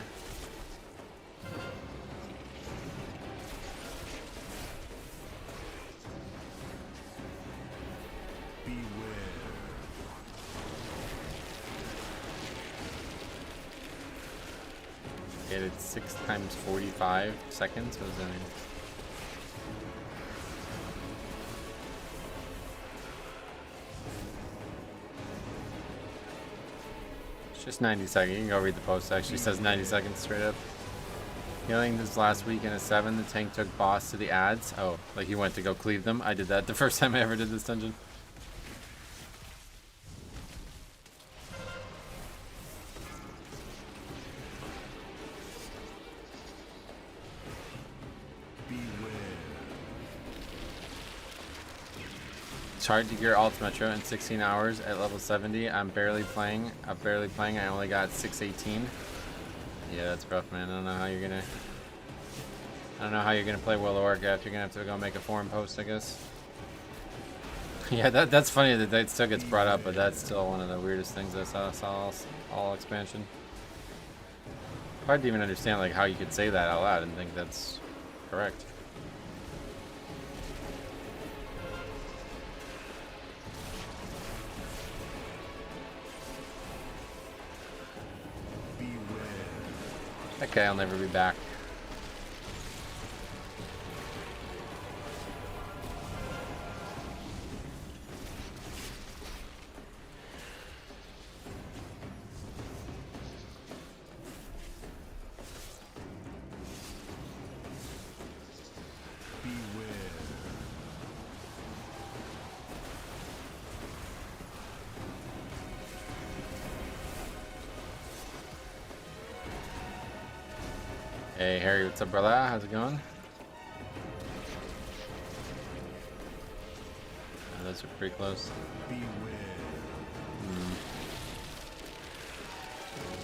It did 6 times 45 seconds. What does that mean? It's just 90 seconds. You can go read the post. It actually says 90 seconds straight up. Healing this last week in a 7. The tank took boss to the ads. Oh, like he went to go cleave them. I did that the first time I ever did this dungeon. It's hard to gear Ultimetro in 16 hours at level 70. I'm barely playing. I only got 618. Yeah, that's rough, man. I don't know how you're gonna play World of Warcraft. You're gonna have to go make a forum post, I guess. Yeah, that's funny that that still gets brought up, but that's still one of the weirdest things I saw all expansion. Hard to even understand like how you could say that out loud and think that's correct. Okay, I'll never be back. Hey Harry, what's up, brother? How's it going? Oh, those are pretty close.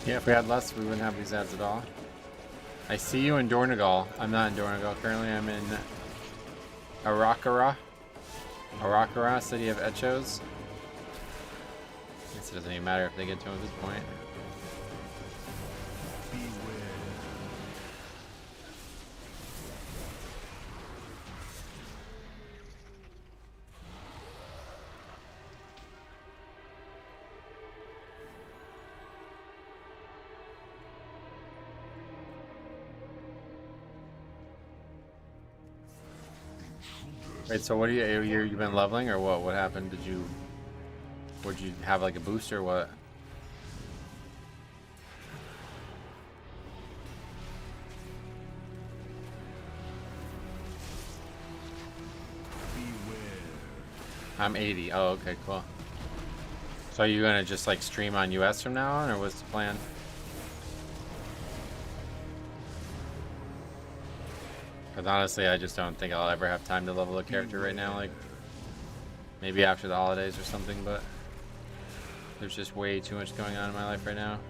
Yeah, if we had less, we wouldn't have these ads at all. I see you in Dornegal. I'm not in Dornegal. Currently, I'm in Arakara, city of Echos. I guess it doesn't even matter if they get to him at this point. Wait, so what do you've been leveling or what? What happened? Would you have like a boost or what? I'm 80. Oh, okay, cool. So are you gonna just like stream on US from now on, or what's the plan? Because honestly, I just don't think I'll ever have time to level a character right now. Like, maybe after the holidays or something, but there's just way too much going on in my life right now.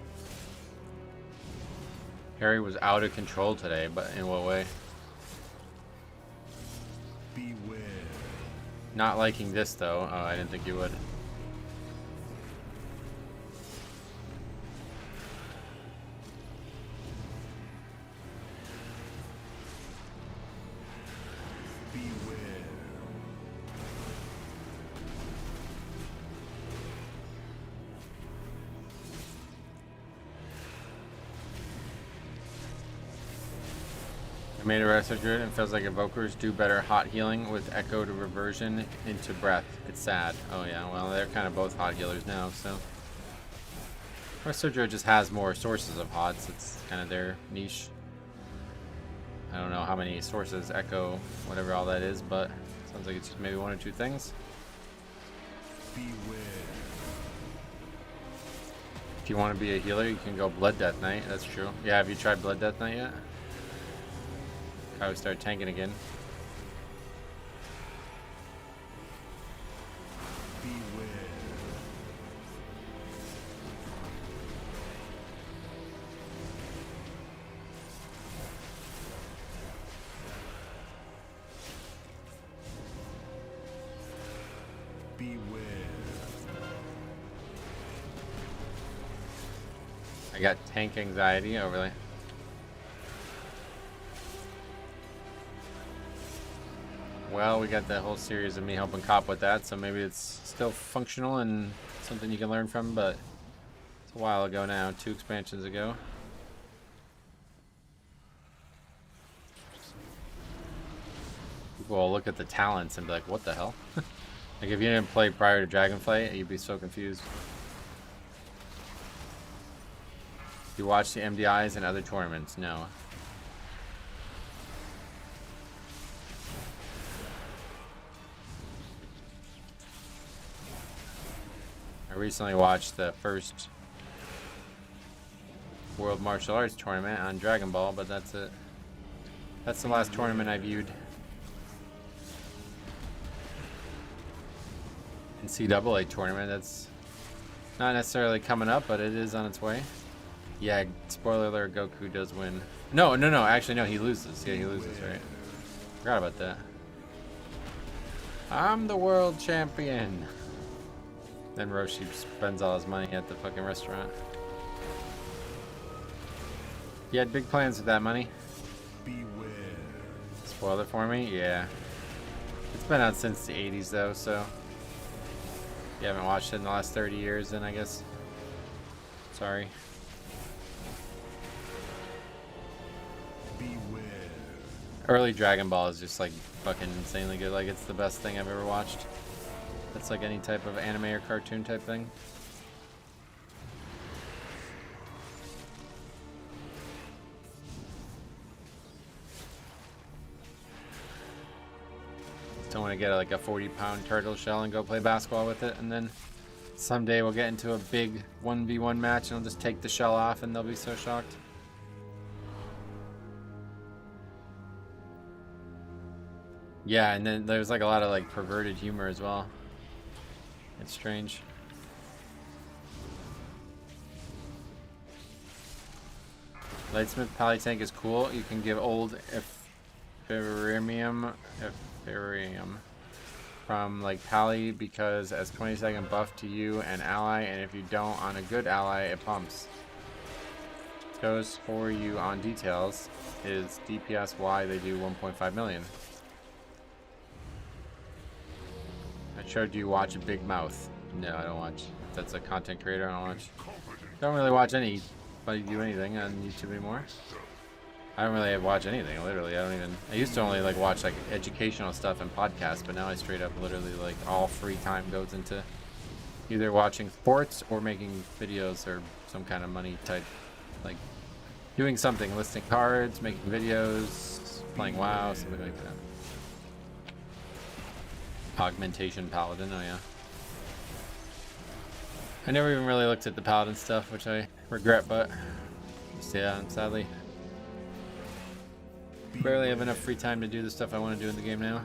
Harry was out of control today, but in what way? Beware. Not liking this, though. Oh, I didn't think you would. I made a research grid and feels like evokers do better hot healing with echo to reversion into breath. It's sad. Oh yeah, well they're kind of both hot healers now, so. Researcher just has more sources of hots. It's kind of their niche. I don't know how many sources, echo, whatever all that is, but sounds like it's just maybe 1 or 2 things. Beware. If you want to be a healer, you can go Blood Death Knight. That's true. Yeah, have you tried Blood Death Knight yet? I would start tanking again. Beware. I got tank anxiety overlay. Well, we got the whole series of me helping Cop with that, so maybe it's still functional and something you can learn from, but it's a while ago now, 2 expansions ago. People will look at the talents and be like, what the hell? Like, if you didn't play prior to Dragonflight, you'd be so confused. You watch the MDIs and other tournaments? No. I recently watched the first World Martial Arts tournament on Dragon Ball, but that's it. That's the last tournament I viewed. NCAA tournament, that's not necessarily coming up, but it is on its way. Yeah, spoiler alert, Goku does win. No, actually no, he loses. Yeah, he loses, right? Forgot about that. I'm the world champion. Then Roshi spends all his money at the fucking restaurant. He had big plans with that money.
Beware.
Spoil it for me? Yeah. It's been out since the 80s though, so if you haven't watched it in the last 30 years, then I guess sorry.
Beware.
Early Dragon Ball is just like fucking insanely good. Like, it's the best thing I've ever watched. That's like any type of anime or cartoon type thing. Don't want to get like a 40-pound turtle shell and go play basketball with it, and then someday we'll get into a big 1v1 match and I'll just take the shell off and they'll be so shocked. Yeah, and then there's like a lot of like perverted humor as well. It's strange. Lightsmith Polytank is cool. You can give old Ephemerium from like Pally because as 20-second buff to you and ally, and if you don't on a good ally, it pumps. Goes for you on details is DPS Y, they do 1.5 million. I showed you watch a Big Mouth. No, I don't watch. If that's a content creator, I don't watch. Don't really watch anybody do anything on YouTube anymore. I don't really watch anything, literally. I used to only like watch like educational stuff and podcasts, but now I straight up literally like all free time goes into either watching sports or making videos or some kind of money type, like doing something, listing cards, making videos, playing WoW, something like that. Augmentation Paladin, oh yeah. I never even really looked at the Paladin stuff, which I regret, but just, yeah, sadly barely have enough free time to do the stuff I want to do in the game now.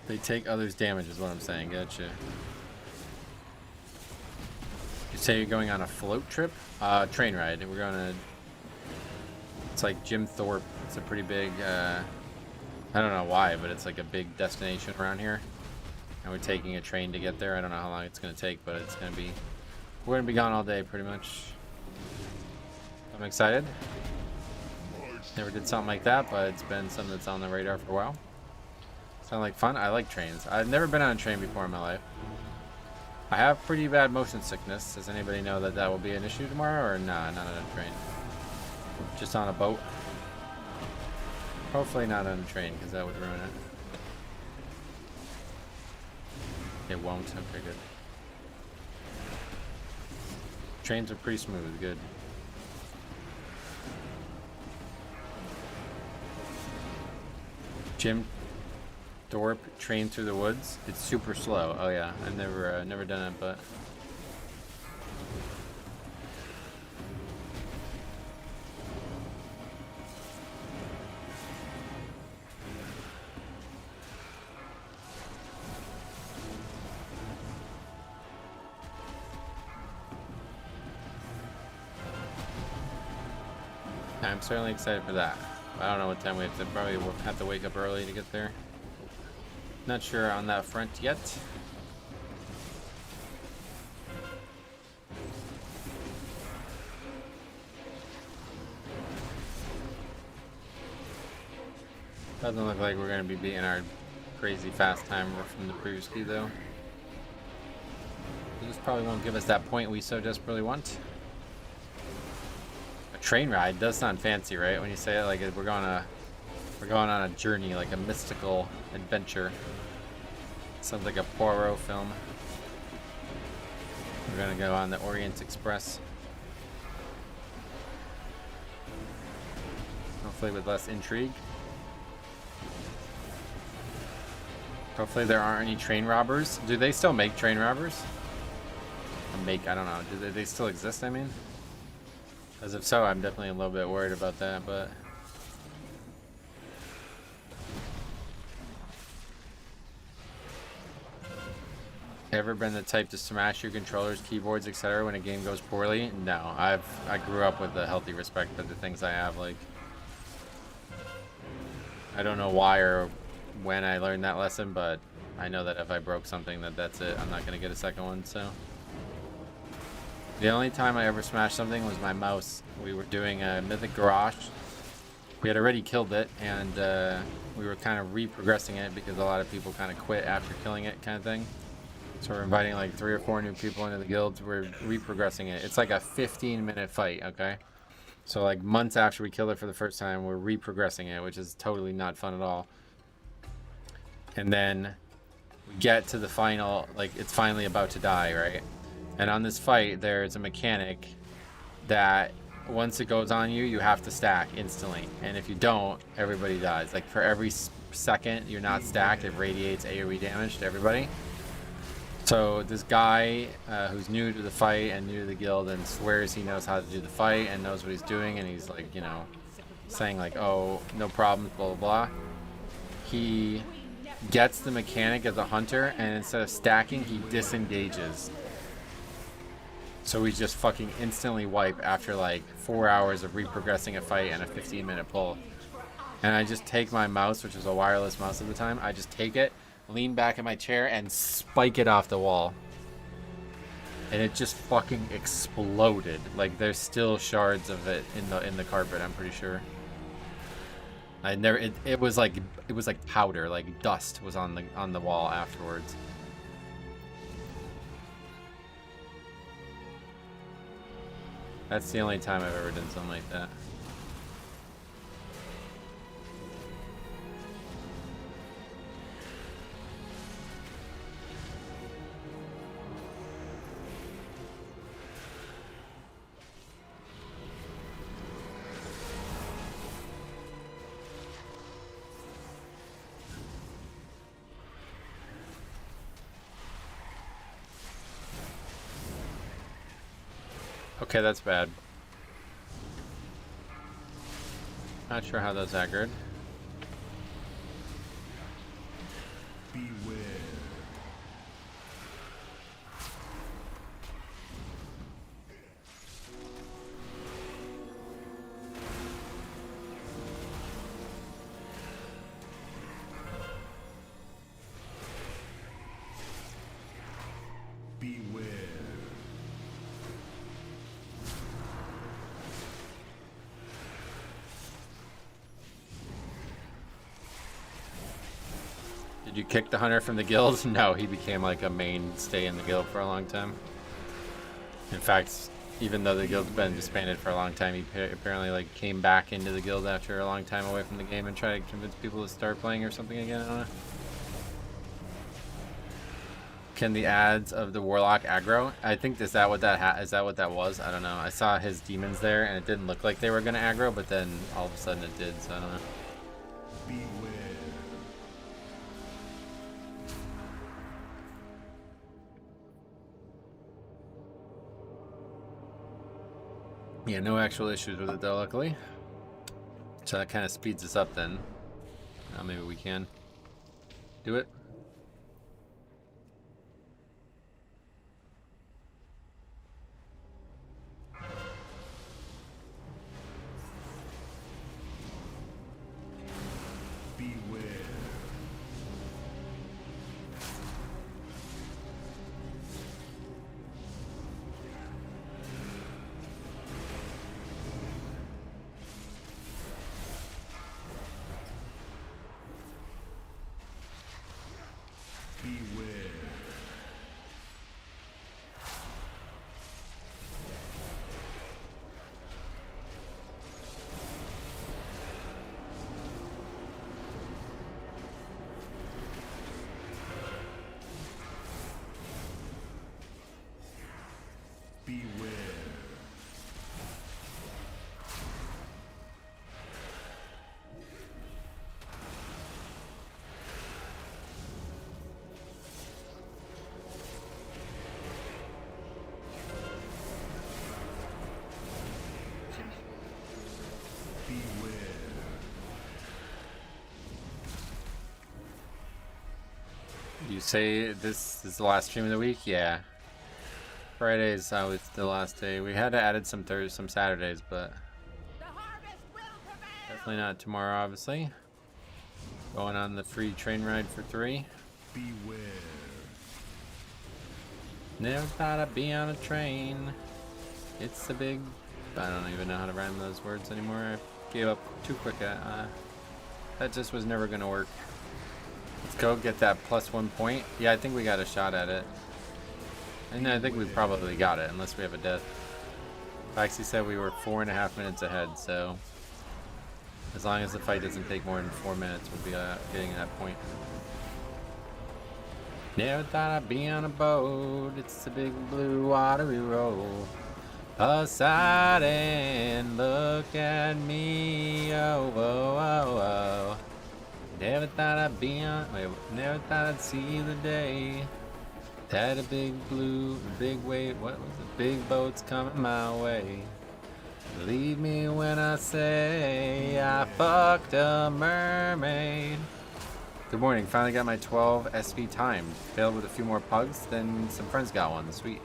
They take others' damage is what I'm saying, gotcha. You say you're going on a float trip? Train ride. We're going to... It's like Jim Thorpe. It's a pretty big... I don't know why, but it's like a big destination around here. And we're taking a train to get there. I don't know how long it's going to take, but it's going to be... We're going to be gone all day, pretty much. I'm excited. Never did something like that, but it's been something that's on the radar for a while. Sound like fun? I like trains. I've never been on a train before in my life. I have pretty bad motion sickness. Does anybody know that that will be an issue tomorrow, or nah, not on a train? Just on a boat? Hopefully not on a train, because that would ruin it. It won't? Okay, good. Trains are pretty smooth, good. Jim Thorpe Train Through the Woods. It's super slow. Oh yeah, I've never done it, but I'm certainly excited for that. I don't know what time we have to. Probably we'll have to wake up early to get there. Not sure on that front yet. Doesn't look like we're going to be beating our crazy fast time from the previous key though. This probably won't give us that point we so desperately want. A train ride does sound fancy, right? When you say it, like we're going on a journey, like a mystical adventure. Sounds like a Poirot film. We're gonna go on the Orient Express. Hopefully with less intrigue. Hopefully there aren't any train robbers. Do they still make train robbers? I don't know. Do they still exist, I mean? As if so, I'm definitely a little bit worried about that, but... Ever been the type to smash your controllers, keyboards, etc. when a game goes poorly? No, I grew up with a healthy respect for the things I have. Like, I don't know why or when I learned that lesson, but I know that if I broke something, that's it. I'm not gonna get a second one. So the only time I ever smashed something was my mouse. We were doing a Mythic Garage. We had already killed it, and we were kind of re-progressing it because a lot of people kind of quit after killing it, kind of thing. So we're inviting like 3 or 4 new people into the guild. We're re-progressing it. It's like a 15-minute fight, okay? So like months after we killed it for the first time, we're re-progressing it, which is totally not fun at all. And then we get to the final, like it's finally about to die, right? And on this fight, there's a mechanic that once it goes on you, you have to stack instantly. And if you don't, everybody dies. Like for every second you're not stacked, it radiates AoE damage to everybody. So this guy who's new to the fight and new to the guild and swears he knows how to do the fight and knows what he's doing, and he's like, you know, saying like, oh, no problems, blah, blah, blah. He gets the mechanic as a hunter, and instead of stacking, he disengages. So we just fucking instantly wipe after like 4 hours of reprogressing a fight and a 15-minute pull. And I just take my mouse, which was a wireless mouse at the time, I just take it, lean back in my chair and spike it off the wall, and it just fucking exploded. Like there's still shards of it in the carpet, I'm pretty sure. It was like powder, like dust was on the wall afterwards. That's the only time I've ever done something like that. Okay, that's bad. Not sure how that's aggroed.
Beware. Beware.
Did you kick the hunter from the guild? No, he became like a mainstay in the guild for a long time. In fact, even though the guild's been disbanded for a long time, he apparently like came back into the guild after a long time away from the game and tried to convince people to start playing or something again. I don't know. Can the ads of the warlock aggro? I think is that what that was? I don't know. I saw his demons there and it didn't look like they were gonna aggro, but then all of a sudden it did. So I don't know.
Beware.
Yeah, no actual issues with it though, luckily. So that kind of speeds us up then. Now maybe we can do it. say this is the last stream of the week? Yeah. Fridays always the last day. We had to added some Thursdays, some Saturdays, but definitely not tomorrow, obviously. Going on the free train ride for 3.
Beware.
Never thought I'd be on a train. It's a big... I don't even know how to rhyme those words anymore. I gave up too quick. That just was never going to work. Let's go get that +1 point. Yeah, I think we got a shot at it. And I think we probably got it, unless we have a death. Foxy said we were 4.5 minutes ahead, so... as long as the fight doesn't take more than 4 minutes, we'll be getting that point. Never thought I'd be on a boat. It's a big blue watery road. Aside and look at me. Oh, oh, oh, oh. Never thought I'd be on. Wait, never thought I'd see the day. Had a big wave. What was it? Big boats coming my way. Believe me when I say I fucked a mermaid. Good morning. Finally got my 12 SV timed. Failed with a few more pugs, then some friends got one. Sweet.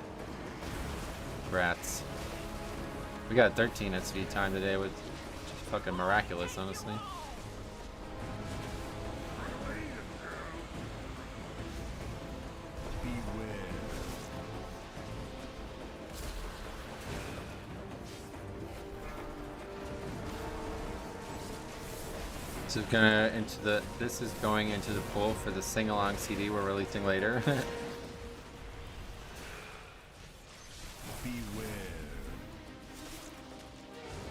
Rats. We got 13 SV time today, which is fucking miraculous, honestly. This is going into the pool for the sing-along CD we're releasing later.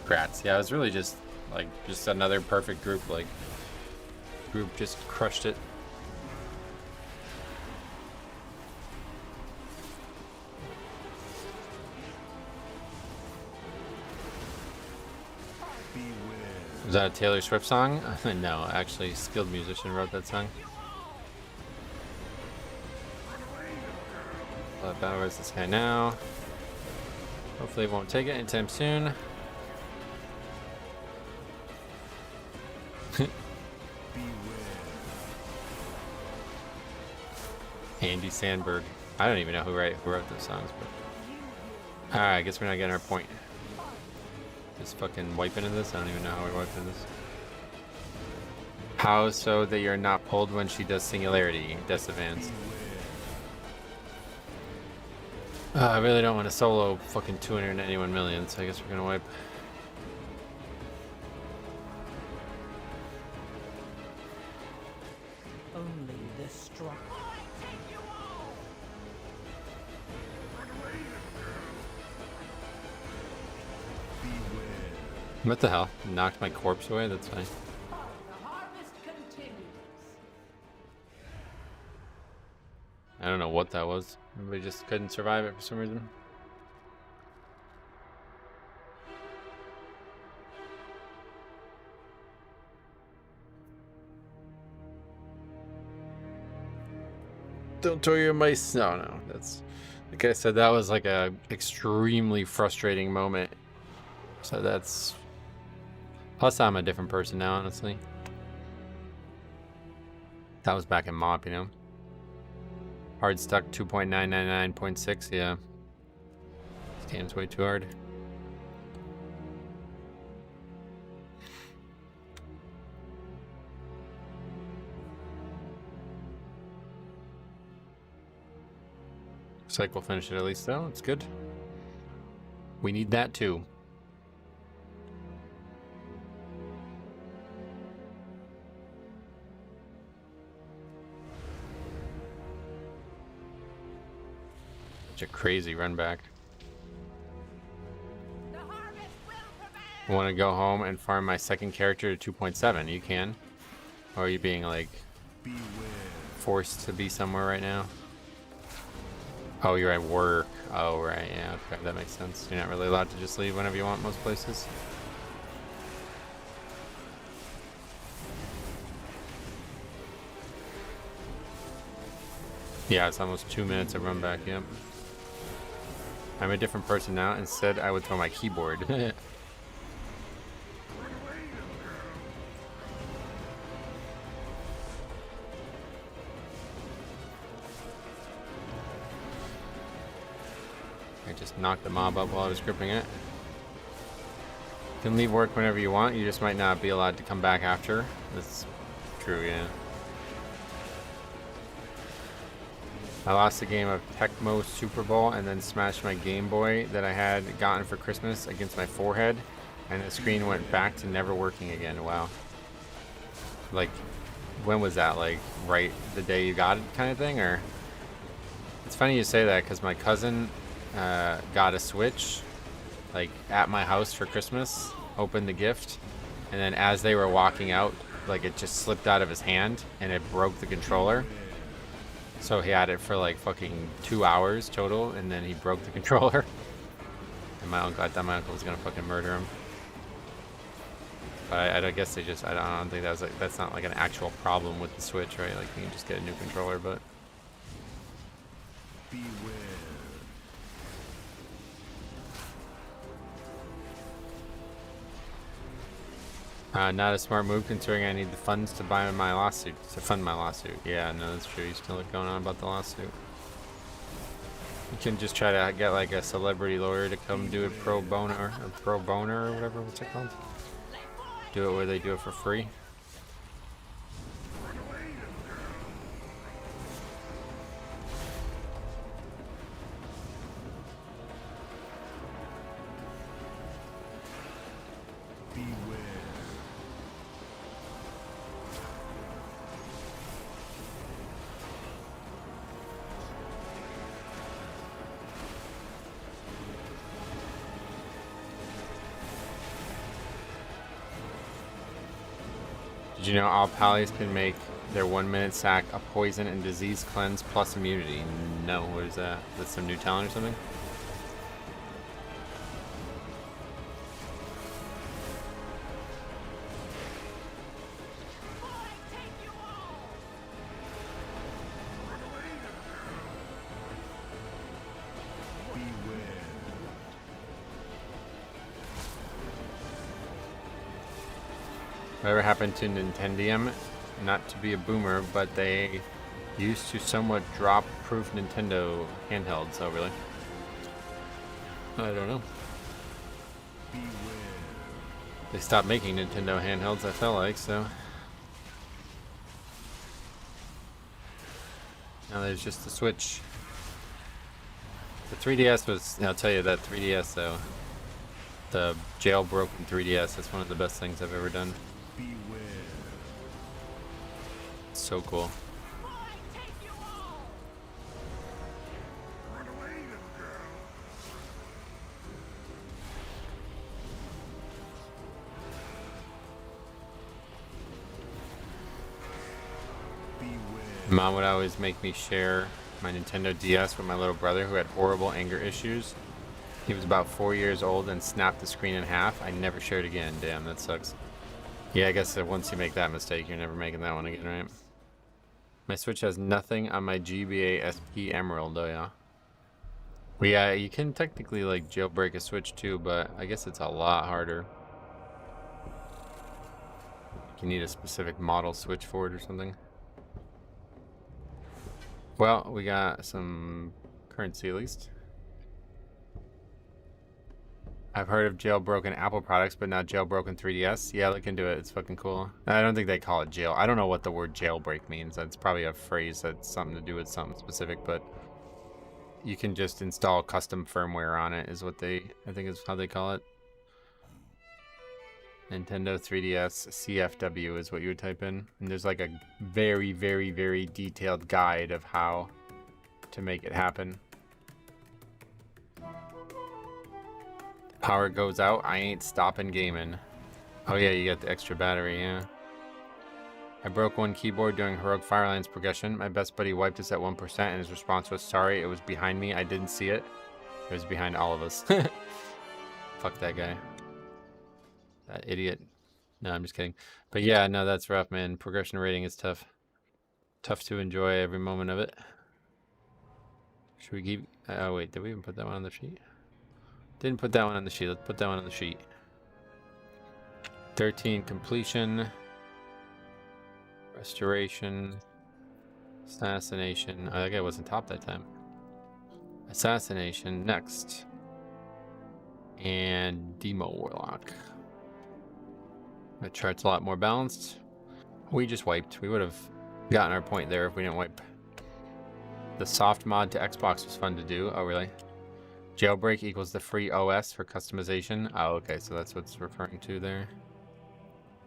Grats. Yeah, it was really just another perfect group. Group just crushed it. Was that a Taylor Swift song? No, actually, skilled musician wrote that song. Where's this guy now? Hopefully, he won't take it anytime soon. Andy Sandberg. I don't even know who wrote those songs, but alright, I guess we're not getting our point. Just fucking wipe into this? I don't even know how we wipe into this. How so that you're not pulled when she does Singularity, Decivans. I really don't want to solo fucking 291 million, so I guess we're gonna wipe.
Only the strong.
What the hell? Knocked my corpse away? That's fine.
The harvest continues.
I don't know what that was. Everybody just couldn't survive it for some reason. Don't throw your mice. No. That's like I said. That was like a extremely frustrating moment. So that's. Plus, I'm a different person now, honestly. That was back in MOP, you know. Hard stuck 2.999.6, yeah. This game's way too hard. Cycle finish it at least though, it's good. We need that too. Such a crazy run back. I want to go home and farm my second character to 2.7. You can. Or are you being like forced to be somewhere right now? Oh, you're at work. Oh, right. Yeah, okay. That makes sense. You're not really allowed to just leave whenever you want most places. Yeah, it's almost 2 minutes of run back, yep. I'm a different person now. Instead, I would throw my keyboard. I just knocked the mob up while I was gripping it. You can leave work whenever you want, you just might not be allowed to come back after. That's true, yeah. I lost a game of Tecmo Super Bowl and then smashed my Game Boy that I had gotten for Christmas against my forehead, and the screen went back to never working again. Wow. Like, when was that? Like, right the day you got it kind of thing? Or it's funny you say that because my cousin got a Switch like at my house for Christmas, opened the gift, and then as they were walking out, like it just slipped out of his hand and it broke the controller. So he had it for like fucking 2 hours total, and then he broke the controller. And I thought my uncle was gonna fucking murder him. But I guess they just, I don't think that was like, that's not like an actual problem with the Switch, right? Like you can just get a new controller, but. Not a smart move considering I need the funds to buy my lawsuit, to fund my lawsuit. Yeah, no, that's true. You still look going on about the lawsuit. You can just try to get like a celebrity lawyer to come do it pro bono or whatever, what's it called? Do it where they do it for free. Did you know all pallies can make their 1 minute sack a poison and disease cleanse plus immunity? No, what is that? That's some new talent or something? Whatever happened to Nintendium? Not to be a boomer, but they used to somewhat drop-proof Nintendo handhelds. Oh, really? I don't know. They stopped making Nintendo handhelds, I felt like, so. Now there's just the Switch. The 3DS was, I'll tell you that 3DS though, the jailbroken 3DS, that's one of the best things I've ever done. It's so cool. Mom would always make me share my Nintendo DS with my little brother who had horrible anger issues. He was about 4 years old and snapped the screen in half. I never shared again. Damn, that sucks. Yeah, I guess that once you make that mistake, you're never making that one again, right? My Switch has nothing on my GBA SP Emerald, though, yeah. Well, yeah, you can technically, like, jailbreak a Switch, too, but I guess it's a lot harder. You need a specific model Switch for it or something. Well, we got some currency, at least. I've heard of jailbroken Apple products, but not jailbroken 3DS. Yeah, look into it. It's fucking cool. I don't think they call it jail. I don't know what the word jailbreak means. That's probably a phrase that's something to do with something specific, but you can just install custom firmware on it is what I think is how they call it. Nintendo 3DS CFW is what you would type in. And there's like a very, very, very detailed guide of how to make it happen. Power goes out, I ain't stopping gaming. Oh yeah, you got the extra battery, yeah. I broke one keyboard during Heroic Fireline's progression. My best buddy wiped us at 1% and his response was, sorry, it was behind me, I didn't see it. It was behind all of us. Fuck that guy. That idiot. No, I'm just kidding. But yeah, no, that's rough, man. Progression rating is tough. Tough to enjoy every moment of it. Should we keep... oh wait, did we even put that one on the sheet? Didn't put that one on the sheet. Let's put that one on the sheet. 13 completion. Restoration. Assassination. Oh, that guy wasn't top that time. Assassination next. And Demo Warlock. The chart's a lot more balanced. We just wiped. We would have gotten our point there if we didn't wipe. The soft mod to Xbox was fun to do. Oh, really? Jailbreak equals the free OS for customization. Oh, okay, so that's what's referring to there.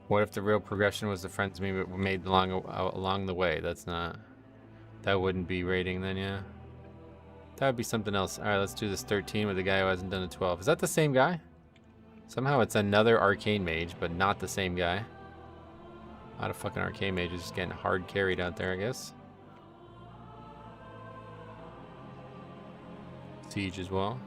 What if the real progression was the friends we made along the way? That's not... That wouldn't be rating then, yeah. That would be something else. All right, let's do this 13 with the guy who hasn't done a 12. Is that the same guy? Somehow it's another arcane mage, but not the same guy. A lot of fucking arcane mages just getting hard carried out there, I guess. Siege as well.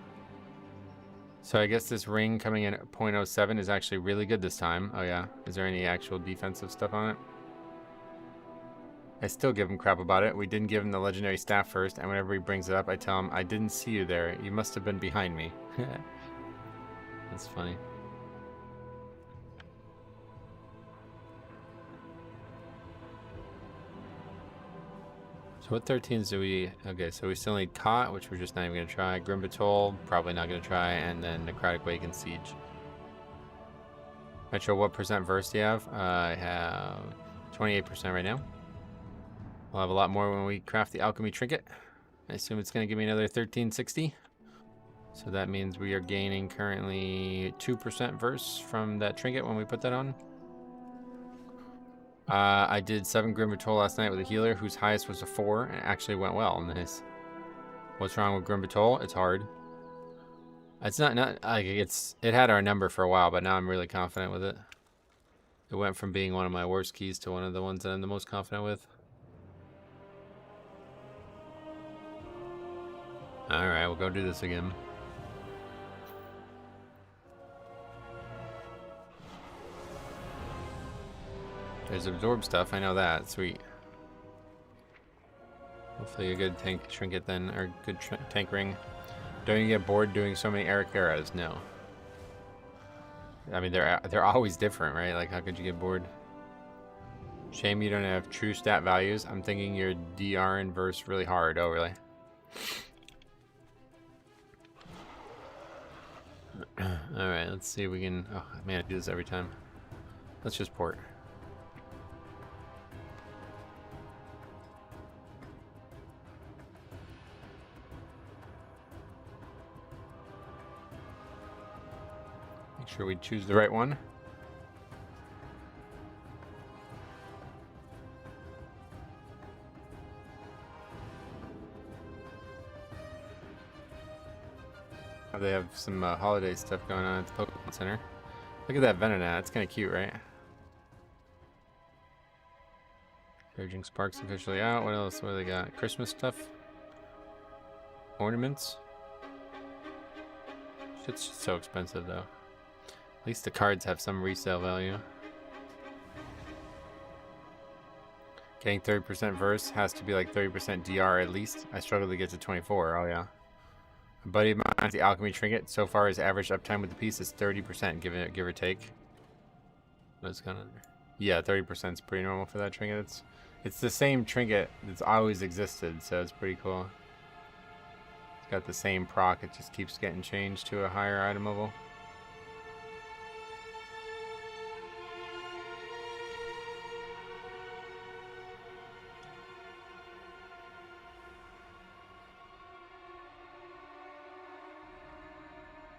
So I guess this ring coming in at 0.07 is actually really good this time. Oh yeah. Is there any actual defensive stuff on it? I still give him crap about it. We didn't give him the legendary staff first, and whenever he brings it up, I tell him, I didn't see you there. You must have been behind me. That's funny. So what 13s do we... Okay, so we still need Caught, which we're just not even going to try. Grim Patrol, probably not going to try. And then Necrotic Wake and Siege. Metro, what percent verse do you have? I have 28% right now. We'll have a lot more when we craft the Alchemy Trinket. I assume it's going to give me another 1360. So that means we are gaining currently 2% verse from that trinket when we put that on. I did 7 Grim Patrol last night with a healer whose highest was a 4 and it actually went well. Nice. What's wrong with Grim Patrol? It's hard. It's not like it had our number for a while, but now I'm really confident with it. It went from being one of my worst keys to one of the ones that I'm the most confident with. Alright, we'll go do this again. There's absorb stuff, I know that. Sweet. Hopefully a good tank trinket then, or good tank ring. Don't you get bored doing so many Eric eras? No. I mean, they're always different, right? Like, how could you get bored? Shame you don't have true stat values. I'm thinking your DR and verse really hard. Oh, really? Alright, let's see if we can... Oh, man, I do this every time. Let's just port. Make sure we choose the right one. They have some holiday stuff going on at the Pokemon Center. Look at that Venonat. It's kind of cute, right? Surging Sparks officially out. What else? What do they got? Christmas stuff? Ornaments? Shit's just so expensive, though. At least the cards have some resale value. Getting 30% verse has to be like 30% DR at least. I struggle to get to 24. Oh, yeah. A buddy of mine has the Alchemy Trinket. So far, his average uptime with the piece is 30%, give or take. What's going on there? Yeah, 30% is pretty normal for that trinket. It's the same trinket that's always existed, so it's pretty cool. It's got the same proc. It just keeps getting changed to a higher item level.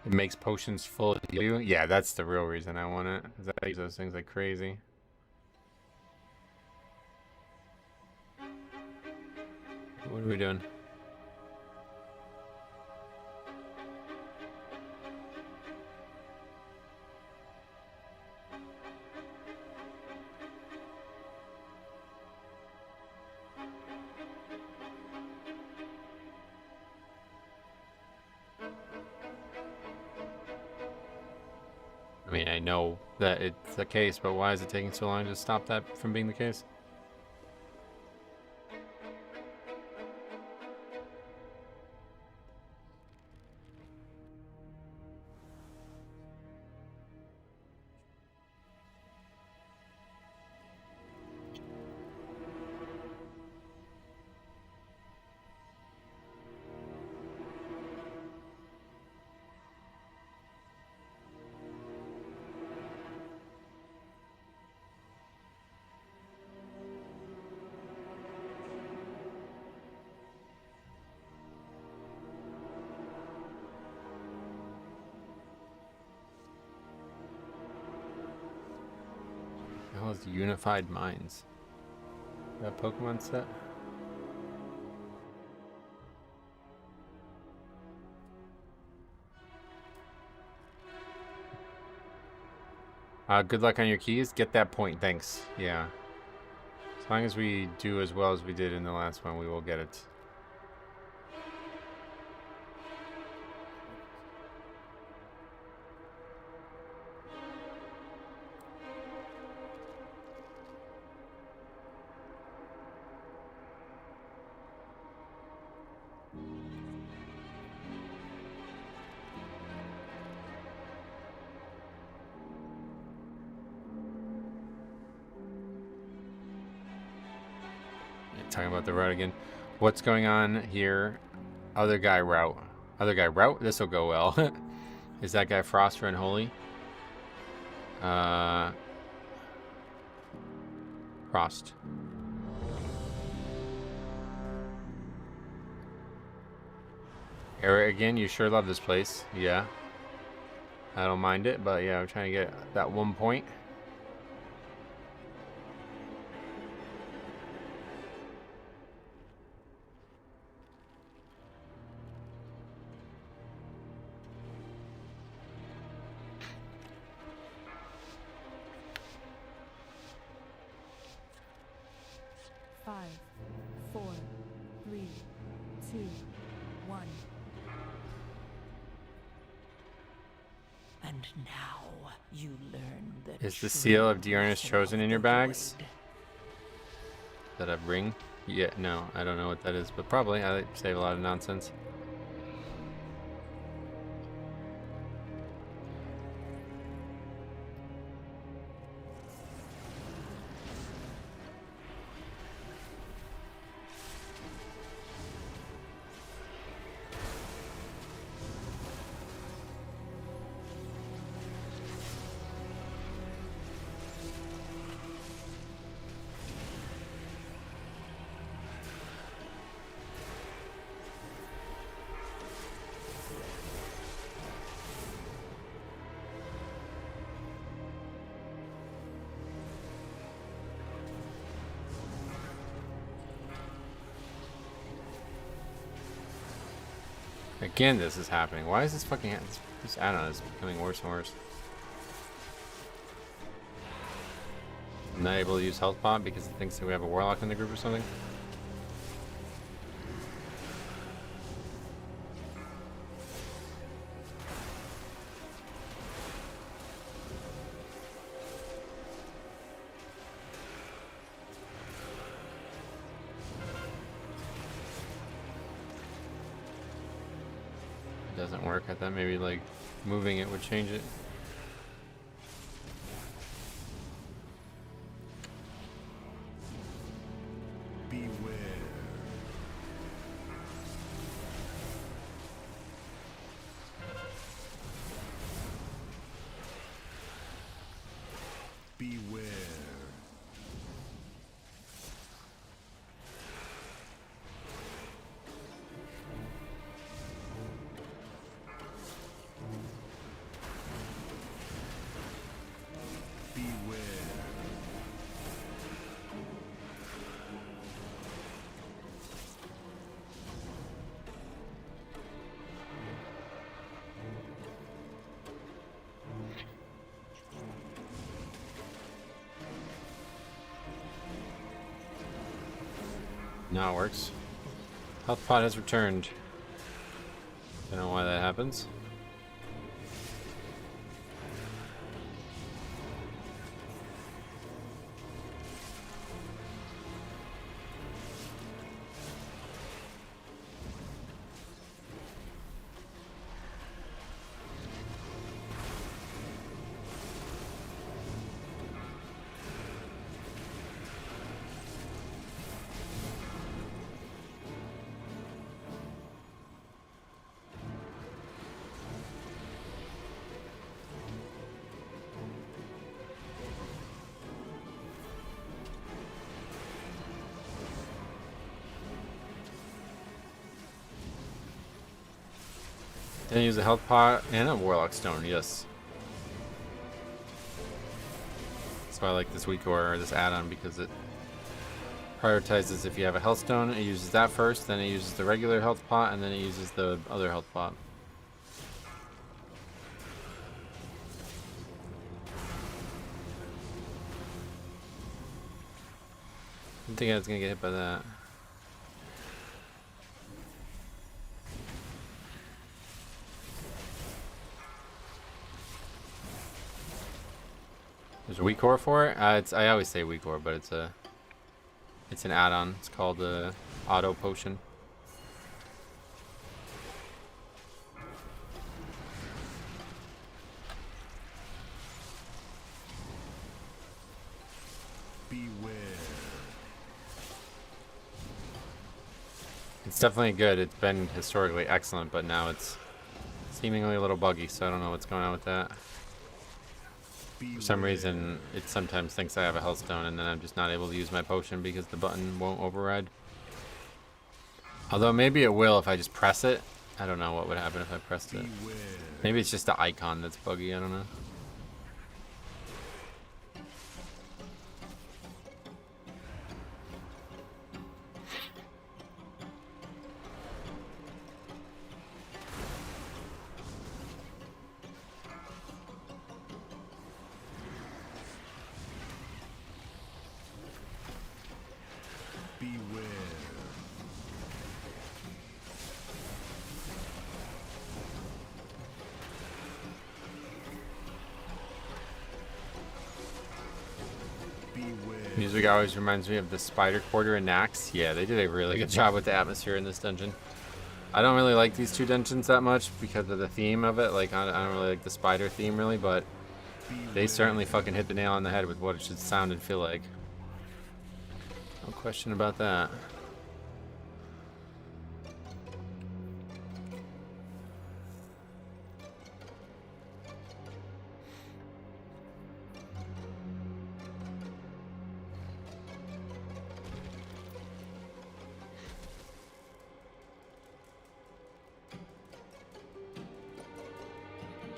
It makes potions full of you. Yeah, that's the real reason I want it. Because I use those things like crazy. What are we doing? I mean, I know that it's the case, but why is it taking so long to stop that from being the case? Used Unified Minds. That Pokemon set? Good luck on your keys. Get that point. Thanks. Yeah. As long as we do as well as we did in the last one, we will get it. Talking about the route again. What's going on here? Other guy route. Other guy route? This will go well. Is that guy Frost or Unholy? Frost. Area again, you sure love this place. Yeah. I don't mind it, but yeah, I'm trying to get that 1 point.
Five, 4, 3, 2, 1.
And now you learn the
Is the seal of
true
Diurnus
lesson
chosen
of
in your
the
bags?
void.
That I bring? Yeah, no, I don't know what that is, but probably. I save a lot of nonsense. Again, this is happening. Why is this fucking... This add-on is becoming worse and worse. I'm not able to use Health Pot because it thinks that we have a Warlock in the group or something. Doesn't work. I thought maybe like moving it would change it.
Beware. Beware.
Now it works. Health Pot has returned. Don't know why that happens. Then use a Health Pot and a Warlock Stone, yes. It's why I like this weak or this add-on, because it prioritizes if you have a health stone, it uses that first, then it uses the regular health pot, and then it uses the other health pot. I didn't think I was gonna get hit by that. There's a weak core for it. I always say weak core, but it's an add-on. It's called the auto potion.
Beware.
It's definitely good. It's been historically excellent, but now it's seemingly a little buggy, so I don't know what's going on with that. For some reason, it sometimes thinks I have a health stone, and then I'm just not able to use my potion because the button won't override. Although maybe it will if I just press it. I don't know what would happen if I pressed it. Maybe it's just the icon that's buggy, I don't know. Music always reminds me of the Spider Quarter in Nax. Yeah, they did a really good job with the atmosphere in this dungeon. I don't really like these two dungeons that much because of the theme of it. Like, I don't really like the spider theme really, but they certainly fucking hit the nail on the head with what it should sound and feel like. No question about that.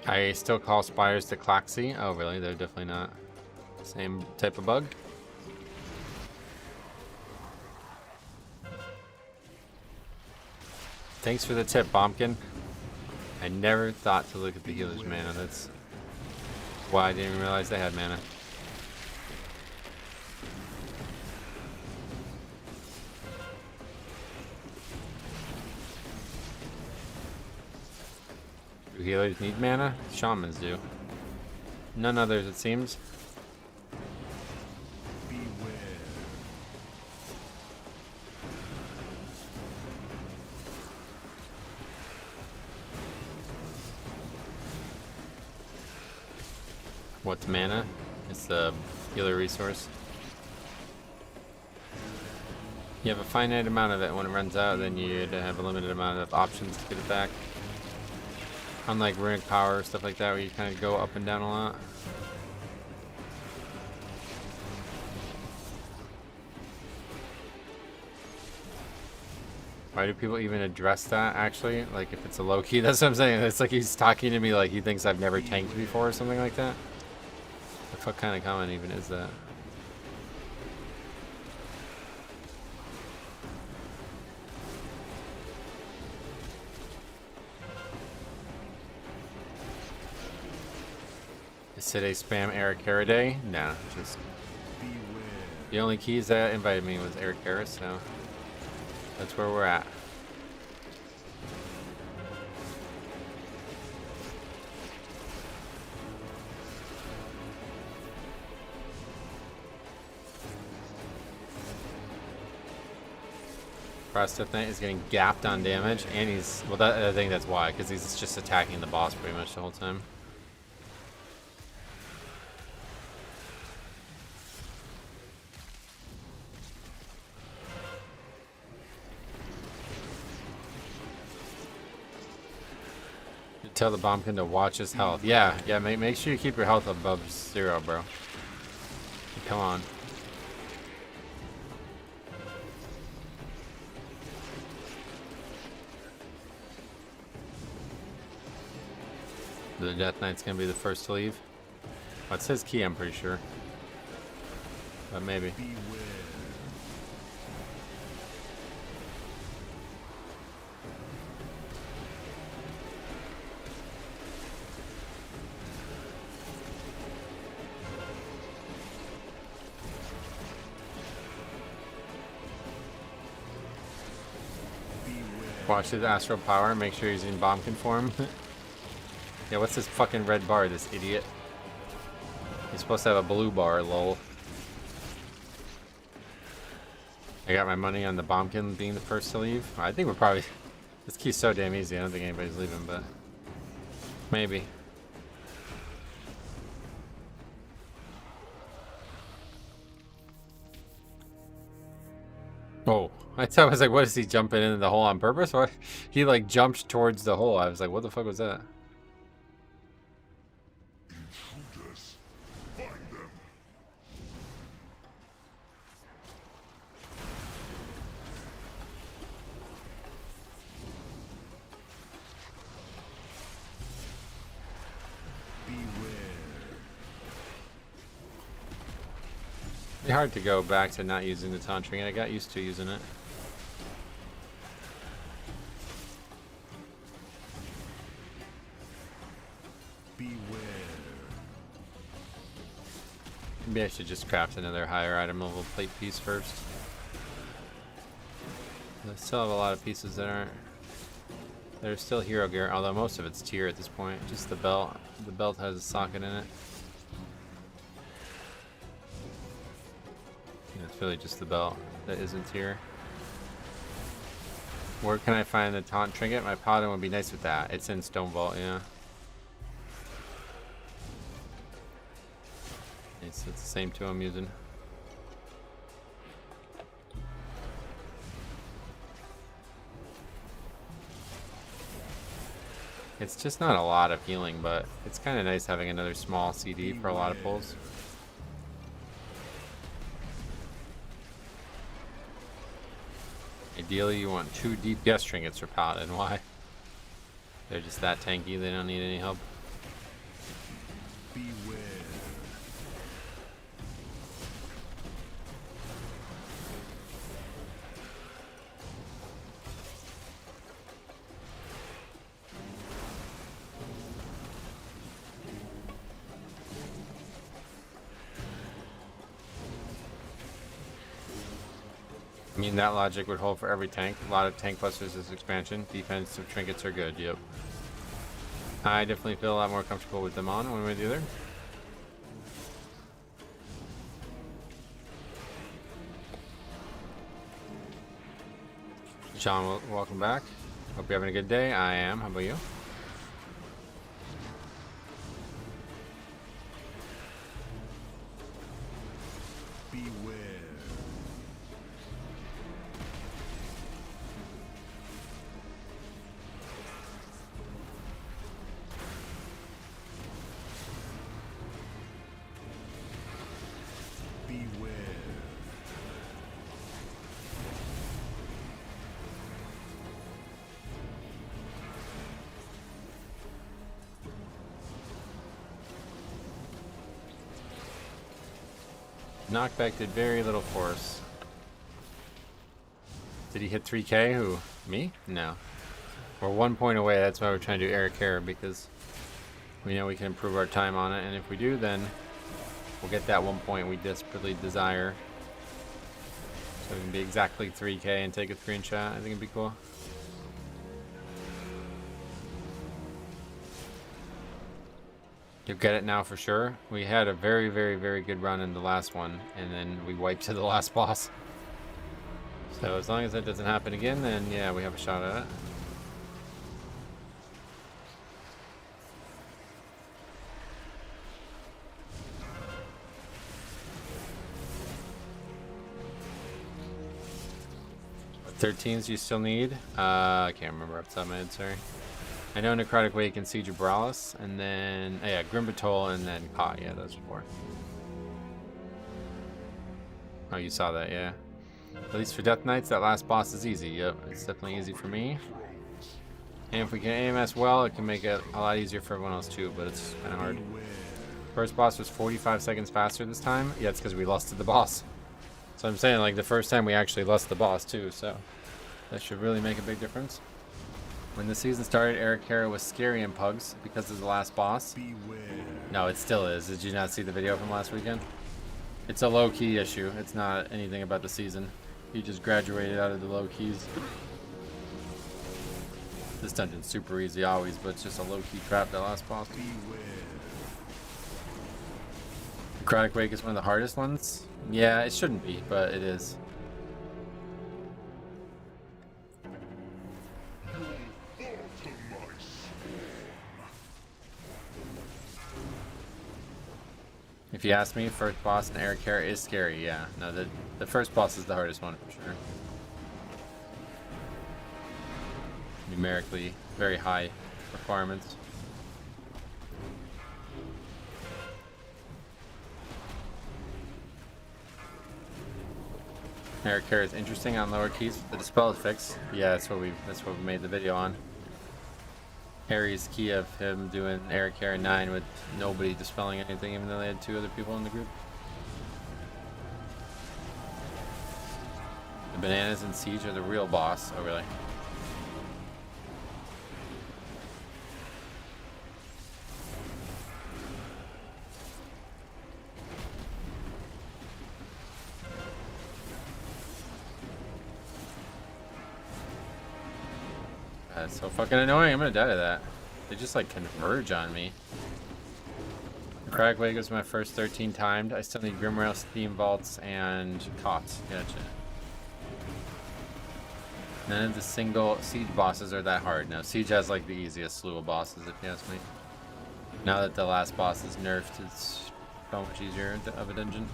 I still call spiders to Claxy. Oh, really? They're definitely not the same type of bug. Thanks for the tip, Bompkin. I never thought to look at the healer's mana. That's why I didn't even realize they had mana. Do healers need mana? Shamans do. None others, it seems. What's mana? It's the healer resource. You have a finite amount of it. When it runs out, then you'd have a limited amount of options to get it back. Unlike runic power, stuff like that, where you kind of go up and down a lot. Why do people even address that, actually? Like, if it's a low key, that's what I'm saying. It's like he's talking to me like he thinks I've never tanked before or something like that. What kind of comment even is that? Is today spam Eric Harriday? No, just the only keys that invited me was Eric Harris, so that's where we're at. Frostdeath Knight is getting gapped on damage, and he's, well, I think that's why, because he's just attacking the boss pretty much the whole time. Tell the Bombkin to watch his health. Yeah, make sure you keep your health above 0, bro. Come on. The Death Knight's gonna be the first to leave. What's his key? I'm pretty sure. but maybe. Watch his astral power, make sure he's in bombkin form. Yeah, what's this fucking red bar, this idiot? He's supposed to have a blue bar, lol. I got my money on the bombkin being the first to leave. I think we're probably... This key's so damn easy, I don't think anybody's leaving, but... Maybe. Oh, I was like, what is he jumping into the hole on purpose? What? He like jumped towards the hole. I was like, what the fuck was that?
Intruders, find them.
It's hard to go back to not using the taunt trinket. I got used to using it. Maybe I should just craft another higher item level plate piece first. I still have a lot of pieces that aren't. There's still hero gear, although most of it's tier at this point. Just the belt. The belt has a socket in it. Yeah, it's really just the belt that isn't tier. Where can I find the taunt trinket? My paladin would be nice with that. It's in Stone Vault, yeah. It's the same two I'm using. It's just not a lot of healing, but it's kind of nice having another small CD for a lot of pulls. Ideally, you want 2 DPS trinkets for Paladin. Why? They're just that tanky, they don't need any help. I mean, that logic would hold for every tank. A lot of tank busters this expansion. Defensive trinkets are good, yep. I definitely feel a lot more comfortable with them on one way or the other. John, welcome back. Hope you're having a good day. I am. How about you? Knockback did very little for us. Did he hit 3k? Who? Me? No. We're 1 point away. That's why we're trying to do Eric Care, because we know we can improve our time on it, and if we do, then we'll get that 1 point we desperately desire. So we can be exactly 3k and take a screenshot. I think it'd be cool. You'll get it now for sure. We had a very, very, very good run in the last one, and then we wiped to the last boss. So as long as that doesn't happen again, then yeah, we have a shot at it. What 13s do you still need? I can't remember off the top of my head, sorry. I know Necrotic Wake and Siege of Brawlis, and then, oh yeah, Grimbatol, and then Pot. Yeah, those are 4. Oh, you saw that, yeah. At least for Death Knights, that last boss is easy. Yep, it's definitely easy for me. And if we can AMS well, it can make it a lot easier for everyone else too, but it's kind of hard. First boss was 45 seconds faster this time. Yeah, it's because we lusted the boss. So I'm saying, like, the first time we actually lust the boss, too, so that should really make a big difference. When the season started, Eric Carra was scary in Pugs because of the last boss.
Beware.
No, it still is. Did you not see the video from last weekend? It's a low-key issue. It's not anything about the season. He just graduated out of the low keys. This dungeon's super easy always, but it's just a low-key trap, that last boss. Necrotic Wake is one of the hardest ones? Yeah, it shouldn't be, but it is. If you ask me, first boss in Eric Carra is scary, yeah. No, the first boss is the hardest one for sure. Numerically, very high requirements. Eric Carra is interesting on lower keys with the dispel fix. Yeah, that's what we made the video on. Harry's key of him doing Eric Carra 9 with nobody dispelling anything, even though they had 2 other people in the group. The bananas in Siege are the real boss. Oh, really? That's so fucking annoying. I'm gonna die to that. They just like converge on me. Crag Wake was my first 13 timed. I still need Grimrail, Steam Vaults, and Cots. Gotcha. None of the single Siege bosses are that hard. No, Siege has like the easiest slew of bosses, if you ask me. Now that the last boss is nerfed, it's so much easier of a dungeon.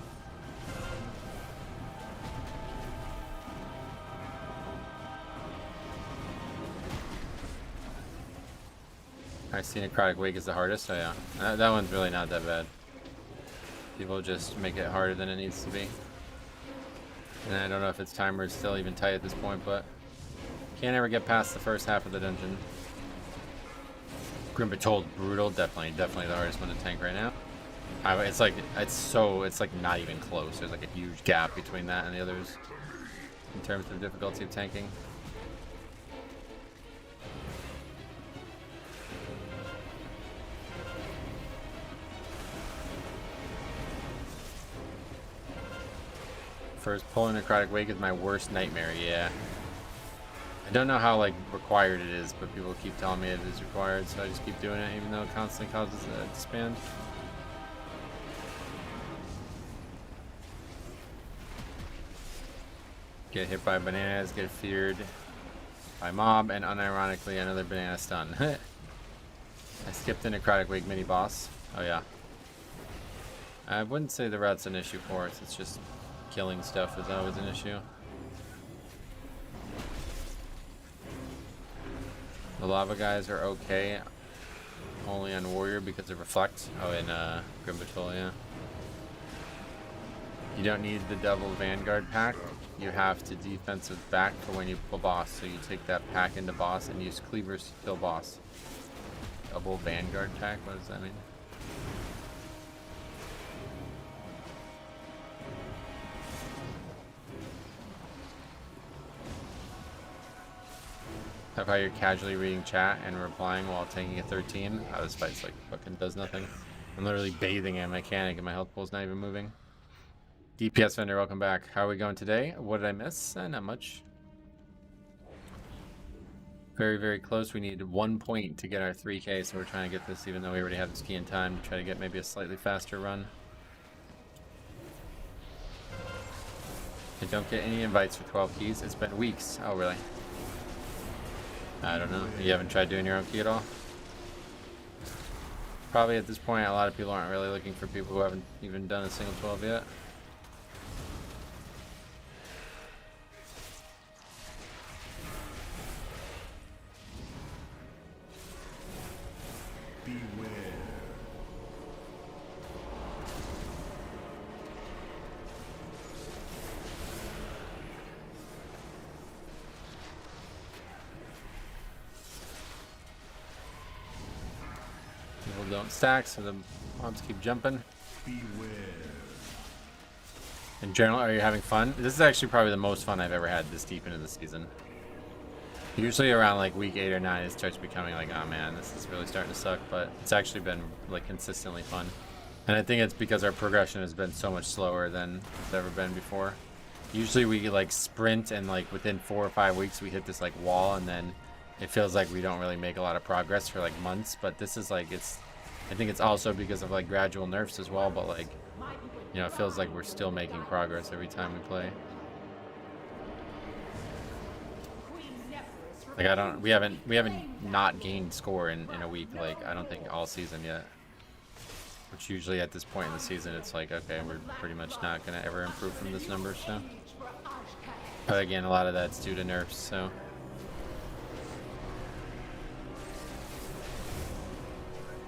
I see Necrotic Wake is the hardest. Oh yeah, that one's really not that bad. People just make it harder than it needs to be. And I don't know if its timer is still even tight at this point, but can't ever get past the first half of the dungeon. Grimbatold Brutal, definitely the hardest one to tank right now. It's like not even close. There's like a huge gap between that and the others in terms of difficulty of tanking. First pulling Necrotic Wake is my worst nightmare, yeah. I don't know how like required it is, but people keep telling me it is required, so I just keep doing it even though it constantly causes it to disband. Get hit by bananas, get feared by mob, and unironically another banana stun. I skipped the Necrotic Wake mini boss. Oh yeah. I wouldn't say the route's an issue for us, it's just killing stuff is always an issue. The lava guys are okay, only on Warrior because of Reflect. Oh, and Grimbatol, yeah. You don't need the double Vanguard pack. You have to defensive back for when you pull boss. So you take that pack into boss and use cleavers to kill boss. Double Vanguard pack? What does that mean? Of how you're casually reading chat and replying while taking a 13. Oh, this fight's like fucking does nothing. I'm literally bathing in mechanic and my health pool's not even moving. DPS vendor, welcome back. How are we going today? What did I miss? Not much. Very, very close. We need 1 point to get our 3K, so we're trying to get this even though we already have this key in time to try to get maybe a slightly faster run. I don't get any invites for 12 keys. It's been weeks. Oh, really? I don't know. You haven't tried doing your own key at all? Probably at this point, a lot of people aren't really looking for people who haven't even done a single 12 yet. People don't stack, so the mobs keep jumping. In general, are you having fun? This is actually probably the most fun I've ever had this deep into the season. Usually around like week 8 or 9, it starts becoming like, oh man, this is really starting to suck. But it's actually been like consistently fun. And I think it's because our progression has been so much slower than it's ever been before. Usually we like sprint and like within 4 or 5 weeks we hit this like wall, and then it feels like we don't really make a lot of progress for like months. But this is like, I think it's also because of like gradual nerfs as well, but like, you know, it feels like we're still making progress every time we play. Like we haven't not gained score in a week, like I don't think all season yet. Which usually at this point in the season it's like, okay, we're pretty much not gonna ever improve from this number, so. But again, a lot of that's due to nerfs, so.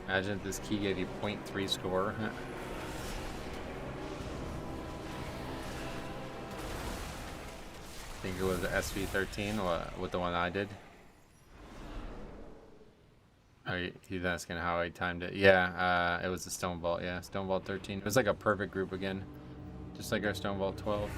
Imagine if this key gave you 0.3 score. I think it was SV13 with the one I did. Oh, he's asking how I timed it. Yeah, it was the Stone Vault. Yeah, Stone Vault 13. It was like a perfect group again, just like our Stone Vault 12.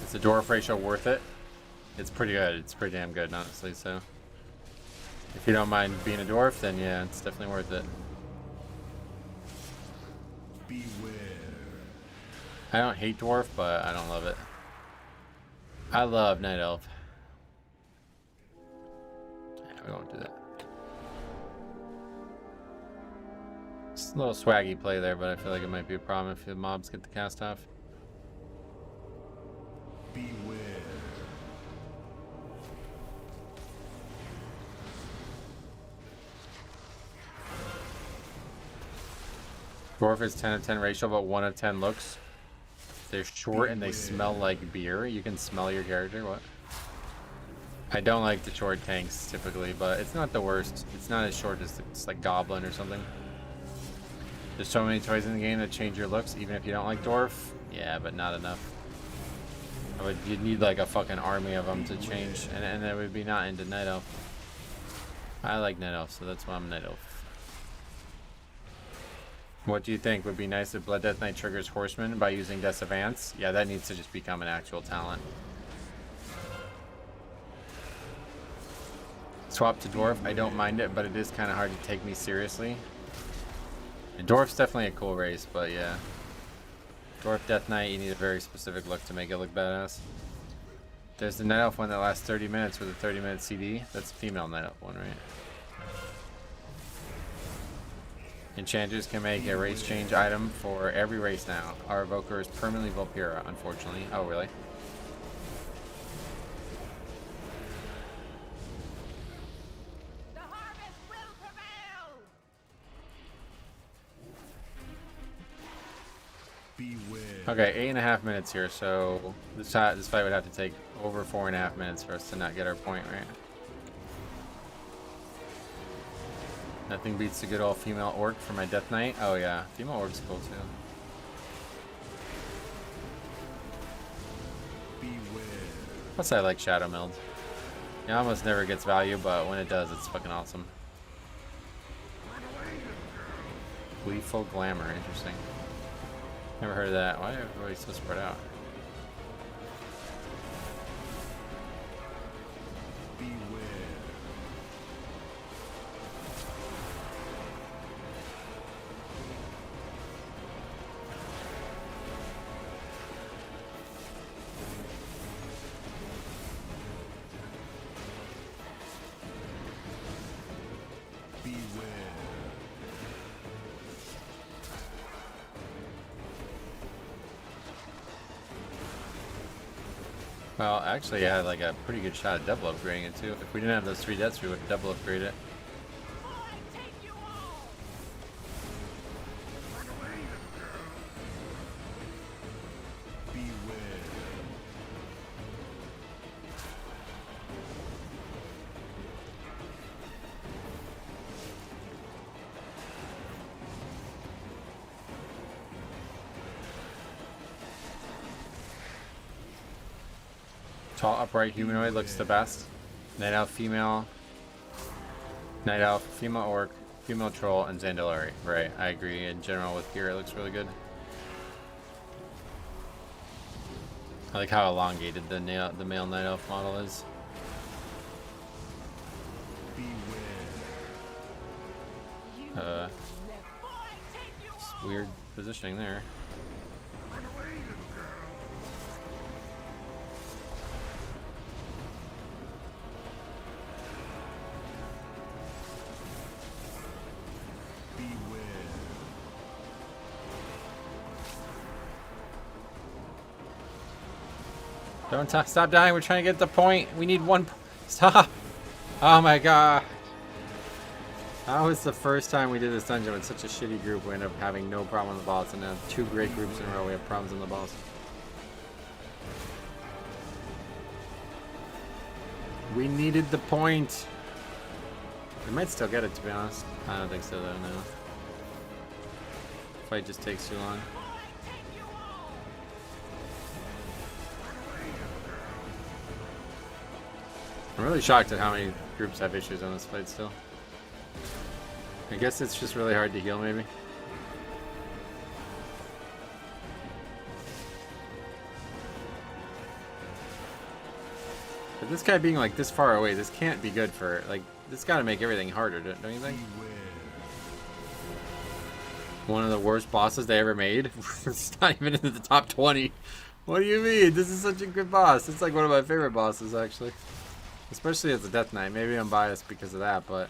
Is the dwarf ratio worth it? It's pretty good. It's pretty damn good, honestly. So, if you don't mind being a dwarf, then yeah, it's definitely worth it. Beware. I don't hate dwarf, but I don't love it. I love night elf. Yeah, we won't do that. It's a little swaggy play there, but I feel like it might be a problem if the mobs get the cast off. Beware. Dwarf is 10 of 10 ratio, but 1 of 10 looks. They're short and they smell like beer. You can smell your character. What? I don't like the short tanks typically, but it's not the worst. It's not as short as it's like Goblin or something. There's so many toys in the game that change your looks, even if you don't like dwarf. Yeah, but not enough. You'd need like a fucking army of them to change, and it would be not into night elf. I like night elf, so that's why I'm night elf. What do you think? Would be nice if Blood Death Knight triggers Horseman by using Death's Advance? Yeah, that needs to just become an actual talent. Swap to dwarf. I don't mind it, but it is kind of hard to take me seriously. And dwarf's definitely a cool race, but yeah. Dwarf Death Knight, you need a very specific look to make it look badass. There's the Night Elf one that lasts 30 minutes with a 30-minute CD. That's a female Night Elf one, right? Enchanters can make a race change item for every race now. Our Evoker is permanently Volpira, unfortunately. Oh, really?
The harvest will prevail!
Okay, 8.5 minutes here, so this fight would have to take over 4.5 minutes for us to not get our point, right? Nothing beats the good old female orc for my Death Knight. Oh yeah, female orc's cool too. Plus I like Shadow Meld. It almost never gets value, but when it does, it's fucking awesome. Gleeful Glamour, interesting. Never heard of that. Why are everybody so spread out? Well, actually, I had like a pretty good shot at double upgrading it too. If we didn't have those 3 deaths, we would have double upgraded it. Tall, upright humanoid looks the best. Night elf female. Night elf female orc, female troll, and Zandalari. Right, I agree. In general, with gear, it looks really good. I like how elongated the male night elf model is. Weird positioning there. Don't stop dying. We're trying to get the point. We need one. Stop. Oh my god. That was the first time we did this dungeon with such a shitty group. We ended up having no problem on the boss, and now 2 great groups in a row we have problems on the boss. We needed the point. We might still get it, to be honest. I don't think so though, no. Fight just takes too long. I'm really shocked at how many groups have issues on this fight still. I guess it's just really hard to heal, maybe. But this guy being like this far away, this can't be good for, like, this gotta make everything harder, don't you think? One of the worst bosses they ever made. It's not even in the top 20. What do you mean? This is such a good boss. It's like one of my favorite bosses, actually. Especially as a Death Knight. Maybe I'm biased because of that, but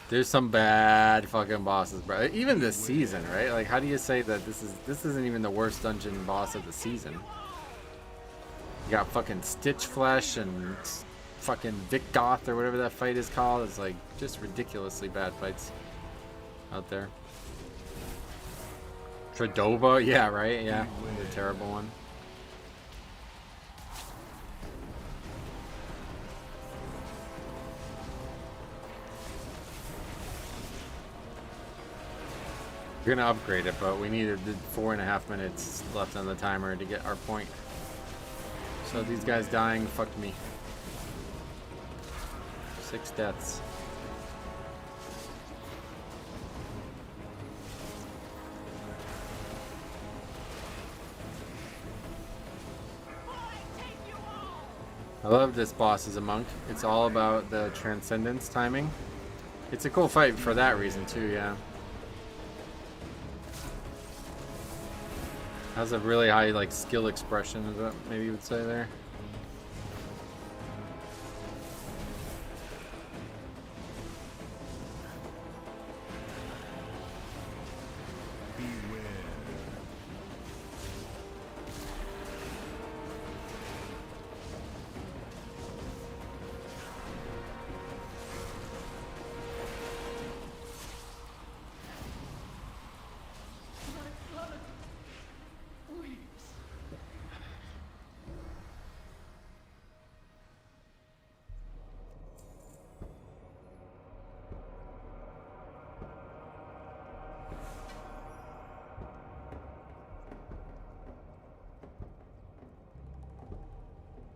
there's some bad fucking bosses, bro. Even this season, right? Like, how do you say that this isn't even the worst dungeon boss of the season? You got fucking Stitch Flesh and fucking Vic Goth or whatever that fight is called. It's like just ridiculously bad fights out there. Tradova, yeah, right, yeah, the terrible one. We're gonna upgrade it, but we needed 4.5 minutes left on the timer to get our point. So these guys dying fucked me. 6 deaths. I love this boss as a monk. It's all about the transcendence timing. It's a cool fight for that reason too, yeah. Has a really high like skill expression, is what maybe you would say there.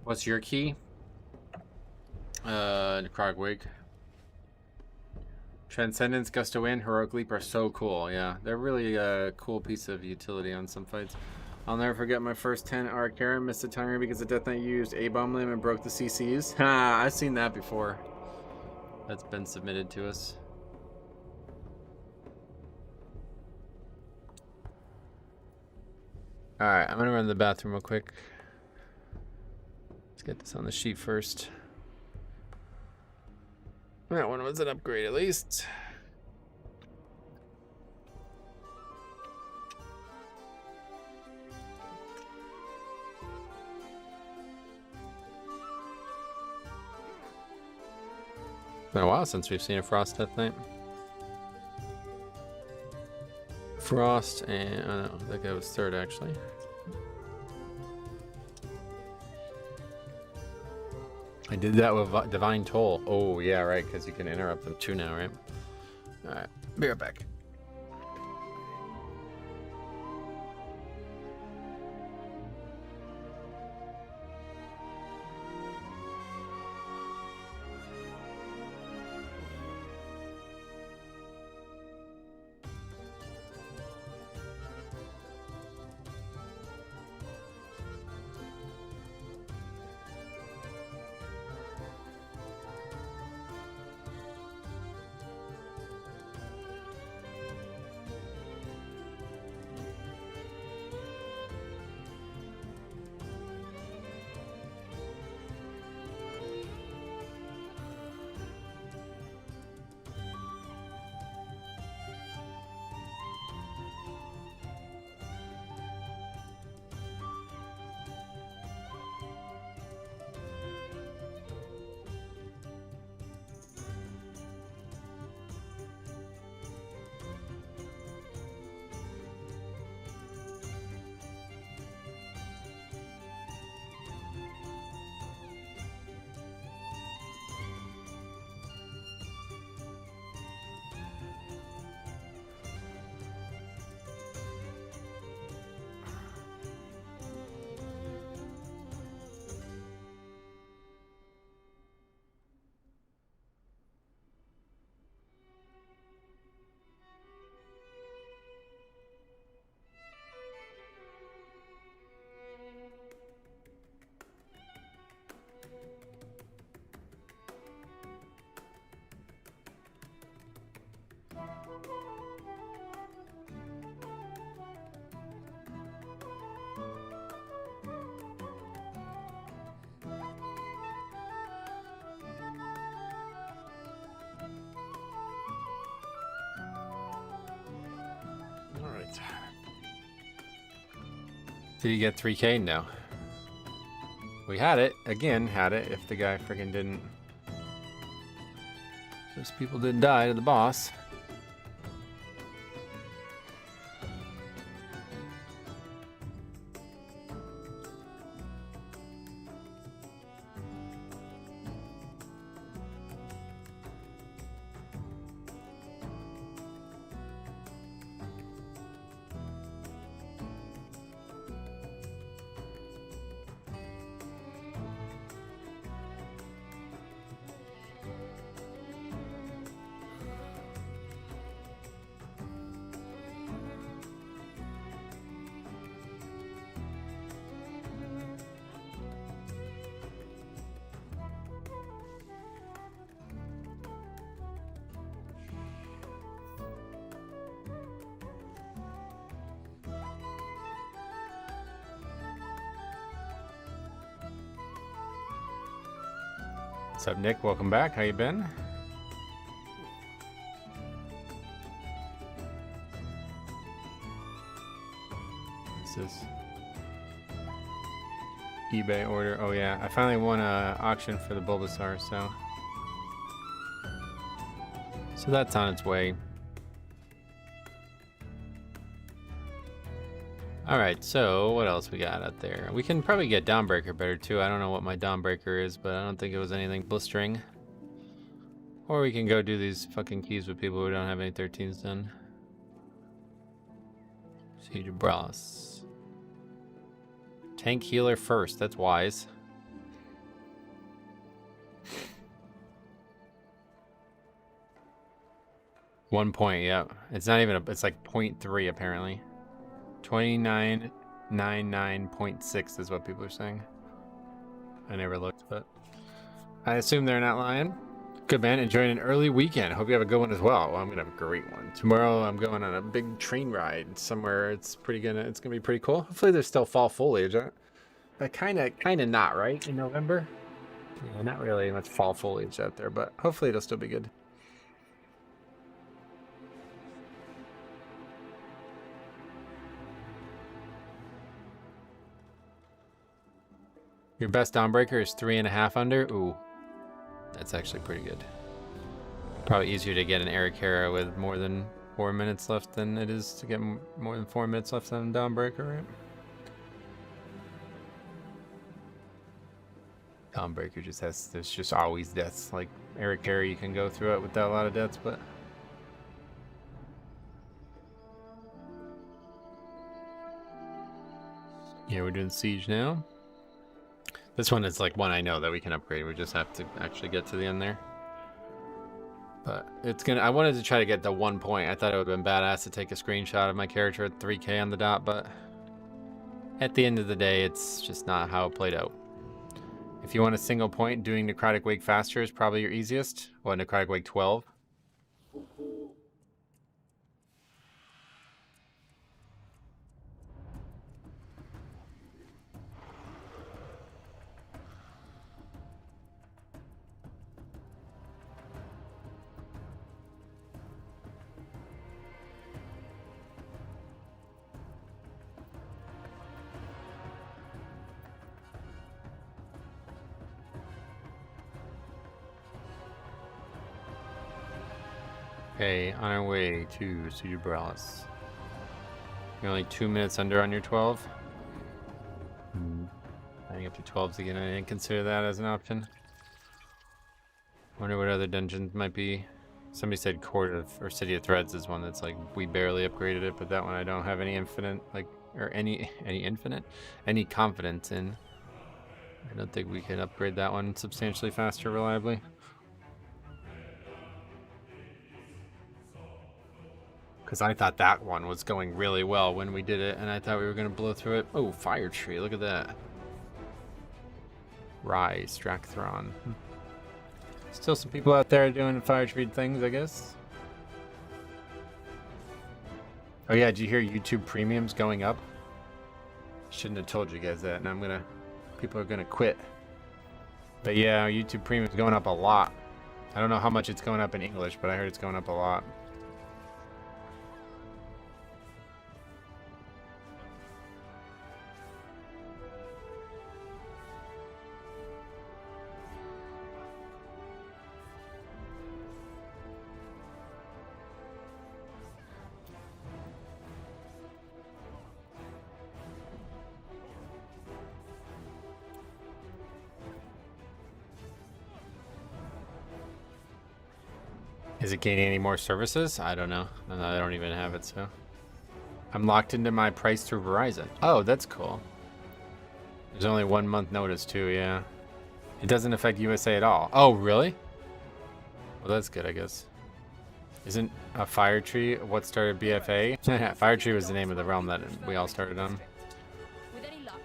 What's your key? Krogwig. Transcendence, Gust of Wind, Heroic Leap are so cool, yeah. They're really a cool piece of utility on some fights. I'll never forget my first 10 Arcera, missed the timer because the Death Knight used A-Bomb Limb and broke the CCs. Ha, I've seen that before. That's been submitted to us. Alright, I'm gonna run to the bathroom real quick. Let's get this on the sheet first. That one was an upgrade at least. been a while since we've seen a Frost Death Knight. Frost and oh no, that guy was third actually. I did that with Divine Toll. Oh yeah, right, because you can interrupt them too now, right? All right, be right back. Alright. Did you get 3K? No. We had it. Again, had it if the guy freaking didn't. Those people didn't die to the boss. What's up, Nick? Welcome back. How you been? What's this? eBay order. Oh yeah, I finally won a auction for the Bulbasaur, so that's on its way. Alright, so what else we got out there? We can probably get Dawnbreaker better too. I don't know what my Dawnbreaker is, but I don't think it was anything blistering. Or we can go do these fucking keys with people who don't have any 13s done. Siege of Brass. Tank healer first, that's wise. One point, yeah. It's not even it's like 0.3 apparently. 2999.6 is what people are saying. I never looked, but I assume they're not lying. Good man, enjoying an early weekend. Hope you have a good one as well. Well, I'm gonna have a great one. Tomorrow I'm going on a big train ride somewhere. It's gonna be pretty cool. Hopefully there's still fall foliage. But kinda not, right? In November? Yeah, not really much fall foliage out there, but hopefully it'll still be good. Your best Dawnbreaker is 3.5 under? Ooh. That's actually pretty good. Probably easier to get an Eric Hera with more than 4 minutes left than it is to get more than 4 minutes left on Dawnbreaker, right? Dawnbreaker just has, there's just always deaths. Like Eric Hera, you can go through it without a lot of deaths, but yeah, we're doing Siege now. This one is like one I know that we can upgrade. We just have to actually get to the end there. But it's gonna, I wanted to try to get the 1 point. I thought it would have been badass to take a screenshot of my character at 3K on the dot, but at the end of the day, it's just not how it played out. If you want a single point, doing Necrotic Wake faster is probably your easiest. Well, Necrotic Wake 12. Okay, on our way to Sujubralis. You're only 2 minutes under on your 12. Adding up to 12s again, I didn't consider that as an option. Wonder what other dungeons might be. Somebody said Court of, or City of Threads is one that's like, we barely upgraded it, but that one I don't have any infinite, like, or any confidence in. I don't think we can upgrade that one substantially faster, reliably. Because I thought that one was going really well when we did it, and I thought we were going to blow through it. Oh, Fire Tree, look at that. Rise, Drakthron. Still some people out there doing Fire Tree things, I guess. Oh yeah, did you hear YouTube Premium's going up? Shouldn't have told you guys that, and people are gonna quit. But yeah, YouTube Premium's going up a lot. I don't know how much it's going up in English, but I heard it's going up a lot. Is it gaining any more services? I don't know. I don't even have it, so. I'm locked into my price through Verizon. Oh, that's cool. There's only 1 month notice too, yeah. It doesn't affect USA at all. Oh, really? Well, that's good, I guess. Isn't a Fire Tree what started BFA? Fire Tree was the name of the realm that we all started on.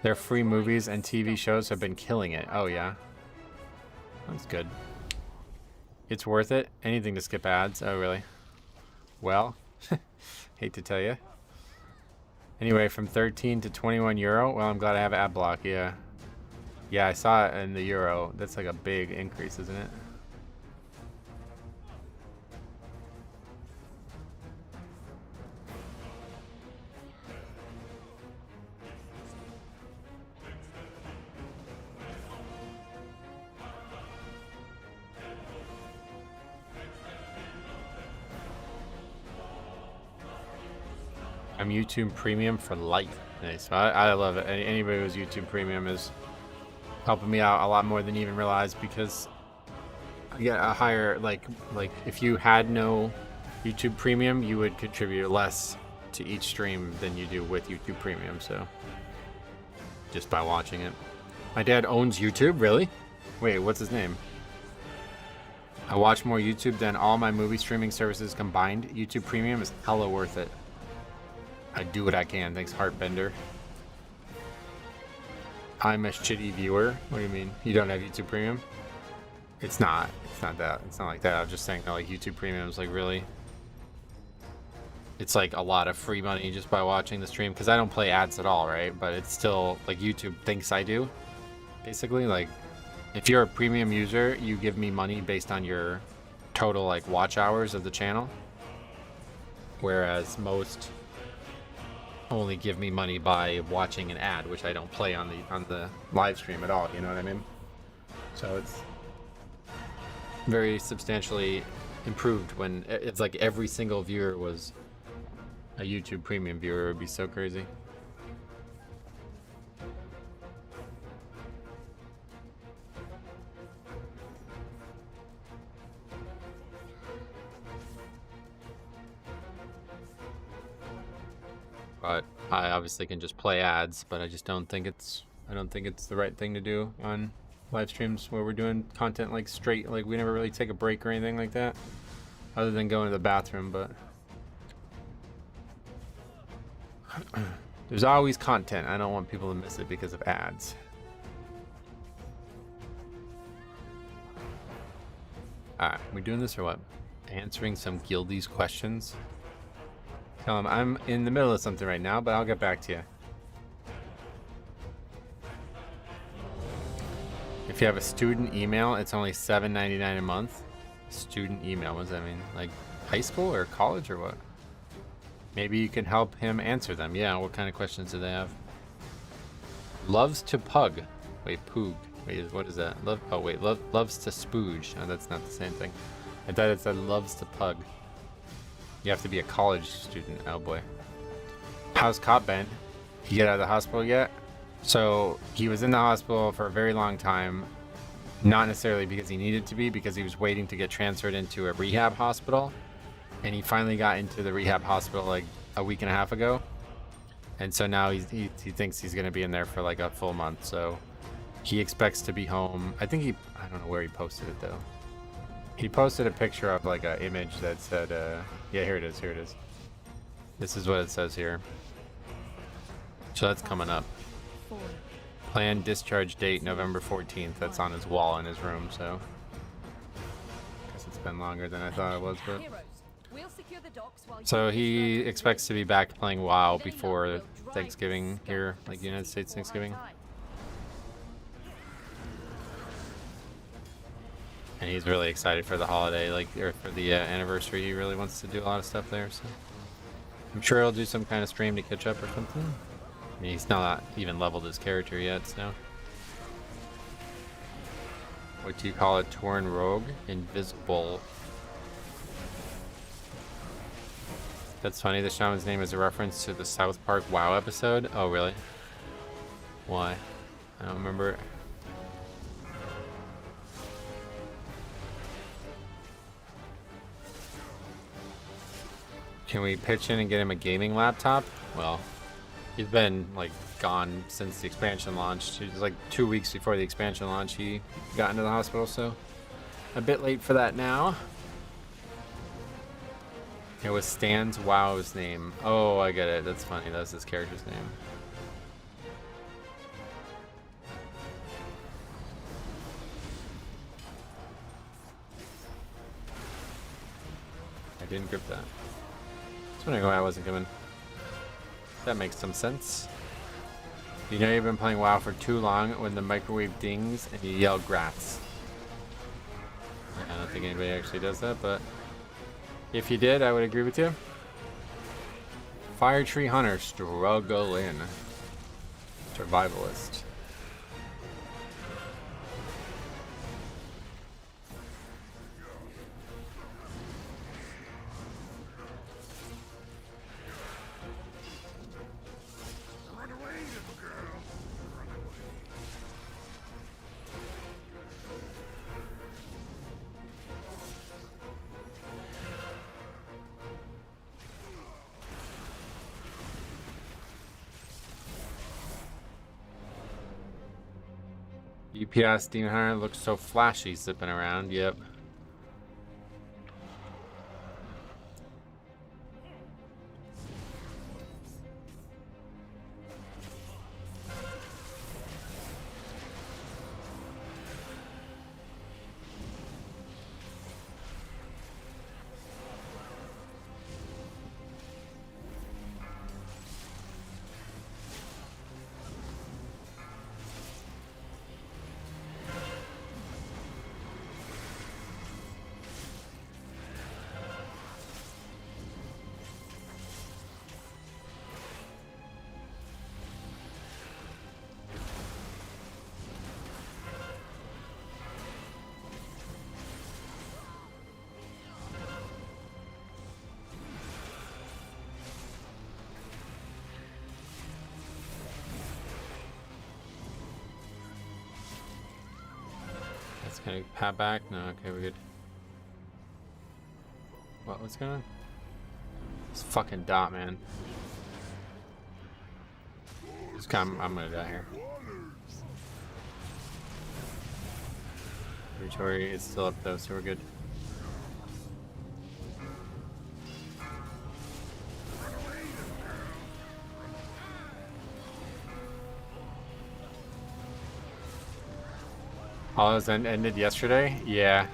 Their free movies and TV shows have been killing it. Oh, yeah. That's good. It's worth it. Anything to skip ads. Oh, really? Well, hate to tell you. Anyway, from 13 to 21 euro. Well, I'm glad I have ad block. Yeah. Yeah, I saw it in the euro. That's like a big increase, isn't it? I'm YouTube Premium for life. Nice. I love it. Anybody who's YouTube Premium is helping me out a lot more than you even realize, because I get a higher, like if you had no YouTube Premium, you would contribute less to each stream than you do with YouTube Premium, so just by watching it. My dad owns YouTube, really? Wait, what's his name? I watch more YouTube than all my movie streaming services combined. YouTube Premium is hella worth it. I do what I can. Thanks, Heartbender. I'm a shitty viewer. What do you mean? You don't have YouTube Premium? It's not that. It's not like that. I was just saying that, like, YouTube Premium is like really. It's like a lot of free money just by watching the stream, because I don't play ads at all, right? But it's still like YouTube thinks I do. Basically, like, if you're a premium user, you give me money based on your total like watch hours of the channel, whereas most only give me money by watching an ad, which I don't play on the live stream at all, you know what I mean? So it's very substantially improved when it's like every single viewer was a YouTube premium viewer. It would be so crazy. But I obviously can just play ads, but I just don't think it's the right thing to do on live streams where we're doing content like straight, like we never really take a break or anything like that other than going to the bathroom. But there's always content. I don't want people to miss it because of ads. Alright, we doing this or what? Answering some guildies questions. Tell them I'm in the middle of something right now, but I'll get back to you. If you have a student email, it's only $7.99 a month. Student email, what does that mean? Like high school or college or what? Maybe you can help him answer them. Yeah, what kind of questions do they have? Loves to pug. Wait, poog. Wait, what is that? Loves to spooge. Oh, that's not the same thing. I thought it said loves to pug. You have to be a college student. Oh boy. How's Cop been? He get out of the hospital yet? So he was in the hospital for a very long time. Not necessarily because he needed to be, because he was waiting to get transferred into a rehab hospital. And he finally got into the rehab hospital like a week and a half ago. And so now he thinks he's going to be in there for like a full month. So he expects to be home. I don't know where he posted it though. He posted a picture of like an image that said, yeah, here it is. This is what it says here. So that's coming up. Planned discharge date November 14th. That's on his wall in his room, so I guess it's been longer than I thought it was, but so he expects to be back playing WoW before Thanksgiving here, like United States Thanksgiving. And he's really excited for the holiday, like, or for the anniversary. He really wants to do a lot of stuff there, so I'm sure he'll do some kind of stream to catch up or something. I mean, he's not even leveled his character yet, so. What do you call it? Torn Rogue? Invisible. That's funny. The shaman's name is a reference to the South Park WoW episode. Oh, really? Why? I don't remember. Can we pitch in and get him a gaming laptop? Well, he's been like gone since the expansion launched. It was like 2 weeks before the expansion launch he got into the hospital, so a bit late for that now. It was Stan's WoW's name. Oh, I get it. That's funny. That's his character's name. I didn't grip that. I was wondering why I wasn't coming. That makes some sense. You know you've been playing WoW for too long when the microwave dings and you yell grats. I don't think anybody actually does that, but if you did, I would agree with you. Fire Tree Hunter, struggling. Survivalist. UPS Demon Hunter looks so flashy zipping around. Yep. Let's kind of pat back. No, okay, we're good. What's going on? This fucking dot, man. I'm gonna die here. Territory is still up though, so we're good. Halloween's ended yesterday? Yeah.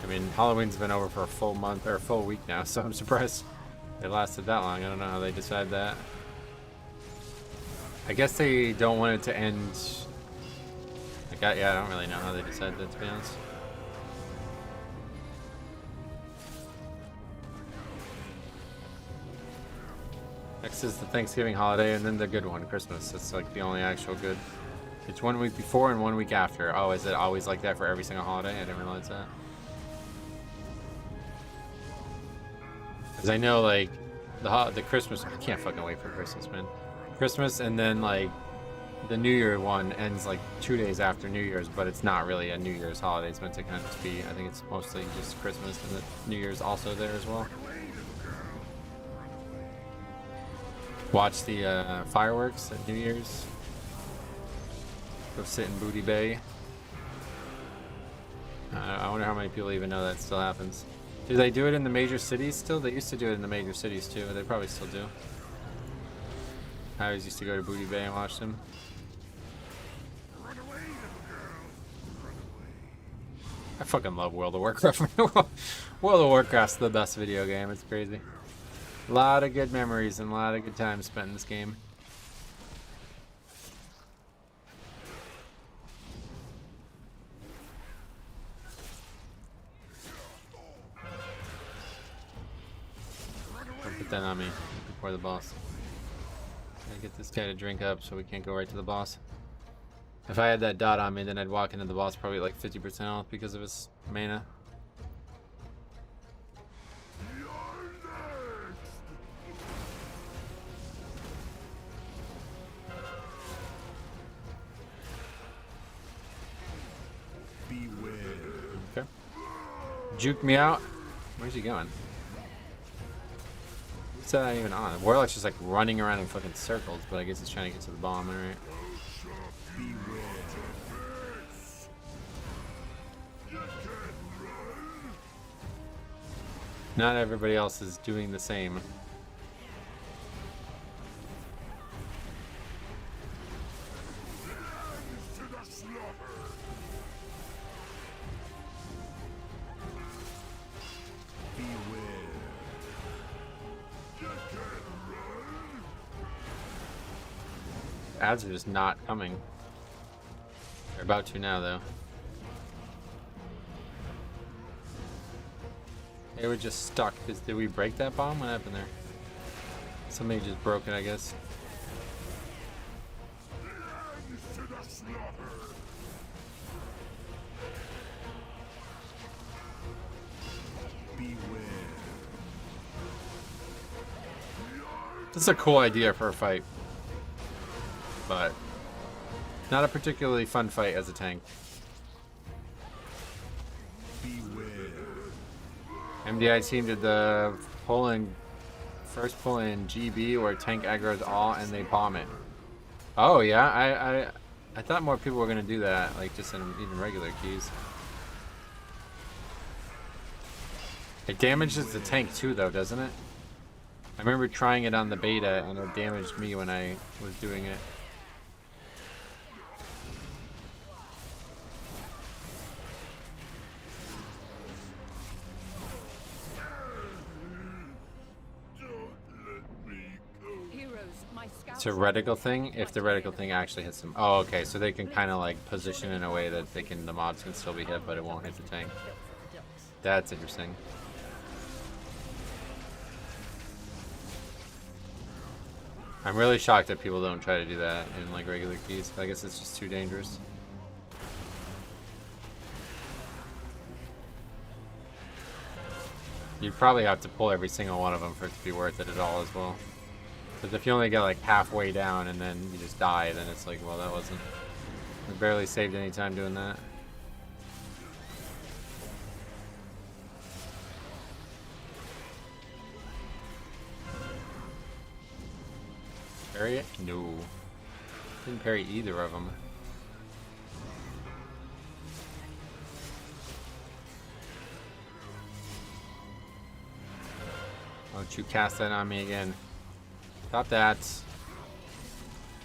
I mean, Halloween's been over for a full month or a full week now, so I'm surprised it lasted that long. I don't know how they decided that. I guess they don't want it to end. Yeah, I don't really know how they decided that, to be honest. Next is the Thanksgiving holiday, and then the good one, Christmas. It's like the only actual good. It's 1 week before and 1 week after. Oh, is it always like that for every single holiday? I didn't realize that. Because I know, like, the Christmas... I can't fucking wait for Christmas, man. Christmas, and then, like, the New Year one ends, like, 2 days after New Year's, but it's not really a New Year's holiday. It's meant to kind of just be... I think it's mostly just Christmas, and the New Year's also there as well. Watch the fireworks at New Year's. Go sit in Booty Bay. I wonder how many people even know that still happens. Do they do it in the major cities still? They used to do it in the major cities too. They probably still do. I always used to go to Booty Bay and watch them. I fucking love World of Warcraft. World of Warcraft's the best video game. It's crazy. A lot of good memories and a lot of good time spent in this game. Don't put that on me before the boss. Gotta get this guy to drink up so we can't go right to the boss. If I had that dot on me, then I'd walk into the boss probably like 50% off because of his mana. Okay. Juke me out. Where's he going? What's that even on? Warlock's just like running around in fucking circles, but I guess he's trying to get to the bomb, alright. Not everybody else is doing the same. Ads are just not coming. They're about to now, though. They were just stuck. Did we break that bomb? What happened there? Somebody just broke it, I guess. This is a cool idea for a fight, but not a particularly fun fight as a tank. MDI team did the first pull in GB where tank aggro's all and they bomb it. Oh yeah, I thought more people were gonna do that, like just in even regular keys. It damages the tank too though, doesn't it? I remember trying it on the beta and it damaged me when I was doing it. It's a reticle thing. If the reticle thing actually hits them. Oh, okay. So they can kind of like position in a way that they can, the mobs can still be hit, but it won't hit the tank. That's interesting. I'm really shocked that people don't try to do that in like regular keys. I guess it's just too dangerous. You'd probably have to pull every single one of them for it to be worth it at all as well. Because if you only get like halfway down and then you just die, then it's like, well, that wasn't... We barely saved any time doing that. Parry it? No. Didn't parry either of them. Don't you cast that on me again. Stop that.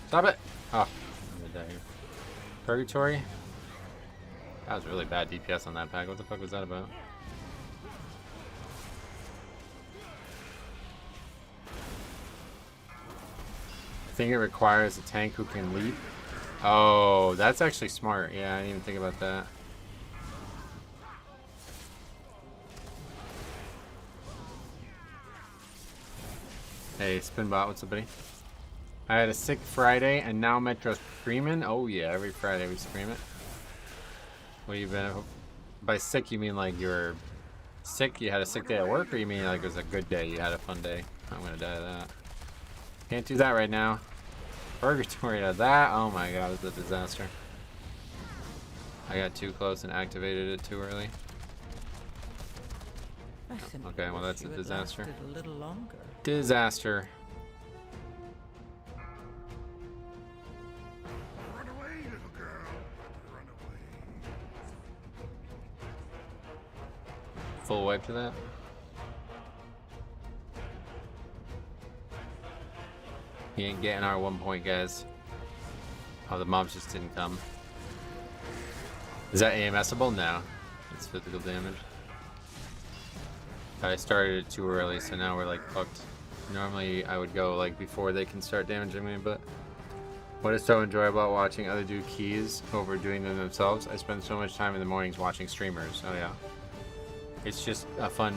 Stop it! Oh, I'm gonna die here. Purgatory? That was really bad DPS on that pack. What the fuck was that about? I think it requires a tank who can leap. Oh, that's actually smart. Yeah, I didn't even think about that. Hey, Spinbot, what's up, buddy? I had a sick Friday, and now Metro's screaming. Oh yeah, every Friday we scream it. What you been? By sick, you mean like you're sick? You had a sick day at work, or you mean like it was a good day? You had a fun day? I'm gonna die of that. Can't do that right now. Purgatory to that. Oh my god, it's a disaster. I got too close and activated it too early. Okay, well that's a disaster.
A little longer.
Disaster.
Run away, little girl. Run away.
Full wipe to that. He ain't getting our 1 point, guys. Oh, the mobs just didn't come. Is that AMSable? No. It's physical damage. I started it too early, so now we're like fucked. Normally I would go like before they can start damaging me, but what is so enjoyable about watching other do keys over doing them themselves? I spend so much time in the mornings watching streamers. Oh yeah. It's just a fun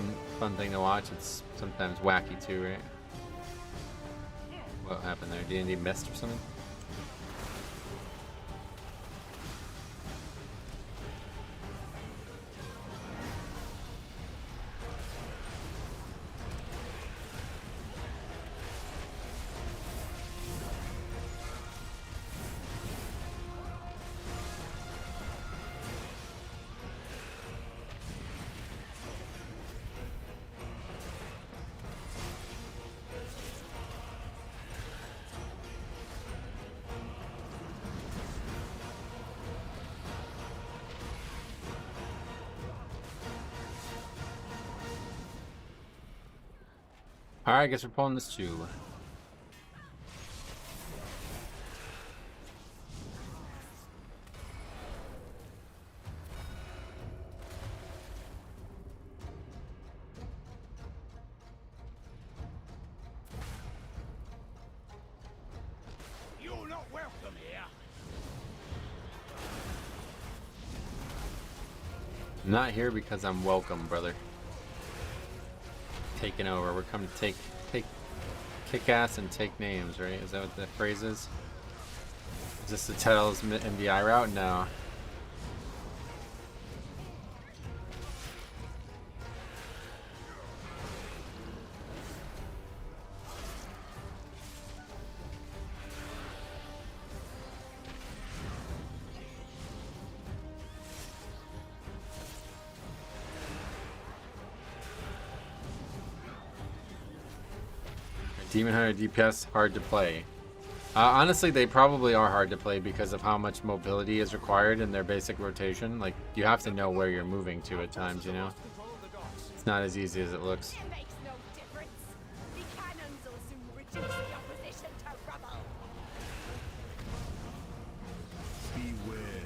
thing to watch. It's sometimes wacky too, right? What happened there? D&D missed or something? Alright, I guess we're pulling this too.
You're not welcome here.
I'm not here because I'm welcome, brother. Taking over. We're coming to kick ass and take names, right? Is that what the phrase is? Is this the Title's MDI route? No. Demon Hunter DPS hard to play. Honestly, they probably are hard to play because of how much mobility is required in their basic rotation. Like, you have to know where you're moving to at times, you know? It's not as easy as it looks.
It makes no difference. The cannons will soon reduce the opposition to rubble.
Beware.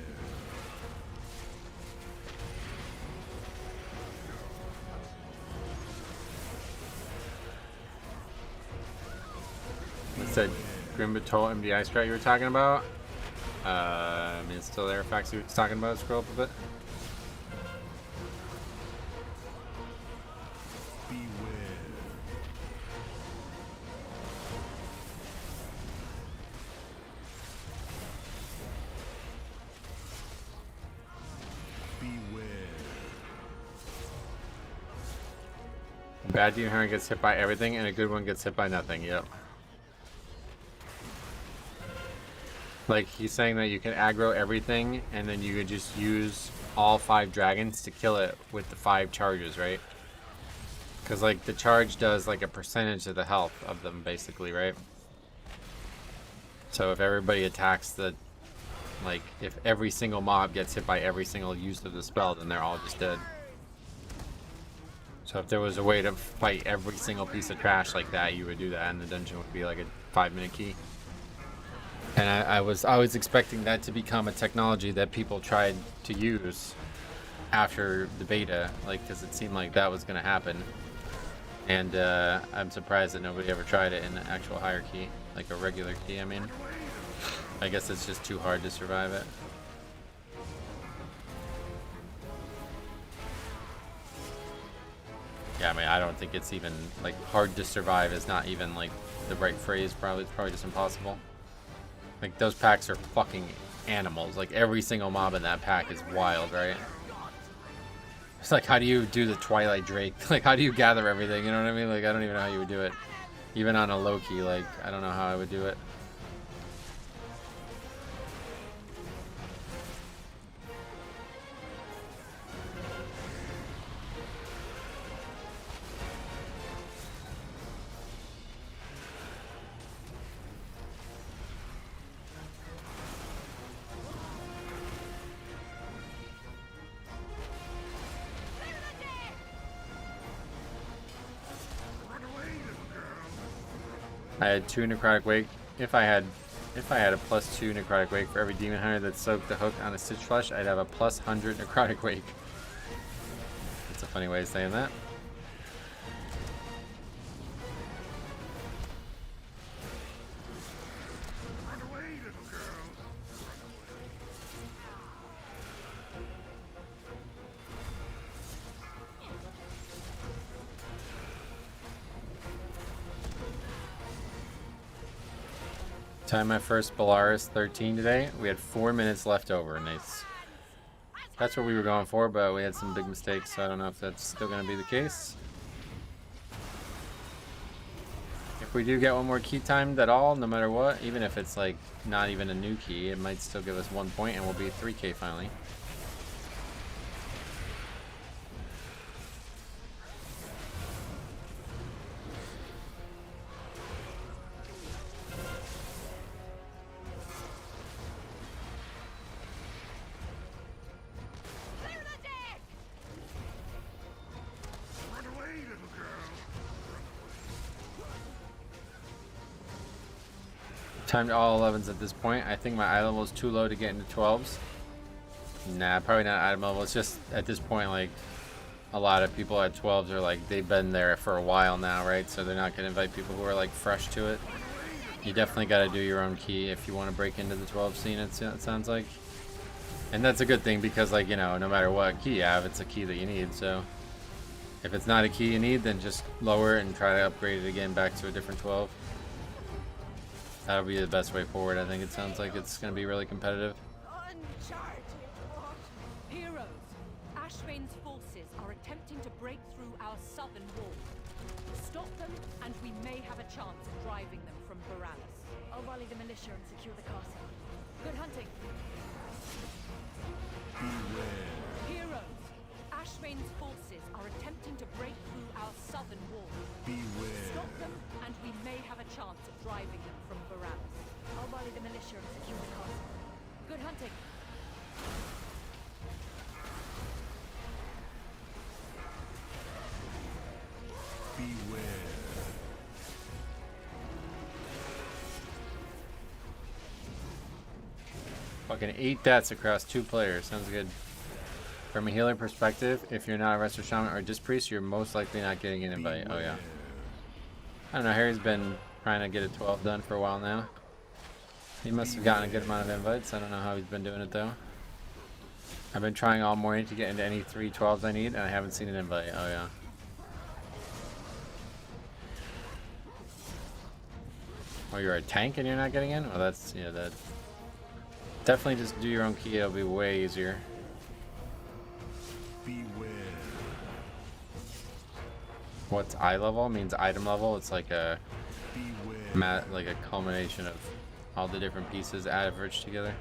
What's that Grimbatol MDI strat you were talking about? I mean, it's still there. Facts you were talking about. Scroll up a bit.
Beware. Beware.
Bad Demon Hunter gets hit by everything, and a good one gets hit by nothing. Yep. Like, he's saying that you can aggro everything, and then you could just use all 5 dragons to kill it with the 5 charges, right? Because, like, the charge does, like, a percentage of the health of them, basically, right? So if everybody attacks the, like, if every single mob gets hit by every single use of the spell, then they're all just dead. So if there was a way to fight every single piece of trash like that, you would do that, and the dungeon would be like a 5-minute key. And I was always expecting that to become a technology that people tried to use after the beta, like, because it seemed like that was going to happen. And I'm surprised that nobody ever tried it in an actual higher key, like a regular key. I mean, I guess it's just too hard to survive it. Yeah, I mean, I don't think it's even, like, hard to survive is not even, like, the right phrase. Probably, it's probably just impossible. Like, those packs are fucking animals. Like, every single mob in that pack is wild, right? It's like, how do you do the Twilight Drake? Like, how do you gather everything? You know what I mean? Like, I don't even know how you would do it. Even on a low key, like, I don't know how I would do it. I had 2 Necrotic Wake. If I had a +2 Necrotic Wake for every Demon Hunter that soaked the hook on a Stitch Flush, I'd have a +100 Necrotic Wake. That's a funny way of saying that. Time my first Bellaris 13 today. We had 4 minutes left over. Nice. That's what we were going for, but we had some big mistakes, so I don't know if that's still going to be the case. If we do get one more key timed at all, no matter what, even if it's like not even a new key, it might still give us 1 point and we'll be 3K finally. Timed all 11s at this point. I think my eye level is too low to get into 12s. Nah, probably not item level. It's just at this point, like, a lot of people at 12s are like, they've been there for a while now, right? So they're not going to invite people who are like fresh to it. You definitely got to do your own key if you want to break into the 12 scene, it sounds like. And that's a good thing because, like, you know, no matter what key you have, it's a key that you need. So if it's not a key you need, then just lower it and try to upgrade it again back to a different 12. That'll be the best way forward. I think it sounds like it's going to be really competitive.
Heroes, Ashvane's forces are attempting to break through our southern wall. Stop them, and we may have a chance of driving them from Boralis. I'll rally the militia and secure the castle. Good hunting.
Beware.
Heroes, Ashvane's forces are attempting to break through our southern wall.
Beware.
Stop them, and we may have a chance of driving them from Boralis. I'll rally the militia and secure the castle. Good hunting.
Beware.
Fucking 8 deaths across 2 players. Sounds good. From a healer perspective, if you're not a Resto Shaman or Disc Priest, you're most likely not getting an invite. Oh yeah. I don't know, Harry's been trying to get a 12 done for a while now. He must have gotten a good amount of invites. I don't know how he's been doing it though. I've been trying all morning to get into any 3 12s I need, and I haven't seen an invite. Oh yeah. Oh, you're a tank and you're not getting in? Well, that's, yeah, that. Definitely just do your own key, it'll be way easier.
Beware.
What's eye level? It means item level. It's like a
Beware.
like a culmination of all the different pieces averaged together.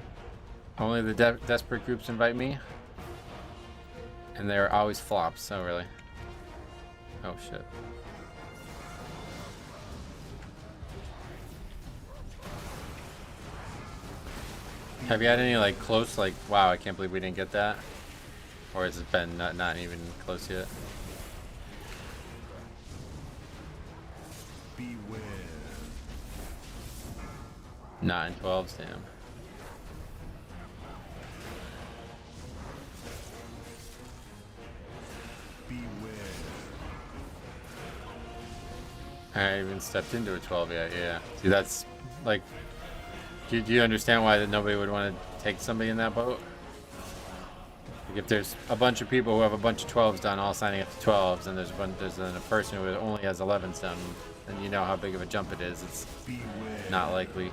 Only the desperate groups invite me, and they're always flops. Oh really? Oh shit. Have you had any like close, like, wow, I can't believe we didn't get that? Or has it been not even close yet?
Beware.
Not in 12s, damn.
Beware.
I haven't even stepped into a 12 yet, yeah. See, that's like, do you understand why that nobody would want to take somebody in that boat? Like if there's a bunch of people who have a bunch of 12s done, all signing up to 12s, and there's then a person who only has 11s done, and you know how big of a jump it is. It's
Beware.
not likely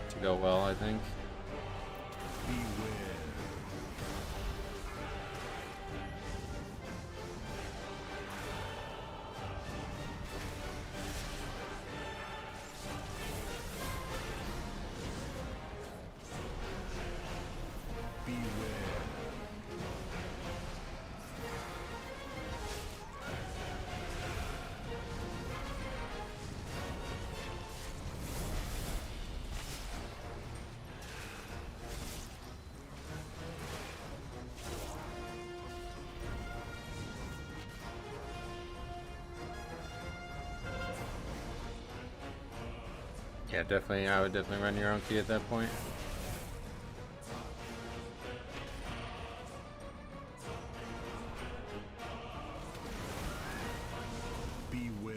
to go well, I think.
Beware. Beware.
Yeah, definitely. I would definitely run your own key at that point.
Beware.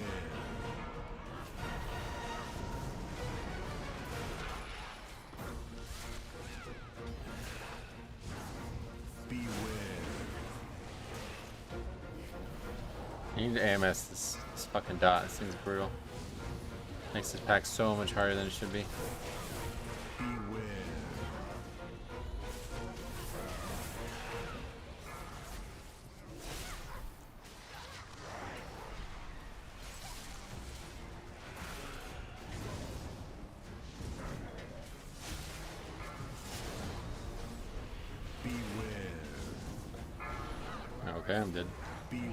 Beware.
You need to AMS this fucking dot. This thing's brutal. Makes this pack so much harder than it should be.
Beware. Beware.
Okay, I'm dead.
Beware.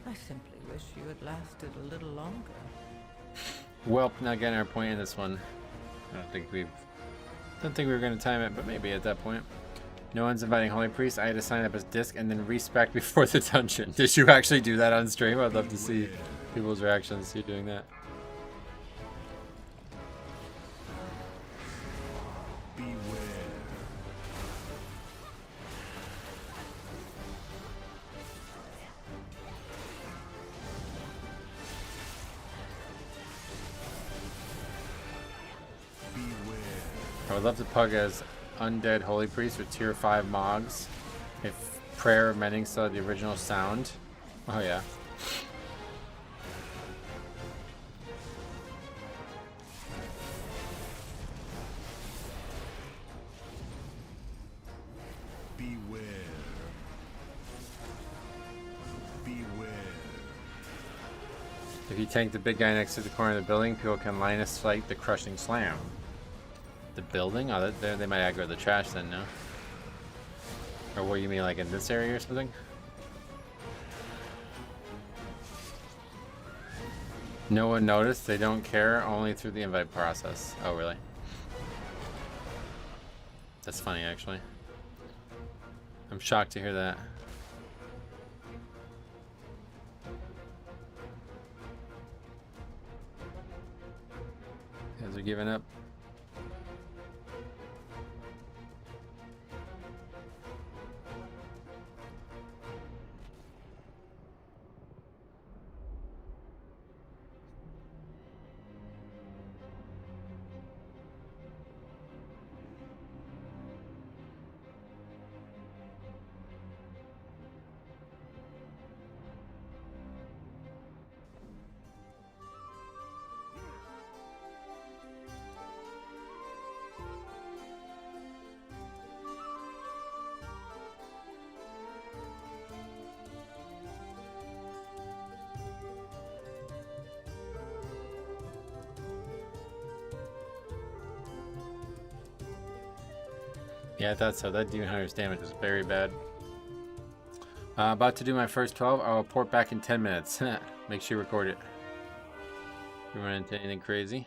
I simply wish you had lasted a little longer.
Well, not getting our point in this one. I don't think we were gonna time it, but maybe at that point. No one's inviting Holy Priest. I had to sign up as disc and then respec before the dungeon. Did you actually do that on stream? I'd love to see people's reactions to you doing that.
Beware. Beware.
I would love to pug as Undead Holy Priest with tier 5 Mogs. If Prayer of Mending still had the original sound. Oh yeah.
Beware. Beware.
If you tank the big guy next to the corner of the building, people can line of sight the crushing slam. The building? Oh, they might aggro the trash then, no? Or what you mean, like in this area or something? No one noticed. They don't care. Only through the invite process. Oh, really? That's funny, actually. I'm shocked to hear that. You guys are giving up. Yeah, I thought so. That demon hunter's damage was very bad. About to do my first 12. I'll report back in 10 minutes. Make sure you record it. You run into anything crazy?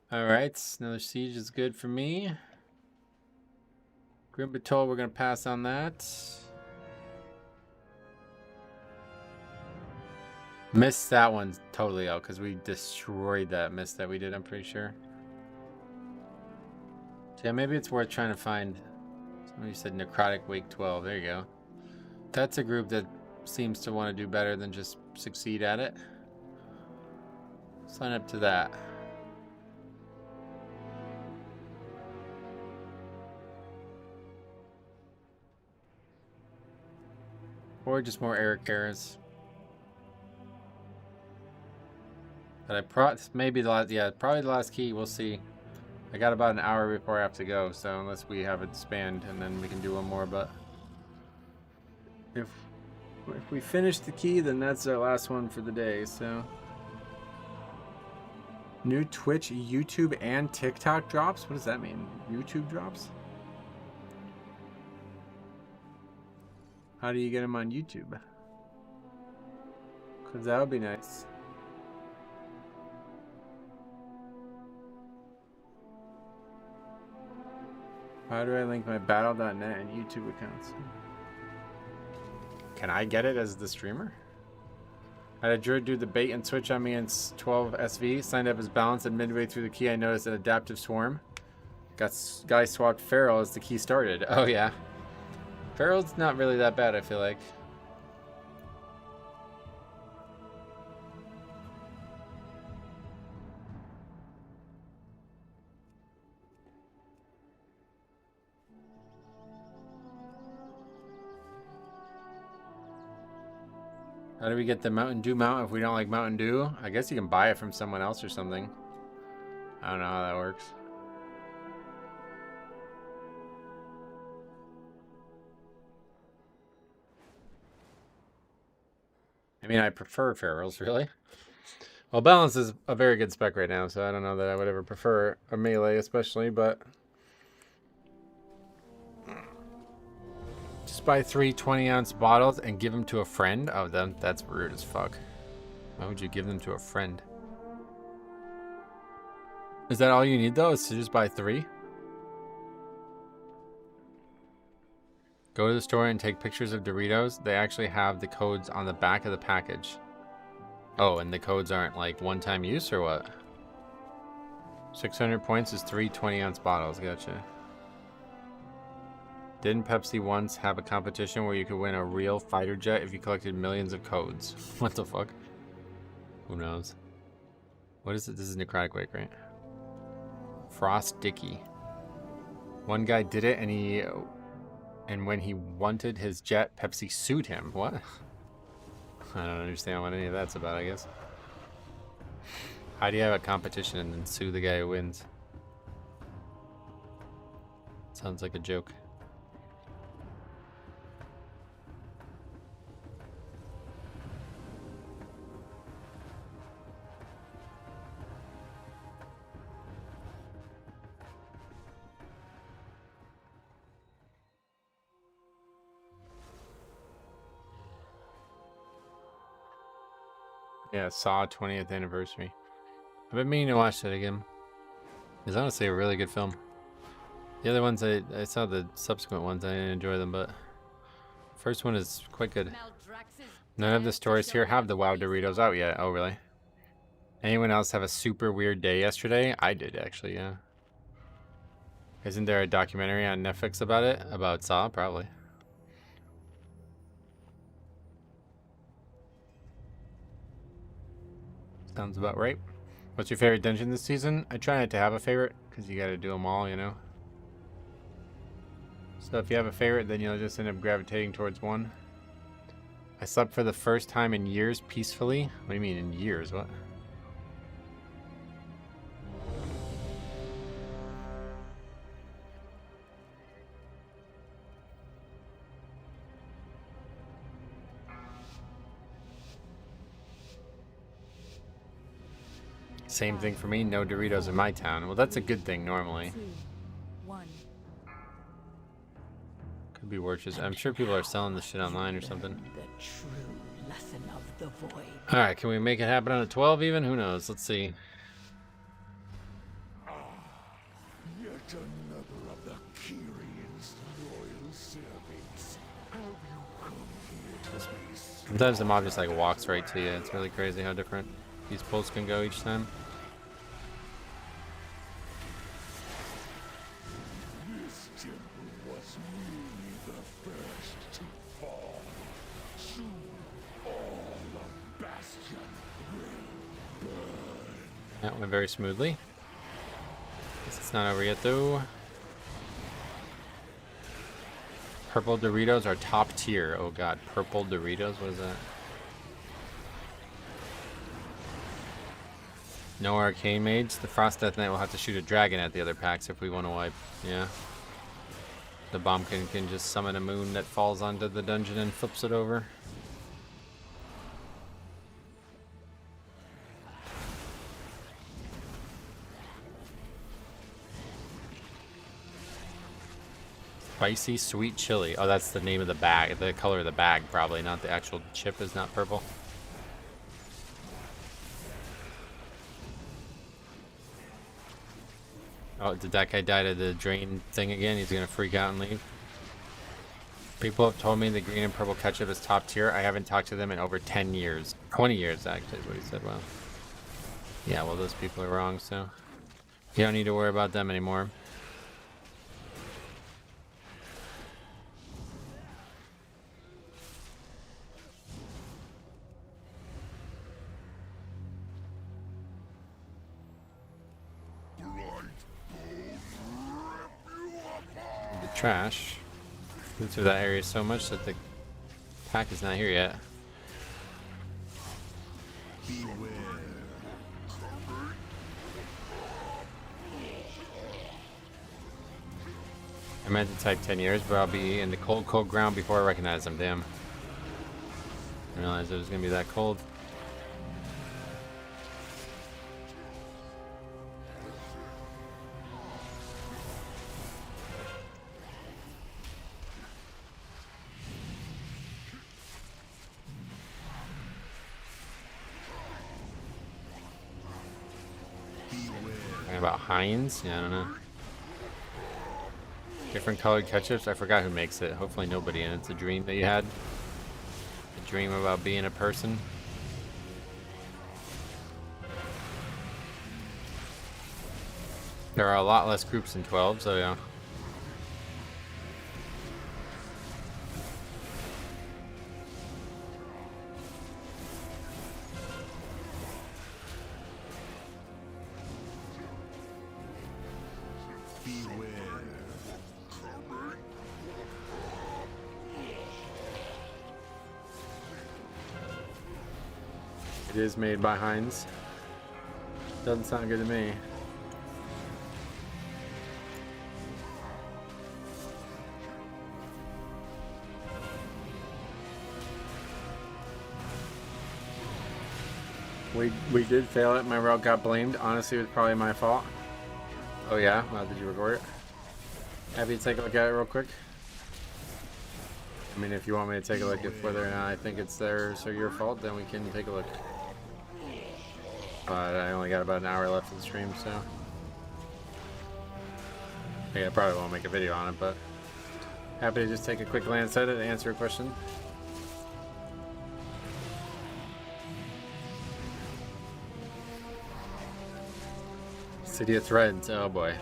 Alright, another siege is good for me. Grim Patrol, we're going to pass on that. Missed that one totally out because we destroyed that miss that we did, I'm pretty sure. So yeah, maybe it's worth trying to find. Somebody said Necrotic Wake 12. There you go. That's a group that seems to want to do better than just succeed at it. Sign up to that. Or just more Eric Harris. But maybe the last, yeah, probably the last key. We'll see. I got about an hour before I have to go, so unless we have it spanned, and then we can do one more. But if we finish the key, then that's our last one for the day. So new Twitch, YouTube, and TikTok drops. What does that mean? YouTube drops? How do you get them on YouTube? Because that would be nice. How do I link my battle.net and YouTube accounts? Can I get it as the streamer? I had a druid do the bait and switch on me in 12 SV. Signed up as balance, and midway through the key I noticed an adaptive swarm. Guy swapped Feral as the key started. Oh yeah. Feral's not really that bad, I feel like. How do we get the Mountain Dew mount if we don't like Mountain Dew? I guess you can buy it from someone else or something. I don't know how that works. I mean, I prefer ferals, really. Well, balance is a very good spec right now, so I don't know that I would ever prefer a melee, especially, but just buy 3 20-ounce bottles and give them to a friend. Oh, that's rude as fuck. Why would you give them to a friend? Is that all you need, though, is to just buy 3? Go to the store and take pictures of Doritos. They actually have the codes on the back of the package. Oh, and the codes aren't like one-time use or what? 600 points is 3 20-ounce bottles. Gotcha. Didn't Pepsi once have a competition where you could win a real fighter jet if you collected millions of codes? What the fuck? Who knows? What is it? This is Necrotic Wake, right? Frost Dicky. One guy did it and when he wanted his jet, Pepsi sued him. What? I don't understand what any of that's about, I guess. How do you have a competition and then sue the guy who wins? Sounds like a joke. Yeah, Saw 20th anniversary. I've been meaning to watch that again. It's honestly a really good film. The other ones, I saw the subsequent ones, I didn't enjoy them, but first one is quite good. None of the stores here have the WoW Doritos out yet. Oh, really? Anyone else have a super weird day yesterday? I did, actually, yeah. Isn't there a documentary on Netflix about it? About Saw? Probably. Sounds about right. What's your favorite dungeon this season? I try not to have a favorite, because you gotta do them all, you know? So if you have a favorite, then you'll just end up gravitating towards one. I slept for the first time in years peacefully. What do you mean in years? What? Same thing for me. No Doritos in my town. Well, that's a good thing normally.
2, 1.
Could be worse. I'm sure people are selling this shit online or something.
The true lesson of the void.
All right, can we make it happen on a 12 even? Who knows? Let's see.
Yet another of the Kyrian's loyal servants. Have you come here to be
Sometimes the mob just like walks right to you. It's really crazy how different these pulls can go each time.
This temple was really the first to fall. Soon all of Bastion will burn.
That went very smoothly. Guess it's not over yet though. Purple Doritos are top tier. Oh god, purple Doritos? What is that? No arcane mage. The Frost Death Knight will have to shoot a dragon at the other packs if we want to wipe. Yeah. The Bombkin can just summon a moon that falls onto the dungeon and flips it over. Spicy sweet chili. Oh, that's the name of the bag. The color of the bag, probably. Not the actual chip is not purple. Oh, did that guy die to the drain thing again? He's gonna freak out and leave. People have told me the green and purple ketchup is top tier. I haven't talked to them in over 10 years. 20 years, actually, is what he said. Wow. Yeah, well, those people are wrong, so you don't need to worry about them anymore. Trash. Moved through that area so much that the pack is not here yet. I meant to type 10 years, but I'll be in the cold, cold ground before I recognize them. Damn. I realized it was going to be that cold. About Heinz? Yeah, I don't know. Different colored ketchups? I forgot who makes it. Hopefully nobody, and it's a dream that you had. A dream about being a person. There are a lot less groups in 12, so yeah. It is made by Heinz. Doesn't sound good to me. We did fail it. My route got blamed. Honestly, it was probably my fault. Oh yeah? Well, did you record it? Happy to take a look at it real quick. I mean, if you want me to take a look at whether or not I think it's theirs or your fault, then we can take a look. But I only got about an hour left of the stream, so yeah, I probably won't make a video on it, but happy to just take a quick glance at it and answer a question. City of Threads, oh boy.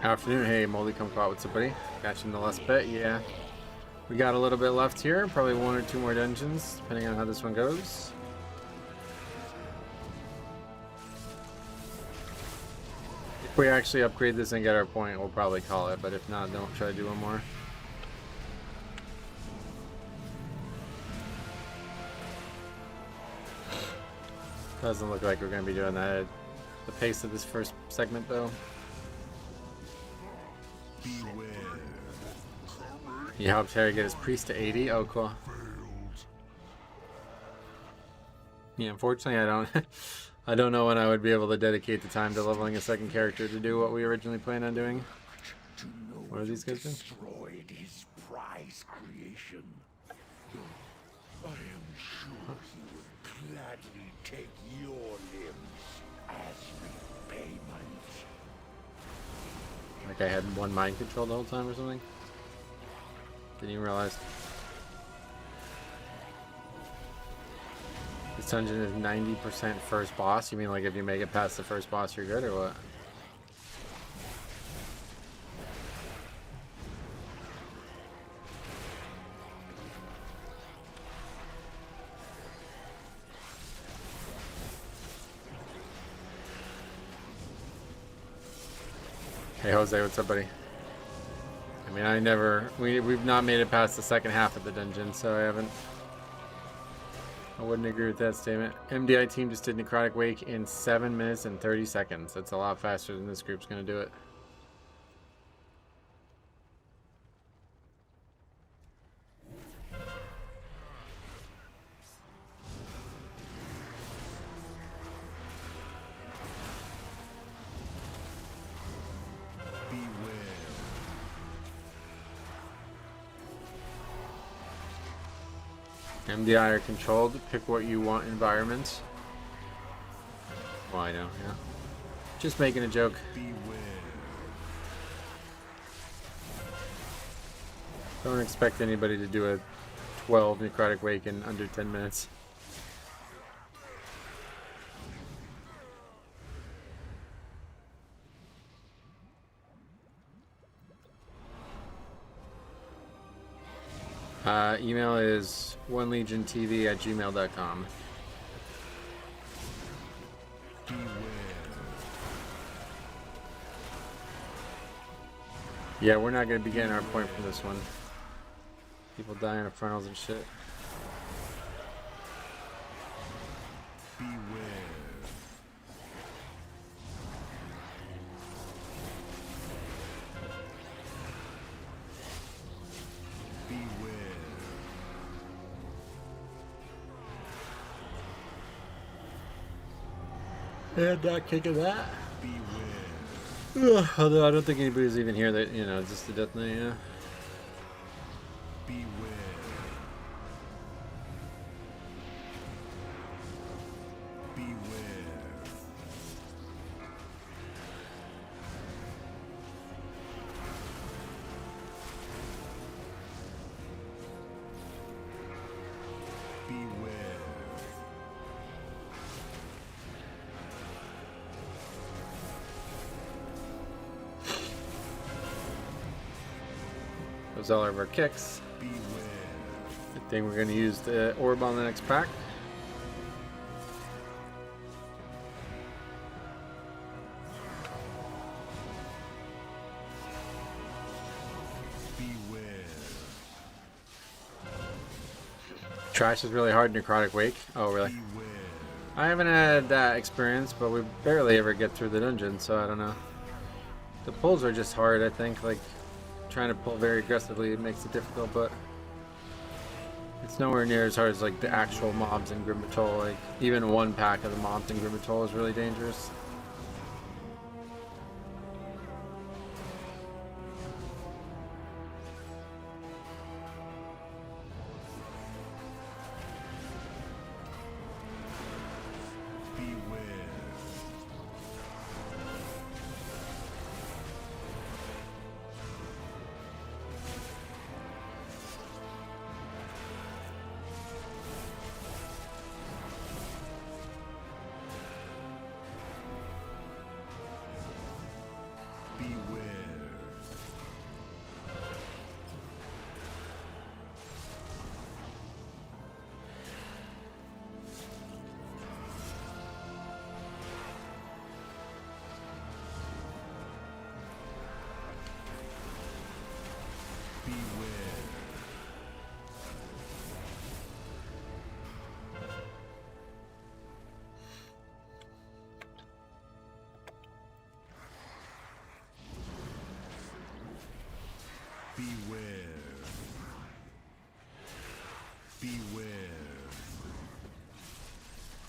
Afternoon, hey Moldy Kumquat, what's up buddy? Got you in the last bit, yeah. We got a little bit left here, probably 1 or 2 more dungeons, depending on how this one goes. If we actually upgrade this and get our point, we'll probably call it, but if not, don't try to do one more. Doesn't look like we're gonna be doing that at the pace of this first segment, though. You helped Harry get his priest to 80. Oh, cool. Yeah, unfortunately, I don't. I don't know when I would be able to dedicate the time to leveling a second character to do what we originally planned on doing. What are these guys doing?
Destroyed his prize creation. I am sure he would gladly take your limbs as repayment.
Like I had one mind control the whole time or something? Didn't even realize. This dungeon is 90% first boss. You mean like if you make it past the first boss, you're good, or what? Hey Jose, what's up, buddy? I mean, we've not made it past the second half of the dungeon, so I wouldn't agree with that statement. MDI team just did Necrotic Wake in 7 minutes and 30 seconds. That's a lot faster than this group's gonna do it. MDI are controlled. Pick what you want environments. Well, I know, yeah. Just making a joke. Don't expect anybody to do a 12 Necrotic Wake in under 10 minutes. Email is onelegiontv@gmail.com. Yeah, we're not going to be getting our point from this one. People dying of frontals and shit. And not kicking that. Ugh, although I don't think anybody's even here that, you know, just the death knight, yeah. Those all of our kicks. I think we're going to use the orb on the next pack. Trash is really hard in Necrotic Wake. Oh, really? I haven't had that experience, but we barely ever get through the dungeon, so I don't know. The pulls are just hard, I think. Like, trying to pull very aggressively, it makes it difficult, but it's nowhere near as hard as like the actual mobs in Grim Patrol. Like, even one pack of the mobs in Grim Patrol is really dangerous.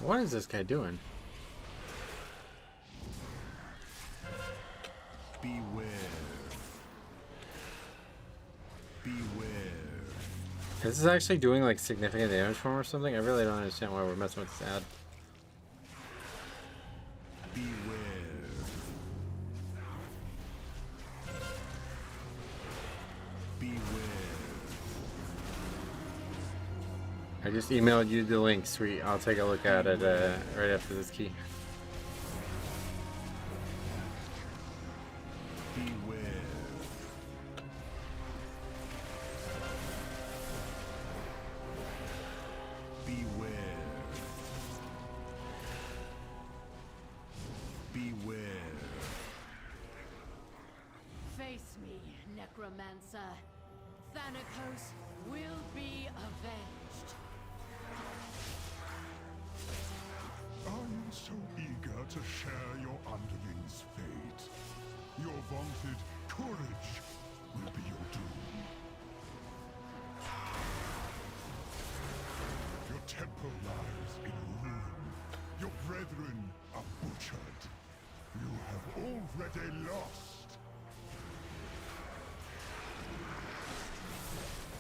What is this guy doing?
Beware. Beware.
Is this actually doing like significant damage for him or something? I really don't understand why we're messing with this ad.
Beware. Beware.
I just emailed you the link, sweet. I'll take a look at it right after this key.
Beware. Beware. Beware.
Face me, Necromancer. Thanatos will be avenged.
I'm so eager to share your underling's fate. Your vaunted courage will be your doom. Your temple lies in ruin. Your brethren are butchered. You have already lost.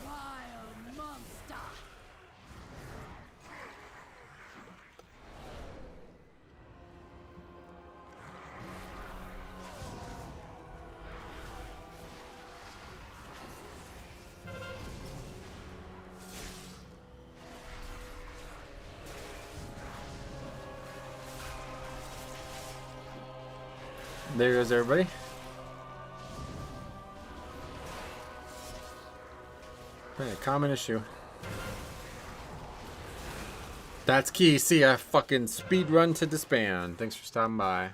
Vile monster!
There goes everybody. A common issue. That's key. See ya. Fucking speed run to disband. Thanks for stopping by.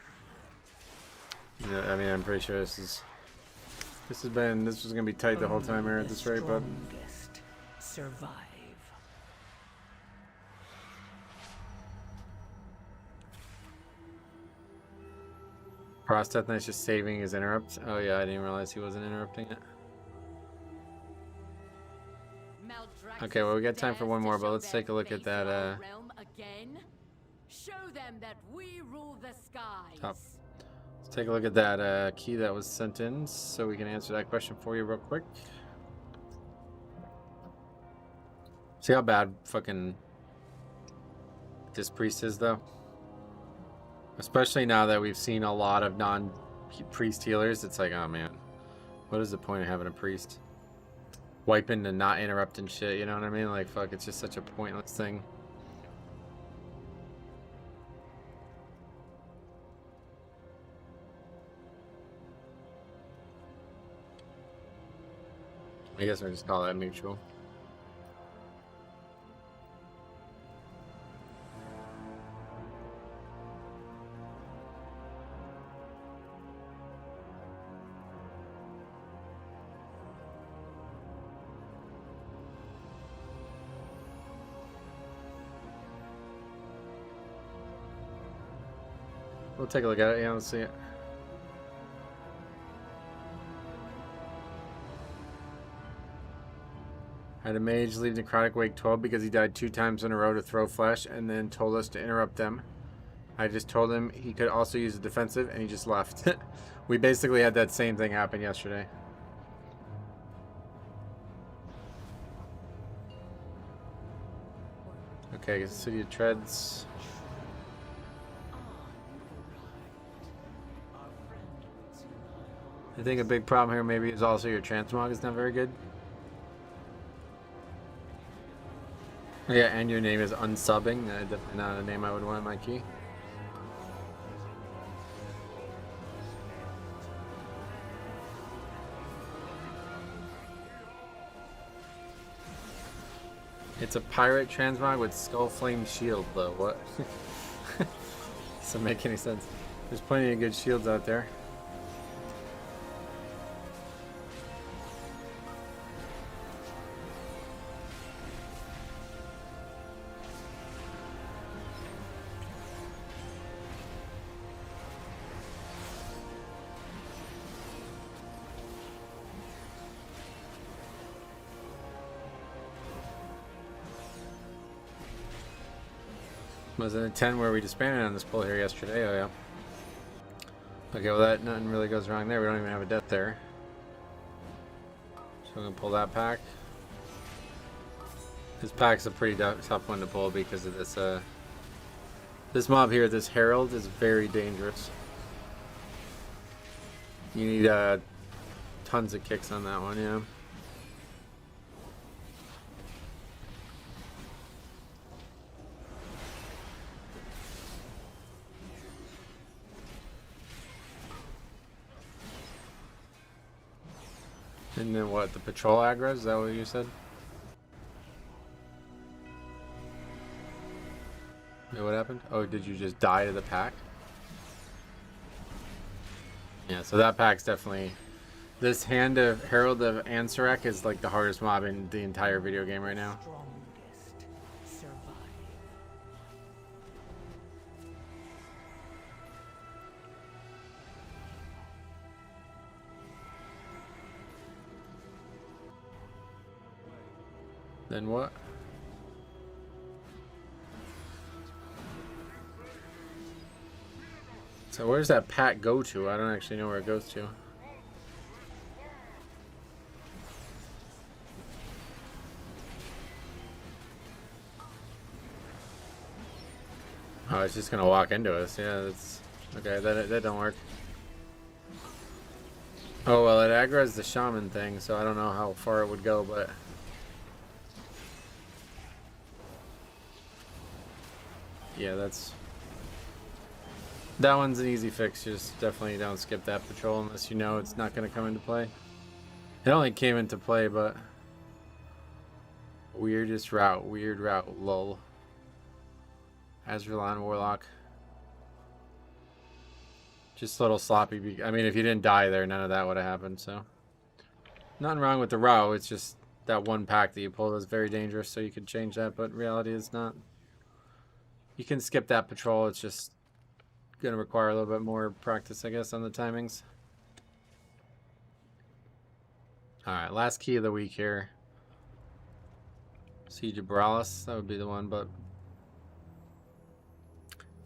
Yeah, I mean, I'm pretty sure this was gonna be tight the whole time here at this rate, but
strongest survive.
Frost Death Knight's just saving his interrupt. Oh yeah, I didn't realize he wasn't interrupting it. Okay, well we got time for one more, but let's take a look at that.
Show them that we rule the skies.
Top. Let's take a look at that key that was sent in, so we can answer that question for you real quick. See how bad fucking this priest is, though. Especially now that we've seen a lot of non-priest healers, it's like, oh man, what is the point of having a priest? Wiping and not interrupting shit, you know what I mean? Like, fuck, it's just such a pointless thing. I guess I just call that mutual. We'll take a look at it. Yeah, let's see it. Had a mage leave Necrotic Wake 12 because he died 2 times in a row to throw flesh and then told us to interrupt them. I just told him he could also use a defensive and he just left. We basically had that same thing happen yesterday. Okay, City of Treads. I think a big problem here maybe is also your transmog is not very good. Yeah, and your name is unsubbing. Definitely not a name I would want in my key. It's a pirate transmog with Skull Flame shield, though. What? Doesn't make any sense. There's plenty of good shields out there. Was it a 10 where we disbanded on this pull here yesterday? Oh, yeah. Okay, well, that nothing really goes wrong there. We don't even have a death there. So I'm going to pull that pack. This pack's a pretty tough one to pull because of this, this mob here, this Herald, is very dangerous. You need, tons of kicks on that one, yeah. And then what, the patrol aggro? Is that what you said? Yeah, what happened? Oh, did you just die to the pack? Yeah, so that pack's definitely... This hand of Herald of Ansarek is like the hardest mob in the entire video game right now.
Strongest survive.
Then what? So where's that pack go to? I don't actually know where it goes to. Oh, it's just gonna walk into us. Yeah, that's okay. That don't work. Oh well, it aggro's the shaman thing, so I don't know how far it would go, but yeah, that one's an easy fix. Just definitely don't skip that patrol unless you know it's not gonna come into play. It only came into play, but weird route, lol. Azralan Warlock. Just a little sloppy. I mean, if you didn't die there, none of that would have happened, so. Nothing wrong with the route, it's just that one pack that you pulled is very dangerous, so you could change that, but in reality it's not. You can skip that patrol, it's just gonna require a little bit more practice, I guess, on the timings. Alright, last key of the week here. Siege of Baralis, that would be the one, but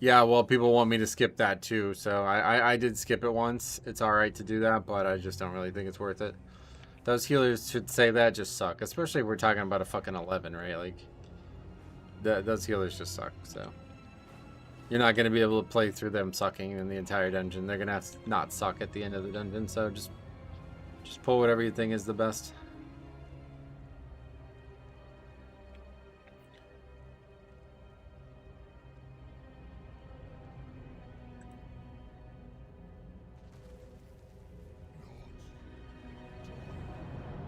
yeah, well, people want me to skip that too, so I did skip it once. It's alright to do that, but I just don't really think it's worth it. Those healers should say that just suck, especially if we're talking about a fucking 11, right? Like, those healers just suck, so. You're not going to be able to play through them sucking in the entire dungeon. They're going to have to not suck at the end of the dungeon, so just pull whatever you think is the best.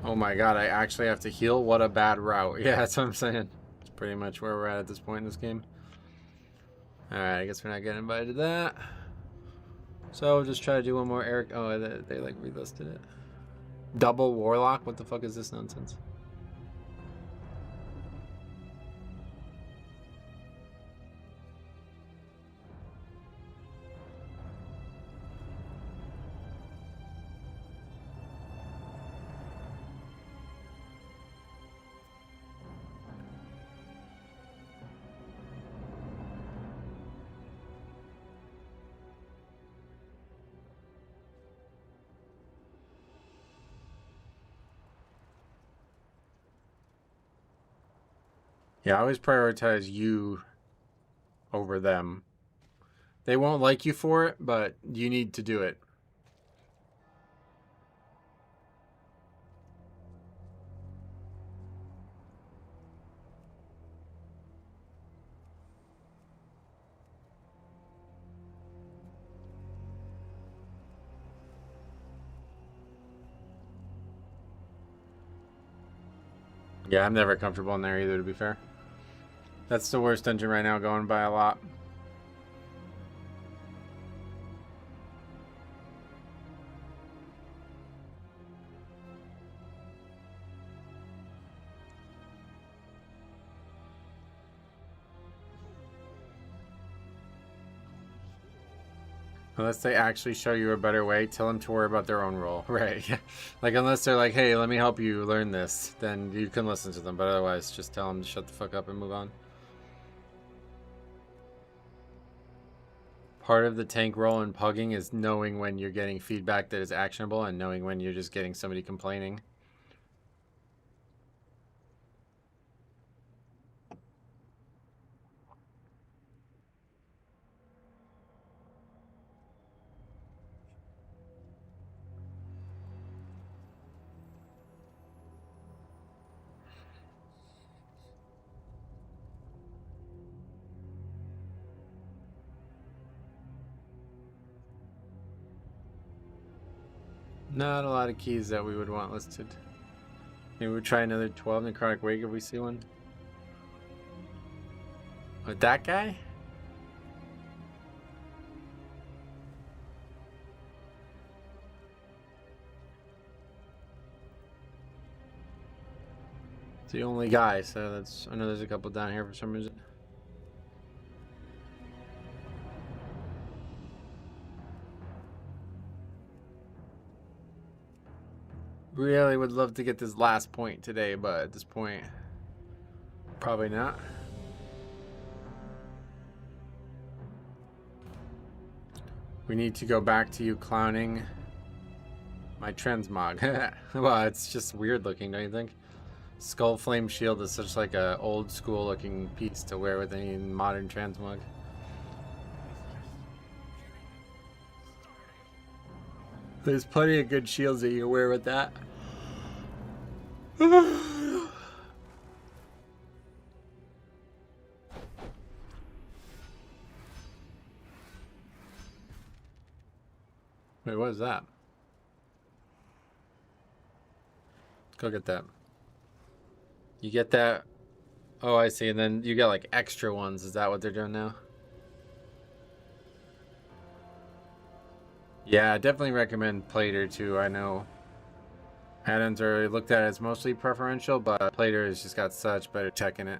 Oh my god, I actually have to heal? What a bad route. Yeah, that's what I'm saying. It's pretty much where we're at this point in this game. Alright, I guess we're not getting invited to that. So, we'll just try to do one more Eric. Oh, they like relisted it. Double Warlock? What the fuck is this nonsense? Yeah, I always prioritize you over them. They won't like you for it, but you need to do it. Yeah, I'm never comfortable in there either, to be fair. That's the worst dungeon right now, going by a lot. Unless they actually show you a better way, tell them to worry about their own role. Right. Like, unless they're like, hey, let me help you learn this, then you can listen to them. But otherwise, just tell them to shut the fuck up and move on. Part of the tank roll in pugging is knowing when you're getting feedback that is actionable and knowing when you're just getting somebody complaining. Not a lot of keys that we would want listed. Maybe we'll try another 12 necrotic wake if we see one. With that guy? It's the only guy, so that's. I know there's a couple down here for some reason. Really would love to get this last point today, but at this point, probably not. We need to go back to you clowning my transmog. Well, it's just weird looking, don't you think? Skull Flame Shield is such like a old school looking piece to wear with any modern transmog. There's plenty of good shields that you can wear with that. Wait, what is that? Go get that. You get that. Oh, I see. And then you get like extra ones. Is that what they're doing now? Yeah, I definitely recommend Plater too. I know add-ons are looked at as mostly preferential, but Plater has just got such better tech in it.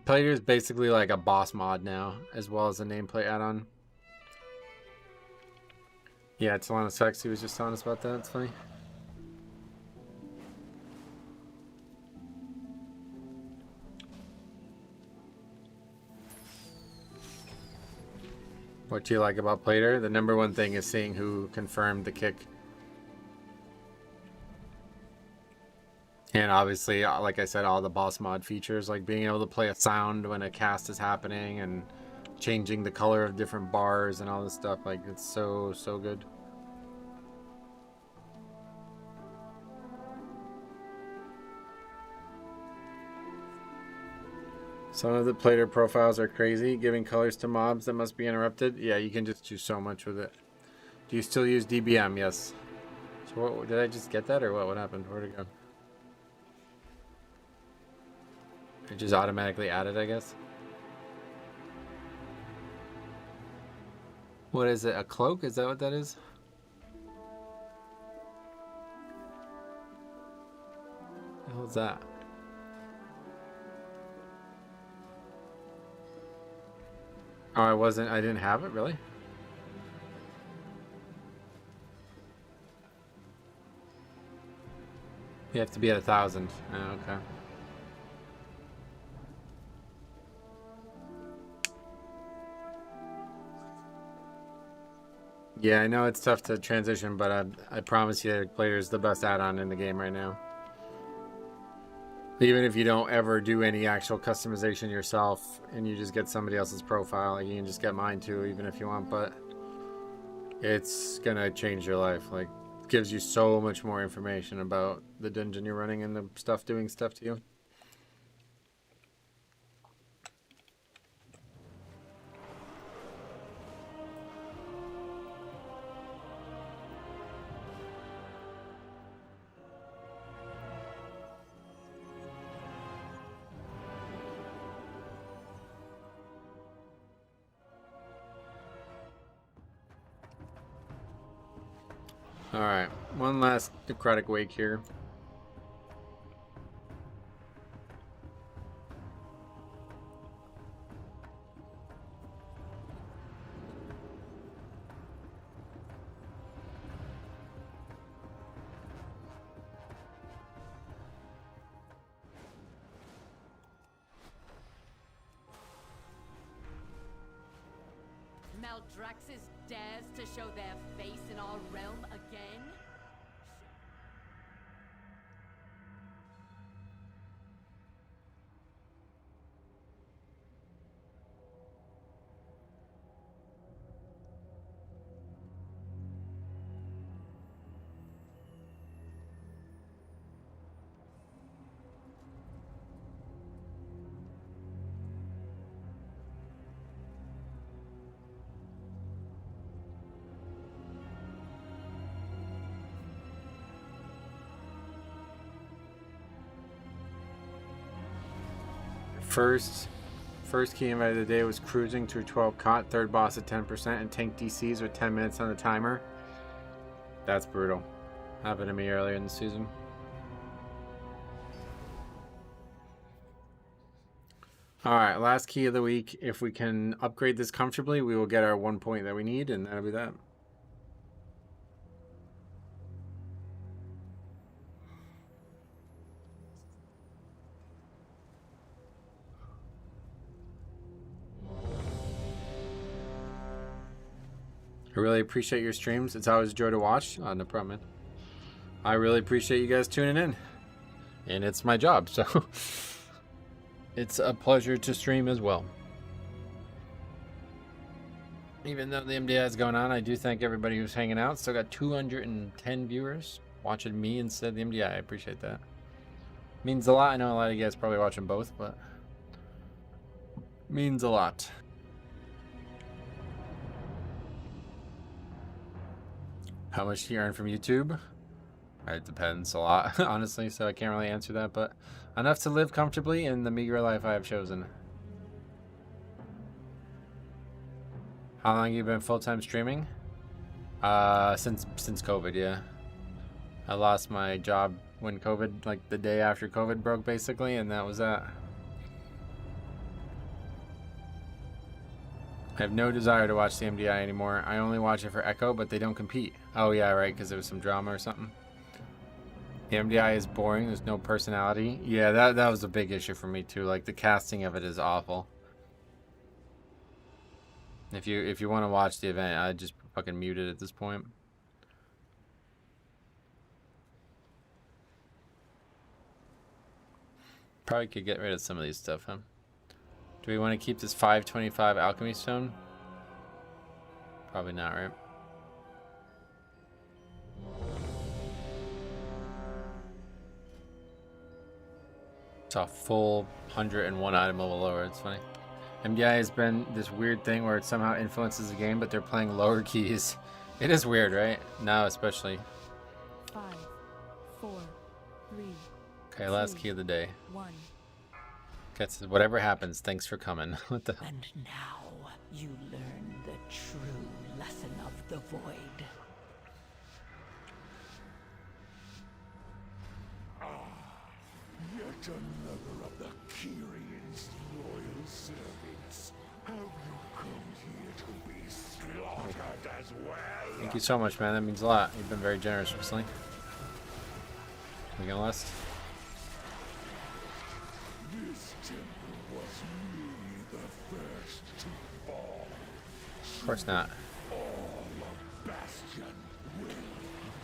Plater is basically like a boss mod now, as well as a nameplate add-on. Yeah, Talana Sexy was just telling us about that. It's funny. What do you like about Plater? The number one thing is seeing who confirmed the kick. And obviously, like I said, all the boss mod features, like being able to play a sound when a cast is happening and changing the color of different bars and all this stuff. Like, it's so good. Some of the Plater profiles are crazy, giving colors to mobs that must be interrupted. Yeah, you can just do so much with it. Do you still use DBM? Yes. So what, did I just get that or what? What happened? Where'd it go? It just automatically added, I guess. What is it? A cloak? Is that what that is? What the hell is that? Oh, I didn't have it, really? You have to be at 1,000. Oh, okay. Yeah, I know it's tough to transition, but I promise you Plater is the best add-on in the game right now. Even if you don't ever do any actual customization yourself and you just get somebody else's profile, like you can just get mine too, even if you want, but it's gonna change your life. Like, it gives you so much more information about the dungeon you're running and the stuff doing stuff to you. Alright, one last necrotic wake here.
Eldraxis dares to show their face in our realm again?
First key invite of the day was cruising through 12 cot, third boss at 10%, and tank DCs with 10 minutes on the timer. That's brutal. Happened to me earlier in the season. Alright, last key of the week. If we can upgrade this comfortably, we will get our 1 point that we need, and that'll be that. I really appreciate your streams. It's always a joy to watch. No problem, man. I really appreciate you guys tuning in. And it's my job, so it's a pleasure to stream as well. Even though the MDI is going on, I do thank everybody who's hanging out. Still got 210 viewers watching me instead of the MDI. I appreciate that. Means a lot. I know a lot of you guys probably watching both, but means a lot. How much do you earn from YouTube? It depends a lot, honestly, so I can't really answer that, but enough to live comfortably in the meager life I have chosen. How long have you been full-time streaming? Since COVID, yeah. I lost my job when COVID, like the day after COVID broke, basically, and that was that. I have no desire to watch the MDI anymore. I only watch it for Echo, but they don't compete. Oh yeah, right, because there was some drama or something. The MDI is boring. There's no personality. Yeah, that was a big issue for me too. Like the casting of it is awful. If you want to watch the event, I just fucking mute it at this point. Probably could get rid of some of these stuff, huh? Do we want to keep this 525 alchemy stone? Probably not, right? It's a full 101 item level lower. It's funny. MDI has been this weird thing where it somehow influences the game, but they're playing lower keys. It is weird, right? Now especially.
5, 4, 3.
Okay, last key of the day.
1.
Gets whatever happens. Thanks for coming. What the?
And now you learn the true lesson of the void.
Yet another of the Kyrian's loyal servants. Have you come here to be slaughtered as well?
Thank you so much, man. That means a lot. You've been very generous recently. Anything else?
This temple was merely the first to fall.
Of course not.
All of Bastion will.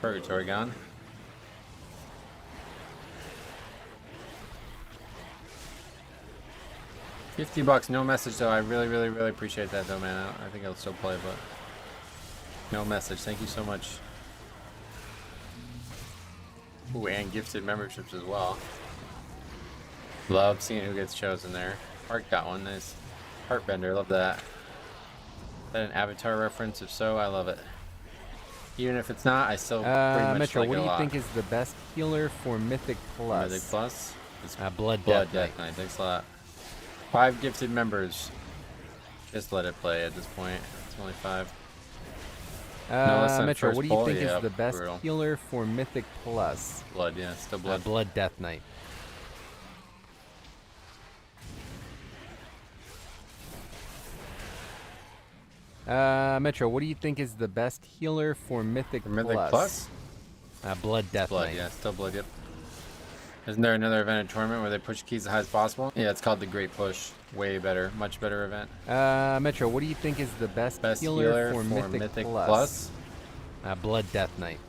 Purgatory gone. $50, no message though. I really appreciate that though, man. I think I'll still play, but no message. Thank you so much. Ooh, and gifted memberships as well. Love seeing who gets chosen there. Art got one. Nice. Heartbender. Love that. Is that an Avatar reference? If so, I love it. Even if it's not, I still pretty much
Metro,
like
what
it
do
a
you
lot.
think is the best healer for Mythic Plus?
Mythic Plus? It's
Blood
Blood
Death
Death Knight. Thanks a lot. 5 gifted members. Just let it play at this point. It's only 5. No less than
Metro,
first
what do you
pull?
think
Yeah,
is the best
brutal.
healer for Mythic Plus?
Blood, yeah, still blood.
Blood Death Knight. Metro, what do you think is the best healer for Mythic
For Mythic
Plus? Blood Death
Blood,
Knight.
yeah, still blood, yep. Isn't there another event or tournament where they push keys as high as possible? Yeah, it's called the Great Push. Way better, much better event.
Metro, what do you think is the best,
Best
healer for Mythic, Plus? Blood Death Knight.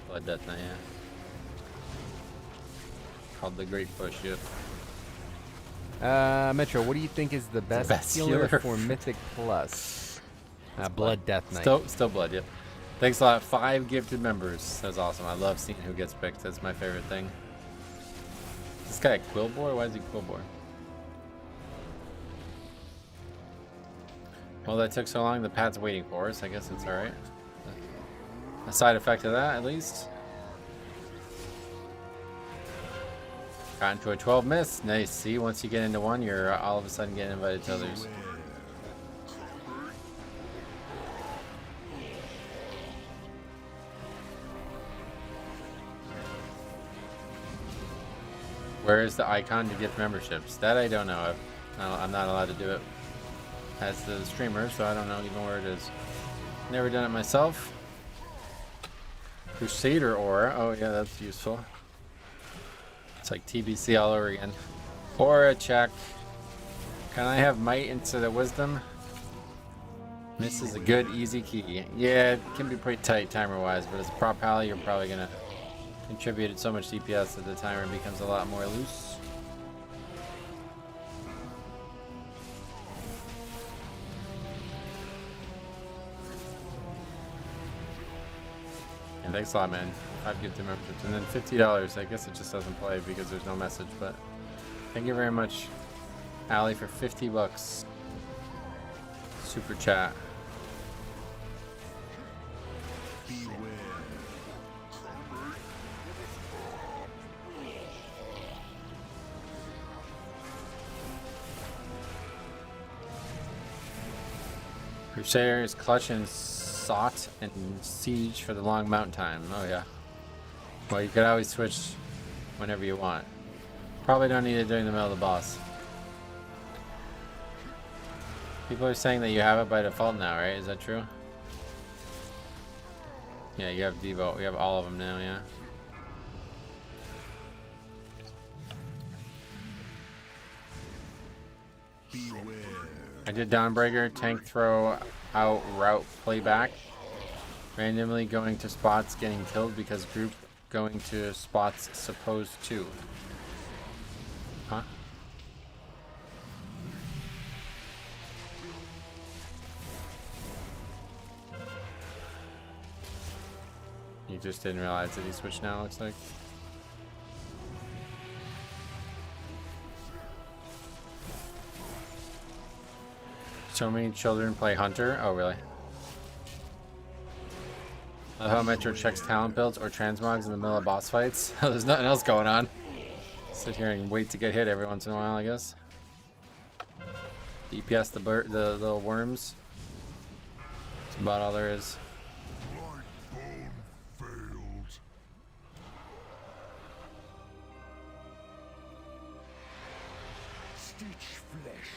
Blood Death Knight, yeah. Called the Great Push, yep.
Metro, what do you think is the best, healer for Mythic Plus? Blood Death Knight.
Still Blood, yep. Thanks a lot. 5 gifted members. That's awesome. I love seeing who gets picked. That's my favorite thing. Is this guy a Quillbore? Why is he Quillbore? Well, that took so long. The pad's waiting for us. I guess it's alright. A side effect of that, at least. Got into a 12 miss. Nice. See, once you get into one, you're all of a sudden getting invited to others. Where is the icon to gift memberships? That I don't know. I'm not allowed to do it as the streamer, so I don't know even where it is. Never done it myself. Crusader Aura. Oh yeah, that's useful. It's like TBC all over again. Aura check. Can I have might instead of wisdom? This is a good, easy key. Yeah, it can be pretty tight timer-wise, but as a prop pally, you're probably gonna contribute so much DPS that the timer becomes a lot more loose. And thanks a lot, man. 5 gifted memberships. And then $50. I guess it just doesn't play because there's no message, but thank you very much, Allie, for 50 bucks. Super chat. Crusader is clutch and sought and siege for the long mountain time. Oh yeah. Well, you could always switch whenever you want. Probably don't need it during the middle of the boss. People are saying that you have it by default now, right? Is that true? Yeah, you have Devo. We have all of them now, yeah. I did Dawnbreaker, tank throw out route playback. Randomly going to spots getting killed because group going to spots supposed to. Huh? You just didn't realize that he switched now, looks like. So many children play Hunter. Oh, really? I love how Metro checks talent builds or transmogs in the middle of boss fights. There's nothing else going on. Sit here and wait to get hit every once in a while, I guess. DPS the little worms. That's about all there is.
Stitch flesh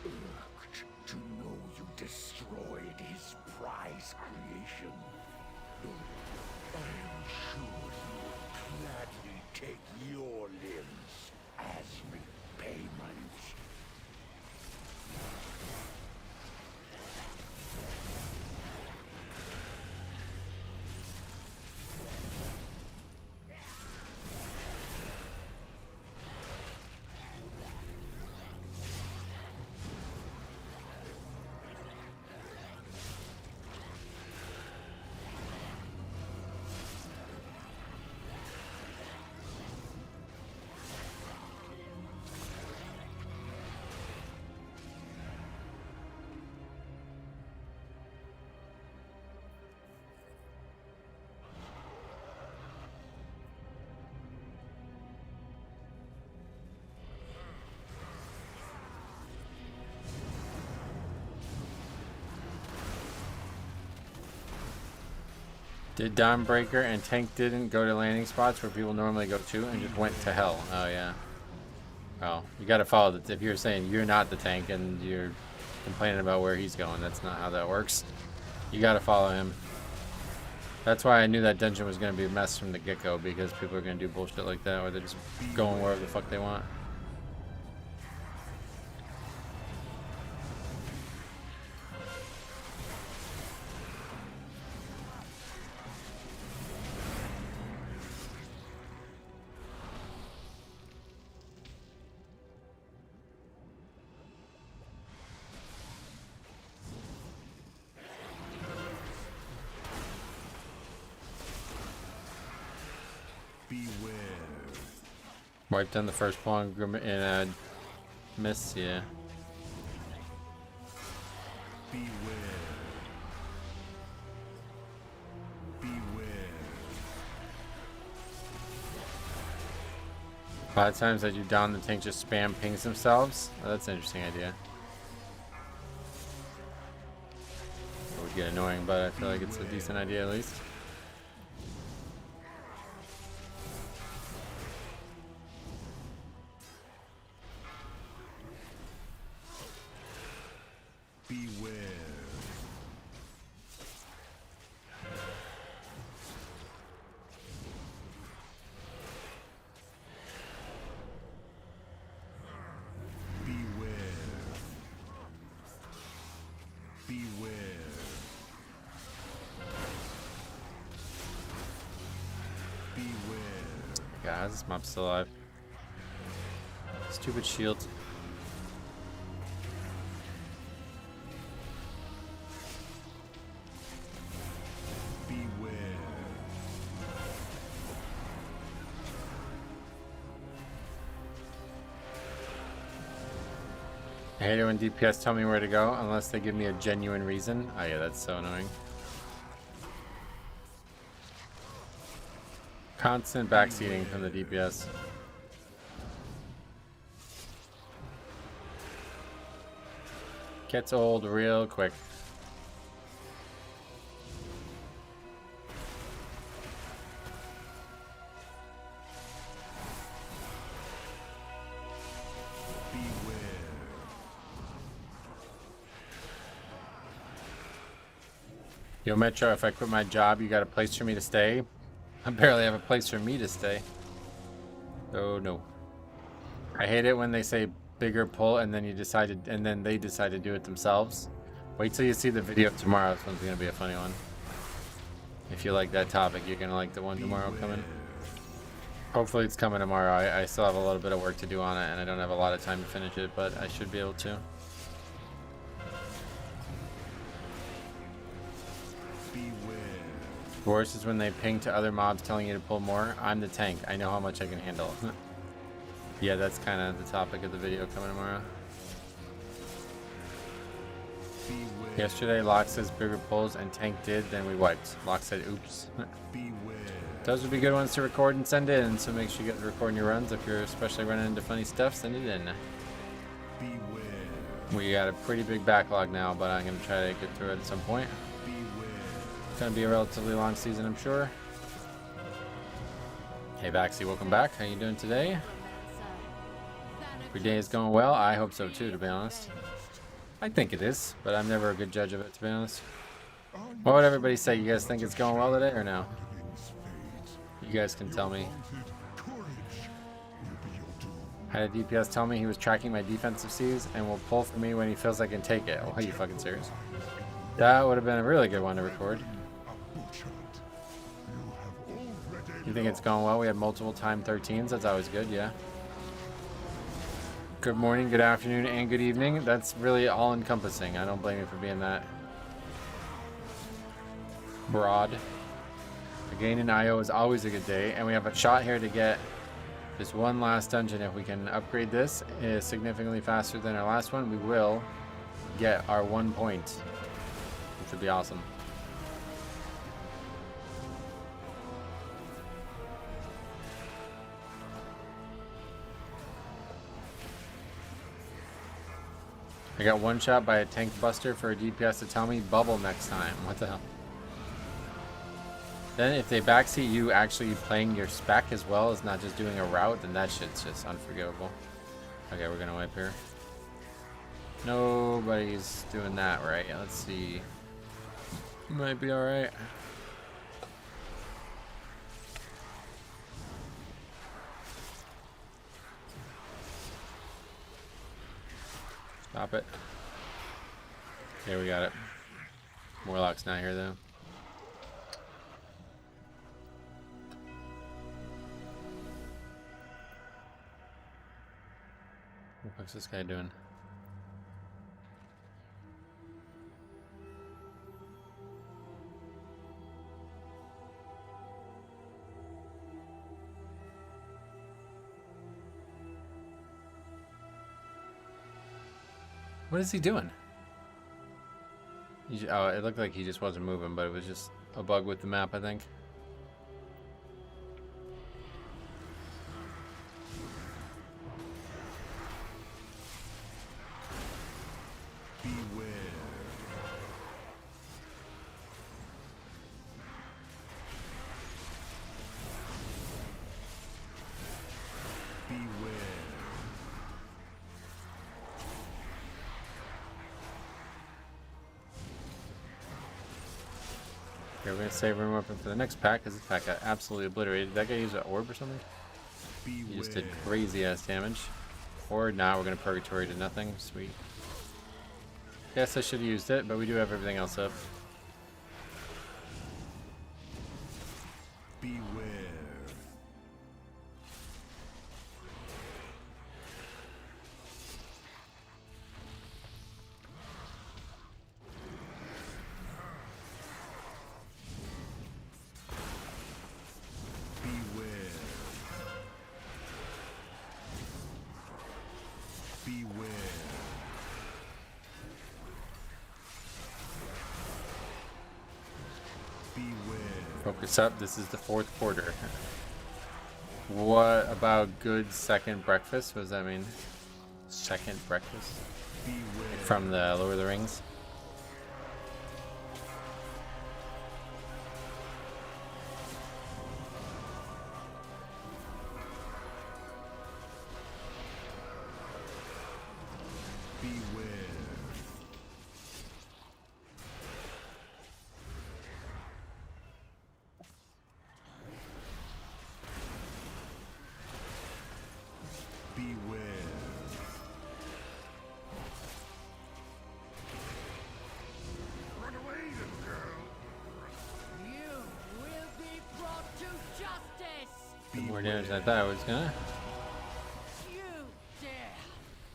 will be irked to know you destroyed his prize creation. I am sure he will gladly take your limbs as repayment.
Did Dawnbreaker and tank didn't go to landing spots where people normally go to and just went to hell. Oh yeah. Well, you gotta follow that. If you're saying you're not the tank and you're complaining about where he's going, that's not how that works. You gotta follow him. That's why I knew that dungeon was gonna be a mess from the get-go, because people are gonna do bullshit like that, or they're just going wherever the fuck they want. Wiped down the first pull in miss, yeah.
Beware. Beware.
A lot of times I do down the tank just spam pings themselves. Oh, that's an interesting idea. It would get annoying, but I feel like it's a decent idea at least.
Beware. Beware. Beware. Beware.
God, this mob's still alive. Stupid shield.
Beware.
I hate it when DPS tell me where to go unless they give me a genuine reason. Oh yeah, that's so annoying. Constant backseating from the DPS. Gets old real quick. Yo, Metro, if I quit my job, you got a place for me to stay? I barely have a place for me to stay. Oh no. I hate it when they say bigger pull and then they decide to do it themselves. Wait till you see the video tomorrow. This one's gonna be a funny one. If you like that topic, you're gonna like the one tomorrow coming. Hopefully it's coming tomorrow. I still have a little bit of work to do on it and I don't have a lot of time to finish it, but I should be able to. Worse is when they ping to other mobs telling you to pull more. I'm the tank. I know how much I can handle. Yeah, that's kind of the topic of the video coming tomorrow.
Beware.
Yesterday, Locke says bigger pulls and tank did, then we wiped. Locke said oops.
Beware.
Those would be good ones to record and send in, so make sure you get to recording your runs. If you're especially running into funny stuff, send it in.
Beware.
We got a pretty big backlog now, but I'm going to try to get through it at some point. It's going to be a relatively long season, I'm sure. Hey, Baxi, welcome back. How you doing today? Your day is going well? I hope so too, to be honest. I think it is, but I'm never a good judge of it, to be honest. What would everybody say? You guys think it's going well today or no? You guys can tell me. I had a DPS tell me he was tracking my defensive Cs and will pull for me when he feels I can take it. Oh, are you fucking serious? That would have been a really good one to record. You think it's going well? We had multiple time 13s. That's always good, yeah. Good morning, good afternoon, and good evening. That's really all-encompassing. I don't blame you for being that broad. A gain in IO is always a good day, and we have a shot here to get this one last dungeon. If we can upgrade this significantly faster than our last one, we will get our 1 point, which would be awesome. I got one shot by a tank buster for a DPS to tell me bubble next time. What the hell? Then if they backseat you actually playing your spec as well as not just doing a route, then that shit's just unforgivable. Okay, we're gonna wipe here. Nobody's doing that right. Let's see. Might be alright. Stop it. Okay, we got it. Warlock's not here though. What the fuck's this guy doing? What is he doing? Oh, it looked like he just wasn't moving, but it was just a bug with the map, I think.
Beware. Beware.
Okay, we're gonna save room up for the next pack because this pack got absolutely obliterated. Did that guy use an orb or something? He just did crazy ass damage. Or now we're gonna purgatory to nothing. Sweet. Yes, I should have used it, but we do have everything else up.
Beware. Beware. Beware. Beware.
Focus up. This is the fourth quarter. What about good second breakfast? What does that mean? Second breakfast?
Beware.
From the Lord of the Rings?
Beware. Beware. Run away, little girl.
You will be brought to justice!
More damage than I thought I was gonna.
You dare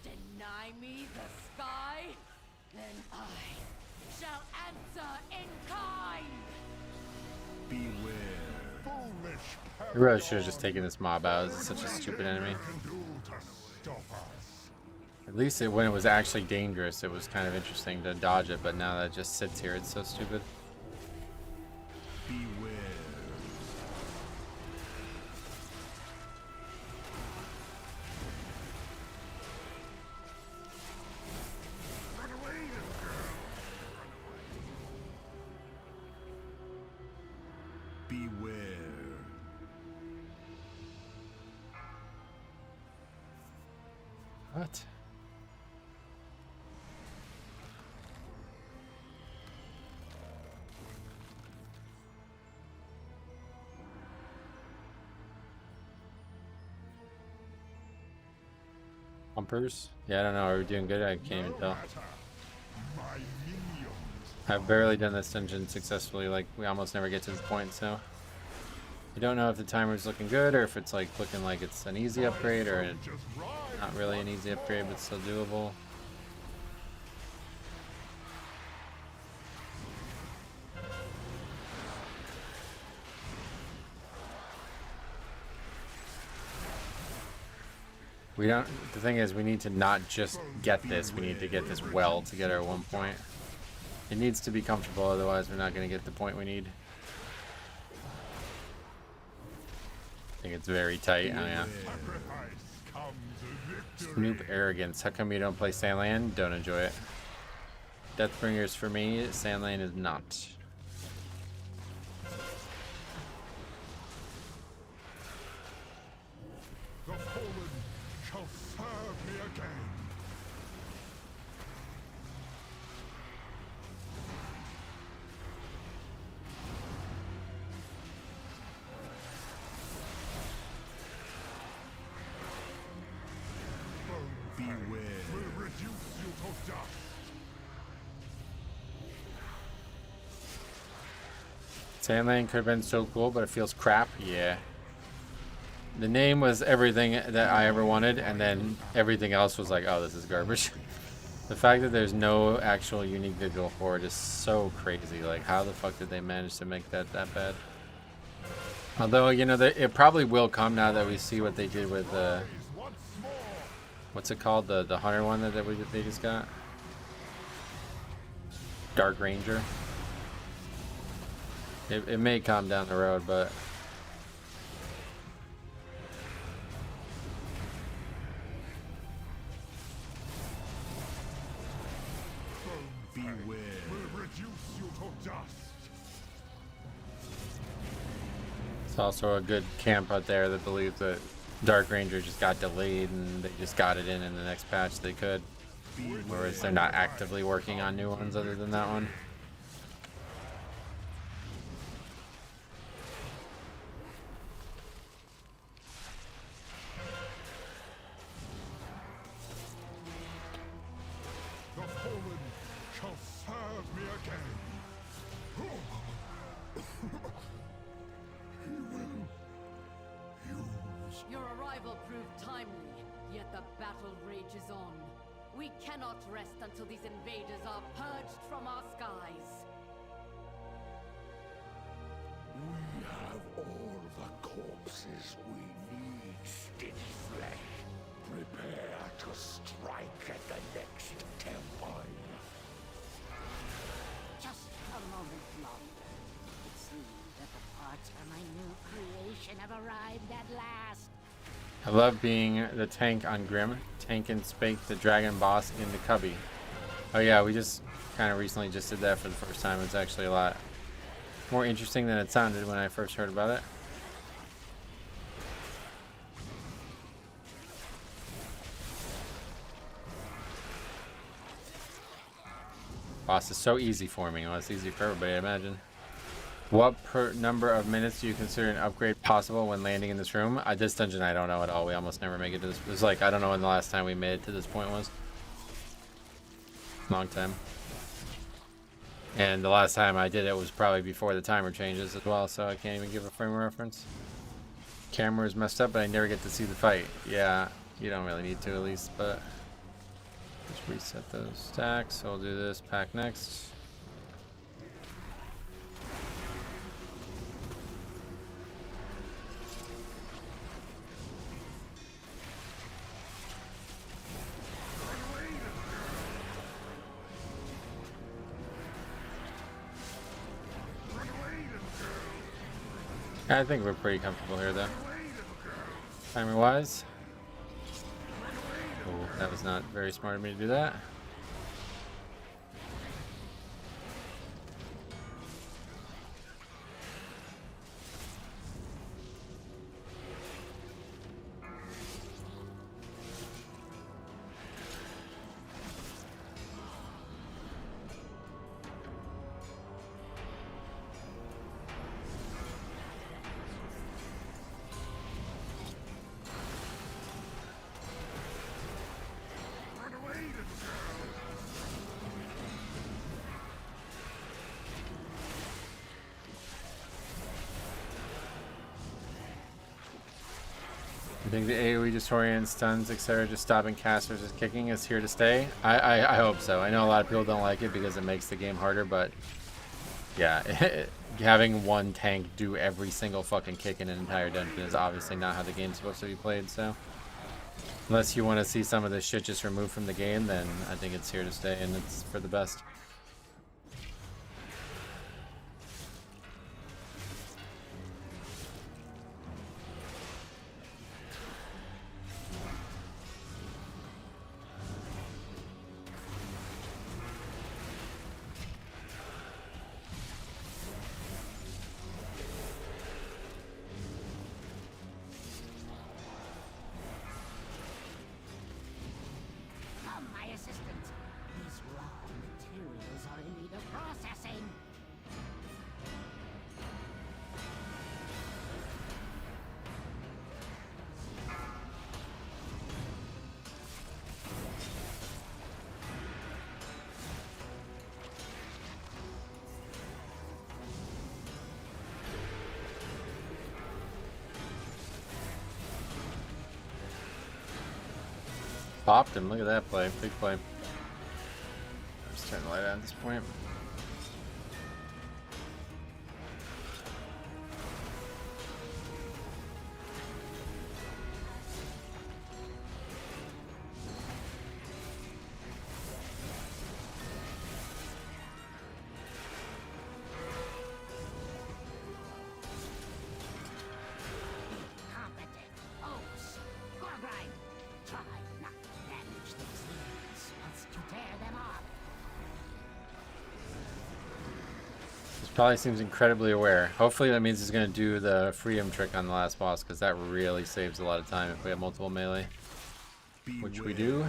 deny me the sky? Then I shall answer in kind!
Beware. Foolish
I really should have just taken this mob out. It's such a stupid enemy.
can do to stop us.
At least when it was actually dangerous, it was kind of interesting to dodge it, but now that it just sits here, it's so stupid.
Beware. Run away, little girl. Run away. Beware.
What? Bumpers? Yeah, I don't know. Are we doing good? I can't even tell.
My minions.
I've barely done this dungeon successfully. Like, we almost never get to this point, so I don't know if the timer's looking good or if it's like looking like it's an easy upgrade or
Just ride.
not really an easy upgrade, but still doable. We don't. The thing is, we need to not just get this. We need to get this well to get our 1 point. It needs to be comfortable, otherwise we're not going to get the point we need. I think it's very tight. Oh yeah.
Sacrifice comes victory.
Snoop arrogance. How come you don't play Sandland? Don't enjoy it. Deathbringers for me. Sandland is not.
The fallen shall serve me again. Beware. Will reduce you to dust.
Sandland could have been so cool, but it feels crap. Yeah. The name was everything that I ever wanted, and then everything else was like, oh, this is garbage. The fact that there's no actual unique digital for it is so crazy. Like, how the fuck did they manage to make that bad? Although, you know, it probably will come now that we see what they did with what's it called? The hunter one that they just got? Dark Ranger. It may come down the road, but
Beware. Will reduce you to dust.
it's also a good camp out there that believes that Dark Ranger just got delayed and they just got it in the next patch they could. Whereas they're not actively working on new ones other than that one.
The fallen shall serve me again. He will use.
Your arrival proved timely, yet the battle rages on. We cannot rest until these invaders are purged from our skies.
We have all the corpses we need, Stitch Flesh. Prepare to strike at the next turbine.
Just a moment longer. It seems that the parts for my new creation have arrived at last.
I love being the tank on Grim. Tank and Spake the dragon boss in the cubby. Oh yeah, we just kind of recently just did that for the first time. It's actually a lot more interesting than it sounded when I first heard about it. Boss is so easy for me. Well, it's easy for everybody, I imagine. What number of minutes do you consider an upgrade possible when landing in this room? This dungeon I don't know at all. We almost never make it to this. It's like, I don't know when the last time we made it to this point was. Long time. And the last time I did it was probably before the timer changes as well, so I can't even give a frame reference. Camera is messed up, but I never get to see the fight. Yeah, you don't really need to at least, but just reset those stacks. So we'll do this pack next. I think we're pretty comfortable here, though. Timer-wise. Oh, that was not very smart of me to do that. I think the AoE disorient stuns, etc., just stopping casters is kicking is here to stay. I hope so. I know a lot of people don't like it because it makes the game harder, but yeah, having one tank do every single fucking kick in an entire dungeon is obviously not how the game's supposed to be played, so unless you want to see some of this shit just removed from the game, then I think it's here to stay and it's for the best. Popped him. Look at that play. Big play. Just turn the light on at this point. Probably seems incredibly aware. Hopefully that means he's going to do the freedom trick on the last boss, because that really saves a lot of time if we have multiple melee. Which we do.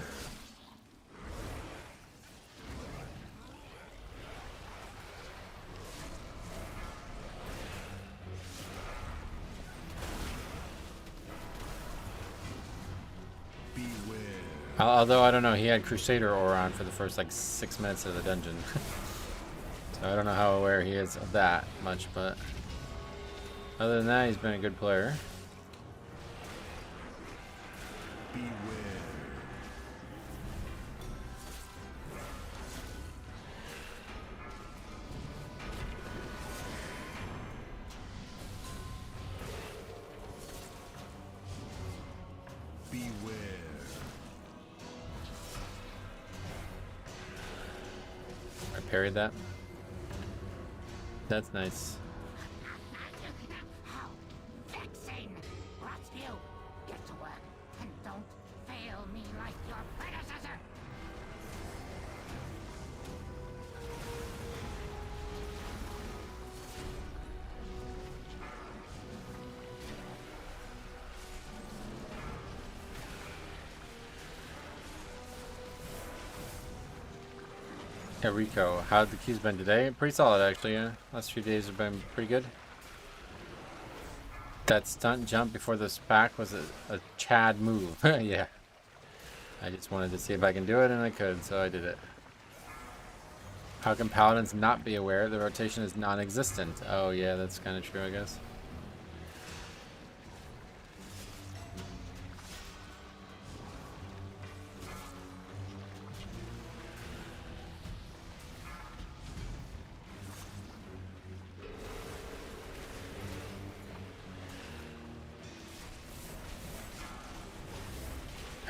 Although, I don't know, he had Crusader Ore on for the first, like, 6 minutes of the dungeon. So I don't know how aware he is of that much, but other than that, he's been a good player. I parried that. That's nice.
How vexing! Rotsview, get to work and don't fail me like your predecessor.
Yeah, Rico, how'd the queues been today? Pretty solid, actually, yeah. Last few days have been pretty good. That stunt jump before this pack was a Chad move. Yeah. I just wanted to see if I can do it, and I could, so I did it. How can Paladins not be aware the rotation is non-existent? Oh, yeah, that's kind of true, I guess.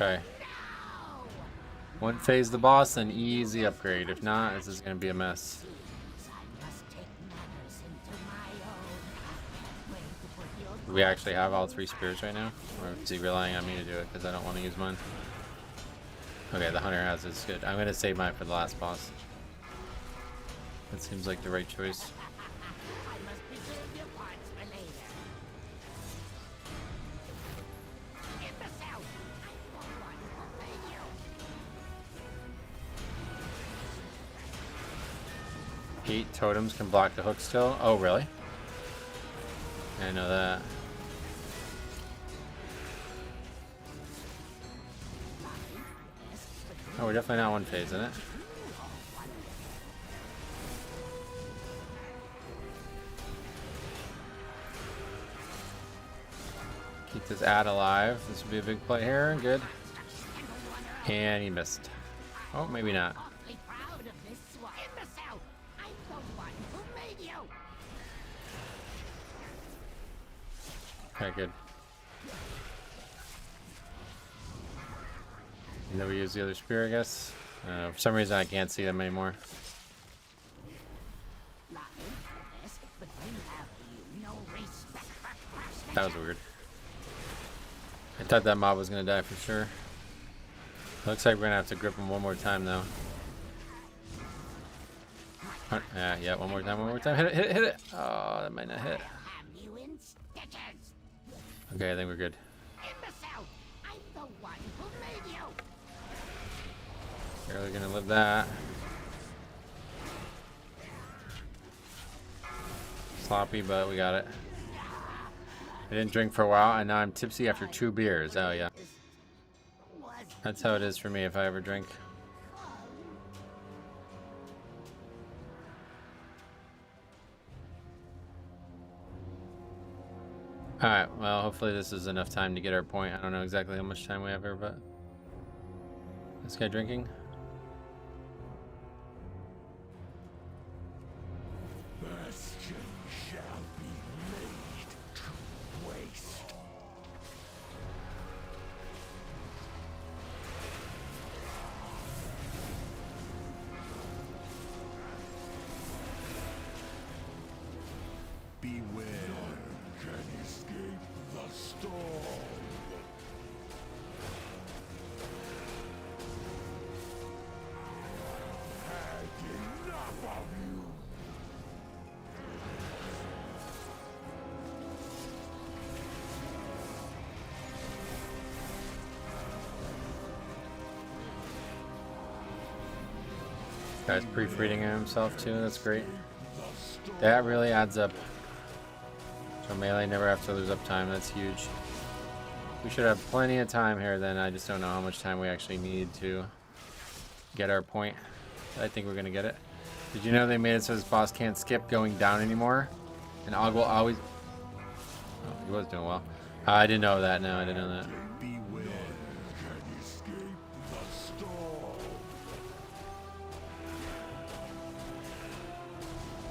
Okay. One phase the boss, an easy upgrade. If not, this is going to be a mess. Do we actually have all 3 spears right now? Or is he relying on me to do it because I don't want to use mine? Okay, the hunter has it. It's good. I'm going to save mine for the last boss. That seems like the right choice. Eight totems can block the hook still. Oh, really? I know that. Oh, we're definitely not one phase in it. Keep this ad alive. This would be a big play here. Good. And he missed. Oh, maybe not. Okay, good. And then we use the other spear, I guess. For some reason, I can't see them anymore. That was weird. I thought that mob was gonna die for sure. Looks like we're gonna have to grip him one more time, though. Yeah, one more time, Hit it, hit it, hit it! Oh, that might not hit. Okay, I think we're good. Barely gonna live that. Sloppy, but we got it. I didn't drink for a while, and now I'm tipsy after 2 beers. Oh, yeah. That's how it is for me if I ever drink. Alright, well, hopefully this is enough time to get our point. I don't know exactly how much time we have here, but... This guy drinking?
Bastion shall be laid to waste. Beware. Can escape the storm. Had enough of you.
Guy's pre-feeding himself too, that's great. That really adds up. So melee never have to lose up time, that's huge. We should have plenty of time here then, I just don't know how much time we actually need to get our point. I think we're gonna get it. Did you know they made it so this boss can't skip going down anymore? And Og will always... Oh, he was doing well. I didn't know that, no, I didn't know that.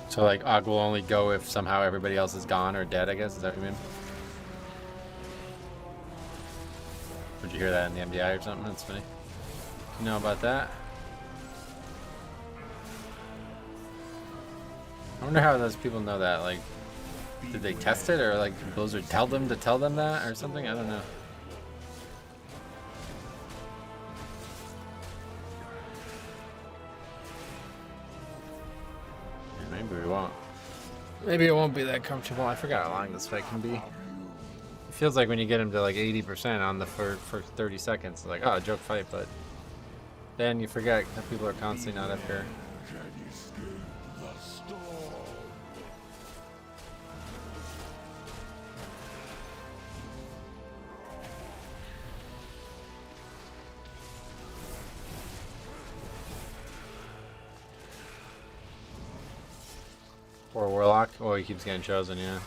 So like Og will only go if somehow everybody else is gone or dead, I guess, is that what you mean? Would you hear that in the MDI or something? That's funny. You know about that? I wonder how those people know that. Like, did they test it, or like Blizzard tell them to tell them that, or something? I don't know. Yeah, maybe we won't. Maybe it won't be that comfortable. I forgot how long this fight can be. It feels like when you get him to like 80% on the for 30 seconds, like, oh, a joke fight, but then you forget that people are constantly not up here. Or Warlock? Oh, he keeps getting chosen, yeah.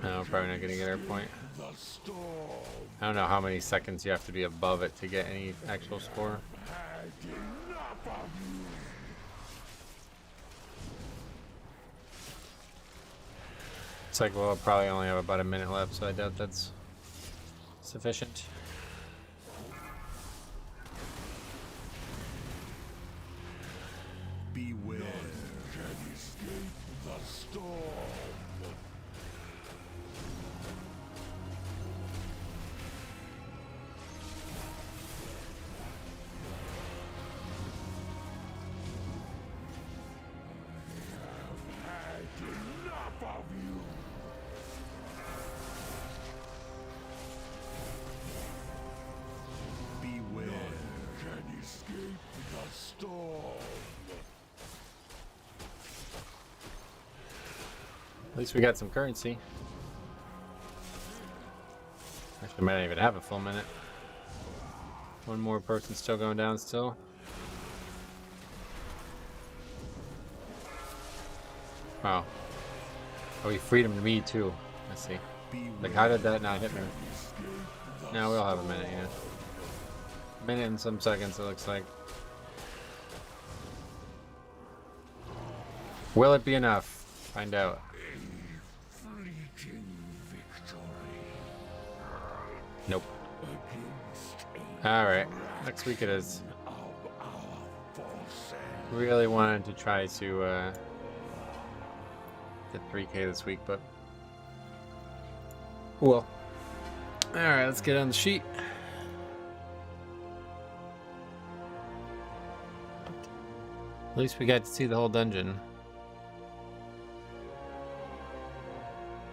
No, probably not gonna get our point. I don't know how many seconds you have to be above it to get any actual score. It's like we'll probably only have about a minute left, so I doubt that's sufficient.
Beware, can escape the storm. I have had enough of you. Beware, can escape the storm.
At least we got some currency. Actually, might not even have a full minute. One more person still going down still. Wow. Oh, he freed him to me too. I see. Like, how did that not hit me? Now we'll have a minute, yeah. A minute and some seconds, it looks like. Will it be enough? Find out. Nope. Alright, next week it is. Really wanted to try to get 3K this week, but well. Alright, let's get on the sheet. At least we got to see the whole dungeon.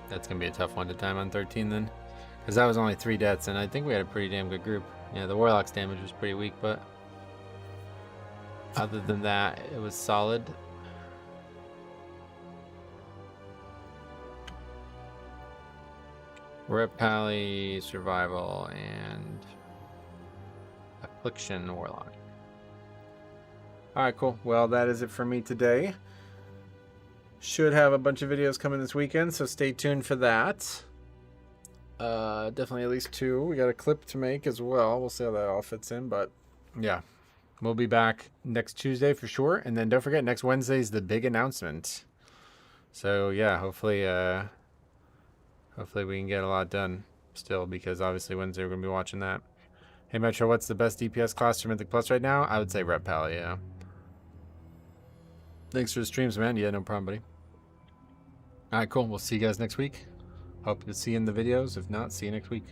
That's gonna be a tough one to time on 13 then. Because that was only 3 deaths, and I think we had a pretty damn good group. Yeah, the Warlock's damage was pretty weak, but other than that, it was solid. Rep Pally, Survival, and Affliction Warlock. Alright, cool. Well, that is it for me today. Should have a bunch of videos coming this weekend, so stay tuned for that. Definitely at least 2. We got a clip to make as well. We'll see how that all fits in, but yeah. We'll be back next Tuesday for sure. And then don't forget, next Wednesday is the big announcement. So yeah, hopefully we can get a lot done still, because obviously Wednesday we're going to be watching that. Hey Metro, what's the best DPS class for Mythic Plus right now? I would say Rep Pally, yeah. Thanks for the streams, man. Yeah, no problem, buddy. Alright, cool. We'll see you guys next week. Hope to see you in the videos. If not, see you next week.